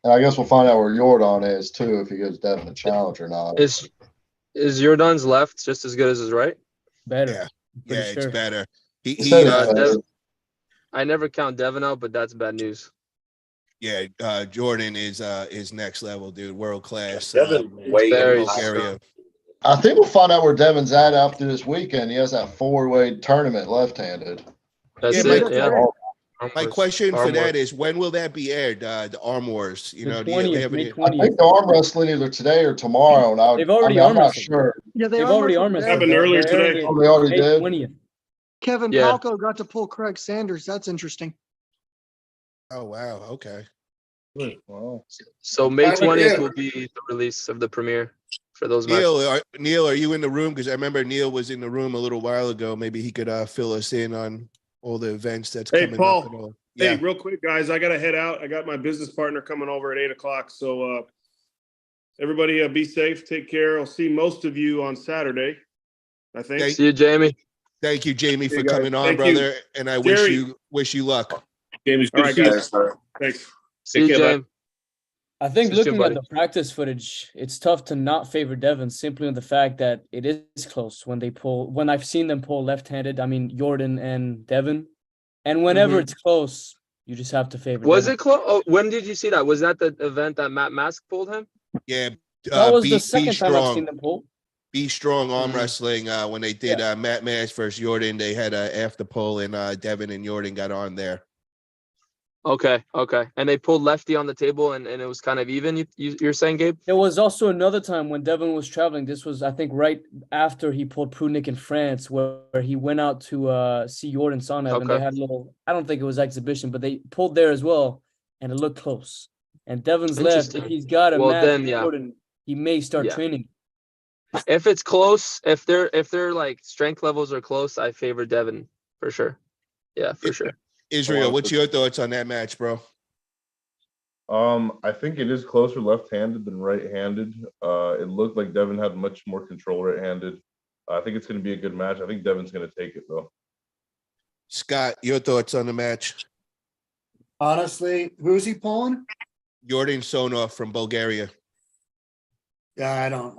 [SPEAKER 2] And I guess we'll find out where Jordan is, too, if he gives Devin a challenge or not.
[SPEAKER 11] Is Jordan's left just as good as his right?
[SPEAKER 9] Better.
[SPEAKER 1] Yeah, it's better. He
[SPEAKER 2] said it's better.
[SPEAKER 11] I never count Devin out, but that's bad news.
[SPEAKER 1] Yeah, Jordan is next level, dude. World class.
[SPEAKER 10] Devin way
[SPEAKER 1] Bulgaria.
[SPEAKER 2] I think we'll find out where Devin's at after this weekend. He has that four-way tournament left-handed.
[SPEAKER 11] That's
[SPEAKER 1] Yeah,
[SPEAKER 11] it. Yeah.
[SPEAKER 1] My question for that is, when will that be aired? The Arm Wars.
[SPEAKER 9] The 20th, May
[SPEAKER 2] I
[SPEAKER 9] 20th.
[SPEAKER 2] think the arm wrestling either today or tomorrow. And
[SPEAKER 9] They've already
[SPEAKER 2] I'm
[SPEAKER 9] arm
[SPEAKER 2] not
[SPEAKER 9] wrestled.
[SPEAKER 2] sure.
[SPEAKER 8] Yeah,
[SPEAKER 9] They've already arm wrestled.
[SPEAKER 7] Happened earlier today.
[SPEAKER 2] Oh, they already
[SPEAKER 9] May
[SPEAKER 2] did?
[SPEAKER 9] 20th.
[SPEAKER 8] Kevin
[SPEAKER 11] Yeah.
[SPEAKER 8] Palco got to pull Craig Sanders. That's interesting.
[SPEAKER 1] Oh wow, okay.
[SPEAKER 3] Wow.
[SPEAKER 11] So May 20th will be the release of the premiere for those matches.
[SPEAKER 1] Neil, are you in the room? Because I remember Neil was in the room a little while ago. Maybe he could fill us in on all the events that's
[SPEAKER 7] Hey,
[SPEAKER 1] coming
[SPEAKER 7] Paul.
[SPEAKER 1] up. And all.
[SPEAKER 7] Hey,
[SPEAKER 1] Yeah.
[SPEAKER 7] real quick, guys, I got to head out. I got my business partner coming over at 8:00. So everybody be safe. Take care. I'll see most of you on Saturday, I think.
[SPEAKER 11] See you, Jamie.
[SPEAKER 1] Thank you, Jamie, for
[SPEAKER 7] Hey, guys.
[SPEAKER 1] coming on,
[SPEAKER 7] Thank you.
[SPEAKER 1] brother. And I
[SPEAKER 7] Jerry.
[SPEAKER 1] wish you luck.
[SPEAKER 4] Jamie's
[SPEAKER 7] All
[SPEAKER 4] good
[SPEAKER 7] right,
[SPEAKER 4] to see you.
[SPEAKER 7] guys. Thanks.
[SPEAKER 11] See you,
[SPEAKER 4] care, bud.
[SPEAKER 11] James.
[SPEAKER 9] I think
[SPEAKER 11] See you,
[SPEAKER 9] looking at
[SPEAKER 11] buddy.
[SPEAKER 9] the practice footage, it's tough to not favor Devin simply on the fact that it is close when I've seen them pull left-handed. I mean, Jordan and Devin. And whenever it's close, you just have to favor
[SPEAKER 11] Was
[SPEAKER 9] Devin.
[SPEAKER 11] it close? Oh, when did you see that? Was that the event that Matt Mask pulled him?
[SPEAKER 1] Yeah.
[SPEAKER 9] That was
[SPEAKER 1] Be
[SPEAKER 9] the second time I've
[SPEAKER 1] strong.
[SPEAKER 9] seen them pull.
[SPEAKER 1] Be strong arm
[SPEAKER 11] Mhm.
[SPEAKER 1] wrestling. When they did Matt Mass versus Jordan, they had a after pull, and Devin and Jordan got on there.
[SPEAKER 11] Okay. And they pulled lefty on the table and it was kind of even, you're saying, Gabe?
[SPEAKER 9] There was also another time when Devin was traveling. This was, I think, right after he pulled Prudnik in France, where he went out to see Jordan Sonev, and they had a little, I don't think it was exhibition, but they pulled there as well, and it looked close. And Devin's left. If
[SPEAKER 11] Interesting.
[SPEAKER 9] he's got a
[SPEAKER 11] Well,
[SPEAKER 9] match
[SPEAKER 11] then,
[SPEAKER 9] with
[SPEAKER 11] yeah.
[SPEAKER 9] Jordan, he may start
[SPEAKER 11] Yeah.
[SPEAKER 9] training.
[SPEAKER 11] If it's close, if they're like strength levels are close, I favor Devin for sure. Yeah, for sure.
[SPEAKER 1] Israel, what's your thoughts on that match, bro?
[SPEAKER 3] I think it is closer left-handed than right-handed. It looked like Devin had much more control right-handed. I think it's going to be a good match. I think Devin's going to take it, though.
[SPEAKER 1] Scott, your thoughts on the match?
[SPEAKER 6] Honestly, who's he pulling?
[SPEAKER 1] Jordan Sonoff from Bulgaria.
[SPEAKER 6] Yeah,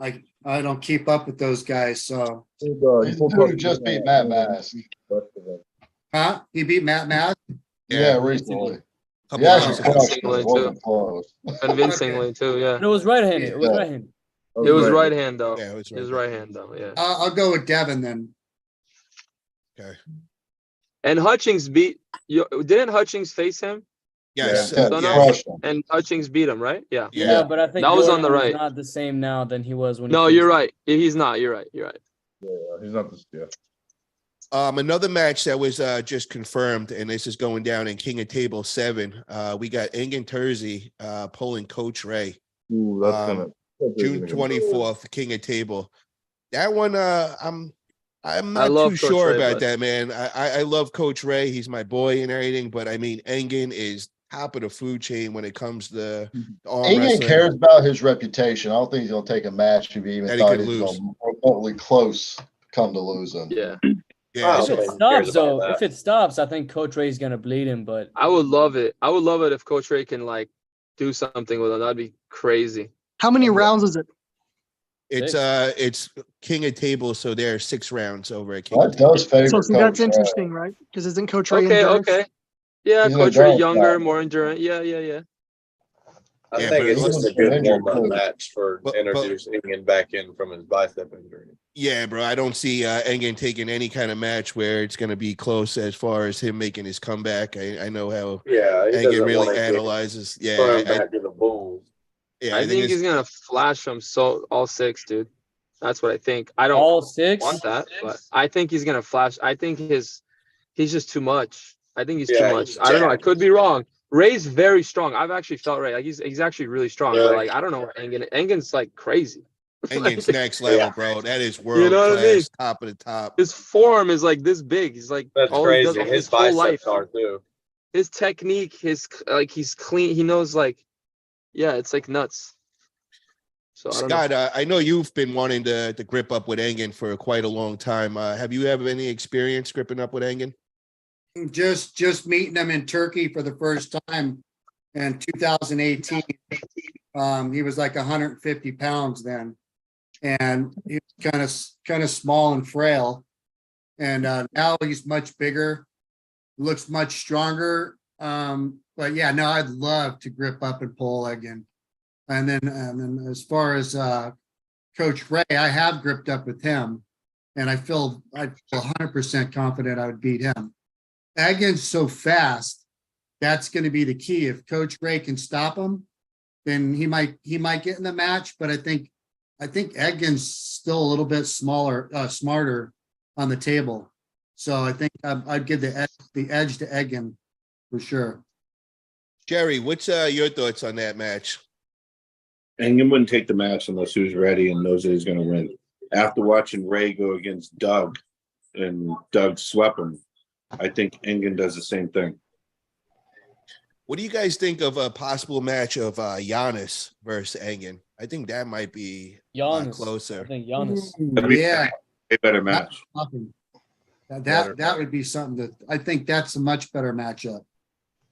[SPEAKER 6] I don't keep up with those guys. So,
[SPEAKER 2] He's the dude who just beat Matt Mask.
[SPEAKER 6] huh? He beat Matt Mask.
[SPEAKER 2] Yeah, recently.
[SPEAKER 1] Couple
[SPEAKER 2] Yeah,
[SPEAKER 1] months
[SPEAKER 2] actually
[SPEAKER 1] ago.
[SPEAKER 2] crushed him. It wasn't close.
[SPEAKER 11] Convincingly too, yeah.
[SPEAKER 9] And it was right-handed. It was
[SPEAKER 2] Yeah.
[SPEAKER 9] right-handed.
[SPEAKER 11] It was right hand though.
[SPEAKER 1] Yeah, it was
[SPEAKER 11] It was
[SPEAKER 1] right.
[SPEAKER 11] right hand though, yeah.
[SPEAKER 6] I'll go with Devin then.
[SPEAKER 1] Okay.
[SPEAKER 11] And Hutchings beat you. Didn't Hutchings face him?
[SPEAKER 1] Yes.
[SPEAKER 2] Yeah,
[SPEAKER 11] So
[SPEAKER 1] yeah.
[SPEAKER 2] crushed him.
[SPEAKER 11] And Hutchings beat him, right? Yeah.
[SPEAKER 9] Yeah, but I think
[SPEAKER 11] That was on
[SPEAKER 9] Jordan
[SPEAKER 11] the
[SPEAKER 9] is
[SPEAKER 11] right.
[SPEAKER 9] not the same now than he was when he
[SPEAKER 11] No,
[SPEAKER 9] faced
[SPEAKER 11] you're
[SPEAKER 9] him.
[SPEAKER 11] right. He's not. You're right. You're right.
[SPEAKER 3] Yeah, he's not this. Yeah.
[SPEAKER 1] Another match that was just confirmed, and this is going down in King of Table 7. We got Engin Terzi pulling Coach Ray.
[SPEAKER 3] Ooh, that's gonna.
[SPEAKER 1] June 24th, King of Table. That one, I'm
[SPEAKER 11] I
[SPEAKER 1] not
[SPEAKER 11] love
[SPEAKER 1] too
[SPEAKER 11] Coach
[SPEAKER 1] sure
[SPEAKER 11] Ray,
[SPEAKER 1] about
[SPEAKER 11] but-
[SPEAKER 1] that, man. I love Coach Ray. He's my boy and everything, but I mean, Engin is top of the food chain when it comes to arm
[SPEAKER 2] Engin
[SPEAKER 1] wrestling.
[SPEAKER 2] cares about his reputation. I don't think he's gonna take a match if he even
[SPEAKER 1] That he
[SPEAKER 2] thought
[SPEAKER 1] could
[SPEAKER 2] he was
[SPEAKER 1] lose.
[SPEAKER 2] gonna remotely close come to losing.
[SPEAKER 11] Yeah.
[SPEAKER 1] Yeah,
[SPEAKER 9] If
[SPEAKER 1] so-
[SPEAKER 9] it stops, though, if it stops, I think Coach Ray's gonna bleed him. But
[SPEAKER 11] I would love it. I would love it if Coach Ray can like do something with him. That'd be crazy.
[SPEAKER 8] How many rounds is it?
[SPEAKER 1] it's King of Table, so there are 6 rounds over at King
[SPEAKER 2] That
[SPEAKER 1] of Table.
[SPEAKER 2] does favor
[SPEAKER 8] So
[SPEAKER 2] Coach
[SPEAKER 8] that's
[SPEAKER 2] Ray.
[SPEAKER 8] interesting, right? Because isn't Coach Ray
[SPEAKER 11] Okay,
[SPEAKER 8] endurance?
[SPEAKER 11] okay. Yeah,
[SPEAKER 2] He's an
[SPEAKER 11] Coach Ray
[SPEAKER 2] endurance
[SPEAKER 11] younger,
[SPEAKER 2] guy.
[SPEAKER 11] more endurance. Yeah, yeah, yeah.
[SPEAKER 10] I
[SPEAKER 1] Yeah,
[SPEAKER 10] think
[SPEAKER 1] but
[SPEAKER 10] it's
[SPEAKER 1] it
[SPEAKER 10] just
[SPEAKER 2] was
[SPEAKER 10] a good
[SPEAKER 2] injured,
[SPEAKER 10] warm-up
[SPEAKER 2] too.
[SPEAKER 10] match for
[SPEAKER 1] But-
[SPEAKER 10] introducing him back in from his bicep injury.
[SPEAKER 1] Yeah, bro. I don't see Engin taking any kind of match where it's going to be close as far as him making his comeback. I know how
[SPEAKER 10] Yeah, he
[SPEAKER 1] Engin
[SPEAKER 10] doesn't
[SPEAKER 1] really
[SPEAKER 10] want to
[SPEAKER 1] analyzes. Yeah,
[SPEAKER 10] throw him back to the Bulls.
[SPEAKER 1] yeah.
[SPEAKER 11] I think
[SPEAKER 1] it's-
[SPEAKER 11] he's gonna flash him all 6, dude. That's what I think. I don't
[SPEAKER 9] all 6.
[SPEAKER 11] want that, but I think he's gonna flash. I think he's just too much. I think he's
[SPEAKER 10] Yeah,
[SPEAKER 11] too much.
[SPEAKER 10] he's
[SPEAKER 11] I don't know. I
[SPEAKER 10] jacked.
[SPEAKER 11] could be wrong. Ray's very strong. I've actually felt Ray. Like he's actually really strong. But
[SPEAKER 10] Really?
[SPEAKER 11] like I don't know Engin. Engin's like crazy.
[SPEAKER 1] Engin's next level,
[SPEAKER 10] Yeah.
[SPEAKER 1] bro. That is world
[SPEAKER 11] You know what I
[SPEAKER 1] class,
[SPEAKER 11] mean?
[SPEAKER 1] top of the top.
[SPEAKER 11] His form is like this big. He's like
[SPEAKER 10] That's
[SPEAKER 11] all he does
[SPEAKER 10] crazy.
[SPEAKER 11] his
[SPEAKER 10] His
[SPEAKER 11] whole life.
[SPEAKER 10] biceps are too.
[SPEAKER 11] His technique, his like he's clean. He knows like, yeah, it's like nuts. So I don't know.
[SPEAKER 1] Scott, I know you've been wanting to grip up with Engin for quite a long time. Have you ever any experience gripping up with Engin?
[SPEAKER 6] Just meeting him in Turkey for the first time in 2018. He was like 150 pounds then, and he was kind of small and frail. And now he's much bigger, looks much stronger. But yeah, no, I'd love to grip up and pull again. And then as far as Coach Ray, I have gripped up with him, and I feel 100% confident I would beat him. Engin's so fast, that's going to be the key. If Coach Ray can stop him, then he might get in the match. But I think Engin's still a little bit smarter on the table. So I think I'd give the edge to Engin for sure.
[SPEAKER 1] Jerry, what's your thoughts on that match?
[SPEAKER 4] Engin wouldn't take the match unless he was ready and knows that he's going to win. After watching Ray go against Doug and Doug swept him, I think Engin does the same thing.
[SPEAKER 1] What do you guys think of a possible match of Giannis versus Engin? I think that might be a lot
[SPEAKER 9] Giannis. I
[SPEAKER 1] closer.
[SPEAKER 9] think Giannis.
[SPEAKER 4] That'd be
[SPEAKER 6] Yeah,
[SPEAKER 4] a better match.
[SPEAKER 6] that would be something that I think that's a much better matchup.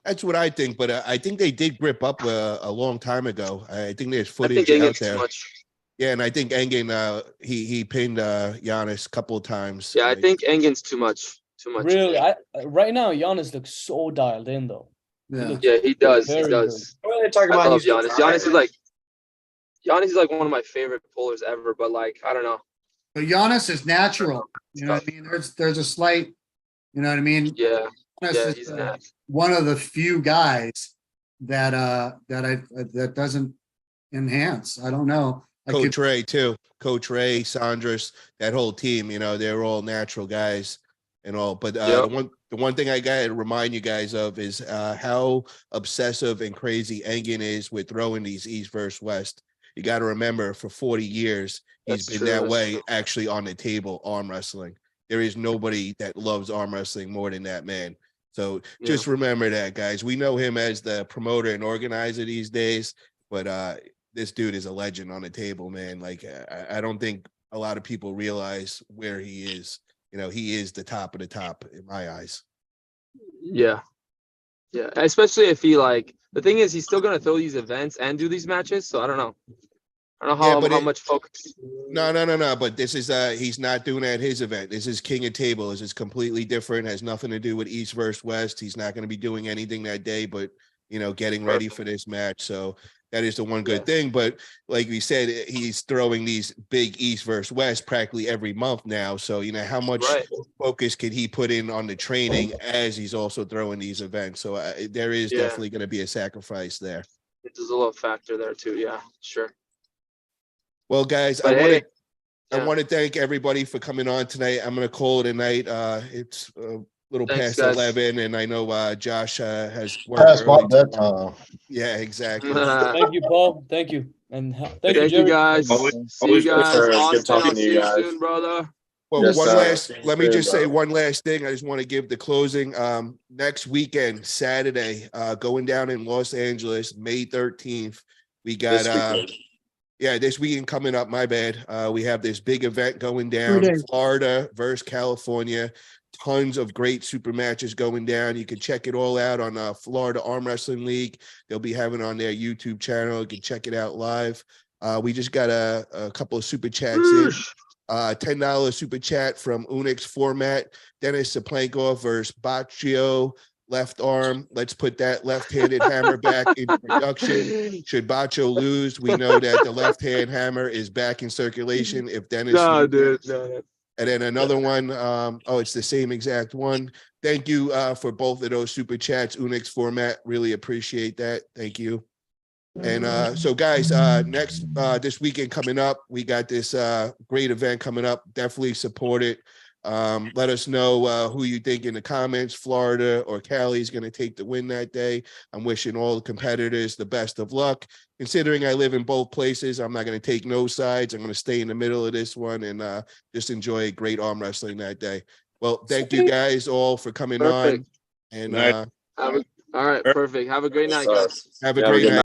[SPEAKER 1] That's what I think, but I think they did grip up a long time ago. I think there's
[SPEAKER 11] I
[SPEAKER 1] footage
[SPEAKER 11] think
[SPEAKER 1] out
[SPEAKER 11] Engin's
[SPEAKER 1] there.
[SPEAKER 11] too much.
[SPEAKER 1] Yeah, and I think Engin he pinned Giannis a couple of times.
[SPEAKER 11] Yeah, I think Engin's too much. Too much.
[SPEAKER 9] Really, right now Giannis looks so dialed in though.
[SPEAKER 6] Yeah.
[SPEAKER 11] Yeah, he does. He
[SPEAKER 9] Very
[SPEAKER 11] does.
[SPEAKER 10] What are they talking
[SPEAKER 11] I
[SPEAKER 10] about?
[SPEAKER 11] love
[SPEAKER 10] He's
[SPEAKER 11] Giannis. Giannis is like one of my favorite pullers ever. But like, I don't know.
[SPEAKER 6] But Giannis is natural. You know what I mean? There's a slight, you know what I mean?
[SPEAKER 11] Yeah,
[SPEAKER 6] Giannis
[SPEAKER 11] yeah,
[SPEAKER 6] is,
[SPEAKER 11] he's not.
[SPEAKER 6] one of the few guys that doesn't enhance. I don't know.
[SPEAKER 1] Coach Ray too. Coach Ray, Sandras, that whole team. You know, they're all natural guys and all. But
[SPEAKER 11] Yep.
[SPEAKER 1] the one thing I got to remind you guys of is how obsessive and crazy Engin is with throwing these East versus West. You got to remember, for 40 years, he's
[SPEAKER 11] That's
[SPEAKER 1] been
[SPEAKER 11] true,
[SPEAKER 1] that
[SPEAKER 11] that's
[SPEAKER 1] way,
[SPEAKER 11] true.
[SPEAKER 1] actually on the table, arm wrestling. There is nobody that loves arm wrestling more than that man. So just remember that, guys. We know him as the promoter and organizer these days, but this dude is a legend on the table, man. Like, I don't think a lot of people realize where he is. You know, he is the top of the top in my eyes.
[SPEAKER 11] Yeah. Yeah. Especially if he like the thing is he's still gonna throw these events and do these matches. So I don't know. I don't know
[SPEAKER 1] Yeah,
[SPEAKER 11] how,
[SPEAKER 1] but
[SPEAKER 11] how
[SPEAKER 1] it-
[SPEAKER 11] much focus.
[SPEAKER 1] No. But this is he's not doing that at his event. This is King of Table. This is completely different. Has nothing to do with East versus West. He's not going to be doing anything that day, but getting ready for this match. So that is the one good thing. But like we said, he's throwing these big East versus West practically every month now. So how much
[SPEAKER 11] Right.
[SPEAKER 1] focus can he put in on the training as he's also throwing these events? So there is
[SPEAKER 11] Yeah.
[SPEAKER 1] definitely going to be a sacrifice there.
[SPEAKER 11] There's a little factor there too. Yeah, sure.
[SPEAKER 1] Well, guys,
[SPEAKER 11] But hey,
[SPEAKER 1] I
[SPEAKER 11] yeah.
[SPEAKER 1] want to thank everybody for coming on tonight. I'm going to call it a night. It's a little
[SPEAKER 11] Thanks,
[SPEAKER 1] past
[SPEAKER 11] guys.
[SPEAKER 1] 11, and I know Josh has work
[SPEAKER 2] That's my
[SPEAKER 1] early.
[SPEAKER 2] bedtime.
[SPEAKER 1] Yeah, exactly.
[SPEAKER 9] Thank you, Paul. Thank you. And thank you,
[SPEAKER 11] Thank you,
[SPEAKER 9] Jerry.
[SPEAKER 11] guys.
[SPEAKER 4] Always-
[SPEAKER 11] See you
[SPEAKER 4] always
[SPEAKER 11] guys.
[SPEAKER 10] good
[SPEAKER 11] Austin,
[SPEAKER 10] talking
[SPEAKER 11] I'll
[SPEAKER 10] to
[SPEAKER 11] see
[SPEAKER 10] you
[SPEAKER 11] you
[SPEAKER 10] guys.
[SPEAKER 11] soon, brother.
[SPEAKER 1] Well,
[SPEAKER 10] Yes,
[SPEAKER 1] one
[SPEAKER 10] sir.
[SPEAKER 1] last,
[SPEAKER 10] See you
[SPEAKER 1] let me
[SPEAKER 10] soon,
[SPEAKER 1] just say
[SPEAKER 10] bro.
[SPEAKER 1] one last thing. I just want to give the closing. Next weekend, Saturday, going down in Los Angeles, May 13th. We got,
[SPEAKER 10] This weekend.
[SPEAKER 1] this weekend coming up, my bad. We have this big event going
[SPEAKER 8] 3
[SPEAKER 1] down,
[SPEAKER 8] days.
[SPEAKER 1] Florida versus California. Tons of great super matches going down. You can check it all out on Florida Armwrestling League. They'll be having it on their YouTube channel. You can check it out live. We just got a couple of super chats in. $10 super chat from Unix Format. Dennis Saplankov versus Baccio. Left arm. Let's put that left-handed hammer back in production. Should Baccio lose, we know that the left-hand hammer is back in circulation. If Dennis
[SPEAKER 11] No,
[SPEAKER 1] loses.
[SPEAKER 11] dude. No.
[SPEAKER 1] And then another one, it's the same exact one. Thank you for both of those super chats, Unix Format. Really appreciate that. Thank you. And so guys, next this weekend coming up, we got this great event coming up. Definitely support it. Let us know who you think in the comments. Florida or Cali is going to take the win that day. I'm wishing all the competitors the best of luck. Considering I live in both places, I'm not going to take no sides. I'm going to stay in the middle of this one and just enjoy great arm wrestling that day. Well, thank you guys all for coming on.
[SPEAKER 11] Perfect.
[SPEAKER 1] And
[SPEAKER 4] Good night.
[SPEAKER 11] All right, perfect. Have a great night, guys.
[SPEAKER 1] have a
[SPEAKER 10] Have a
[SPEAKER 1] great
[SPEAKER 10] good
[SPEAKER 1] night.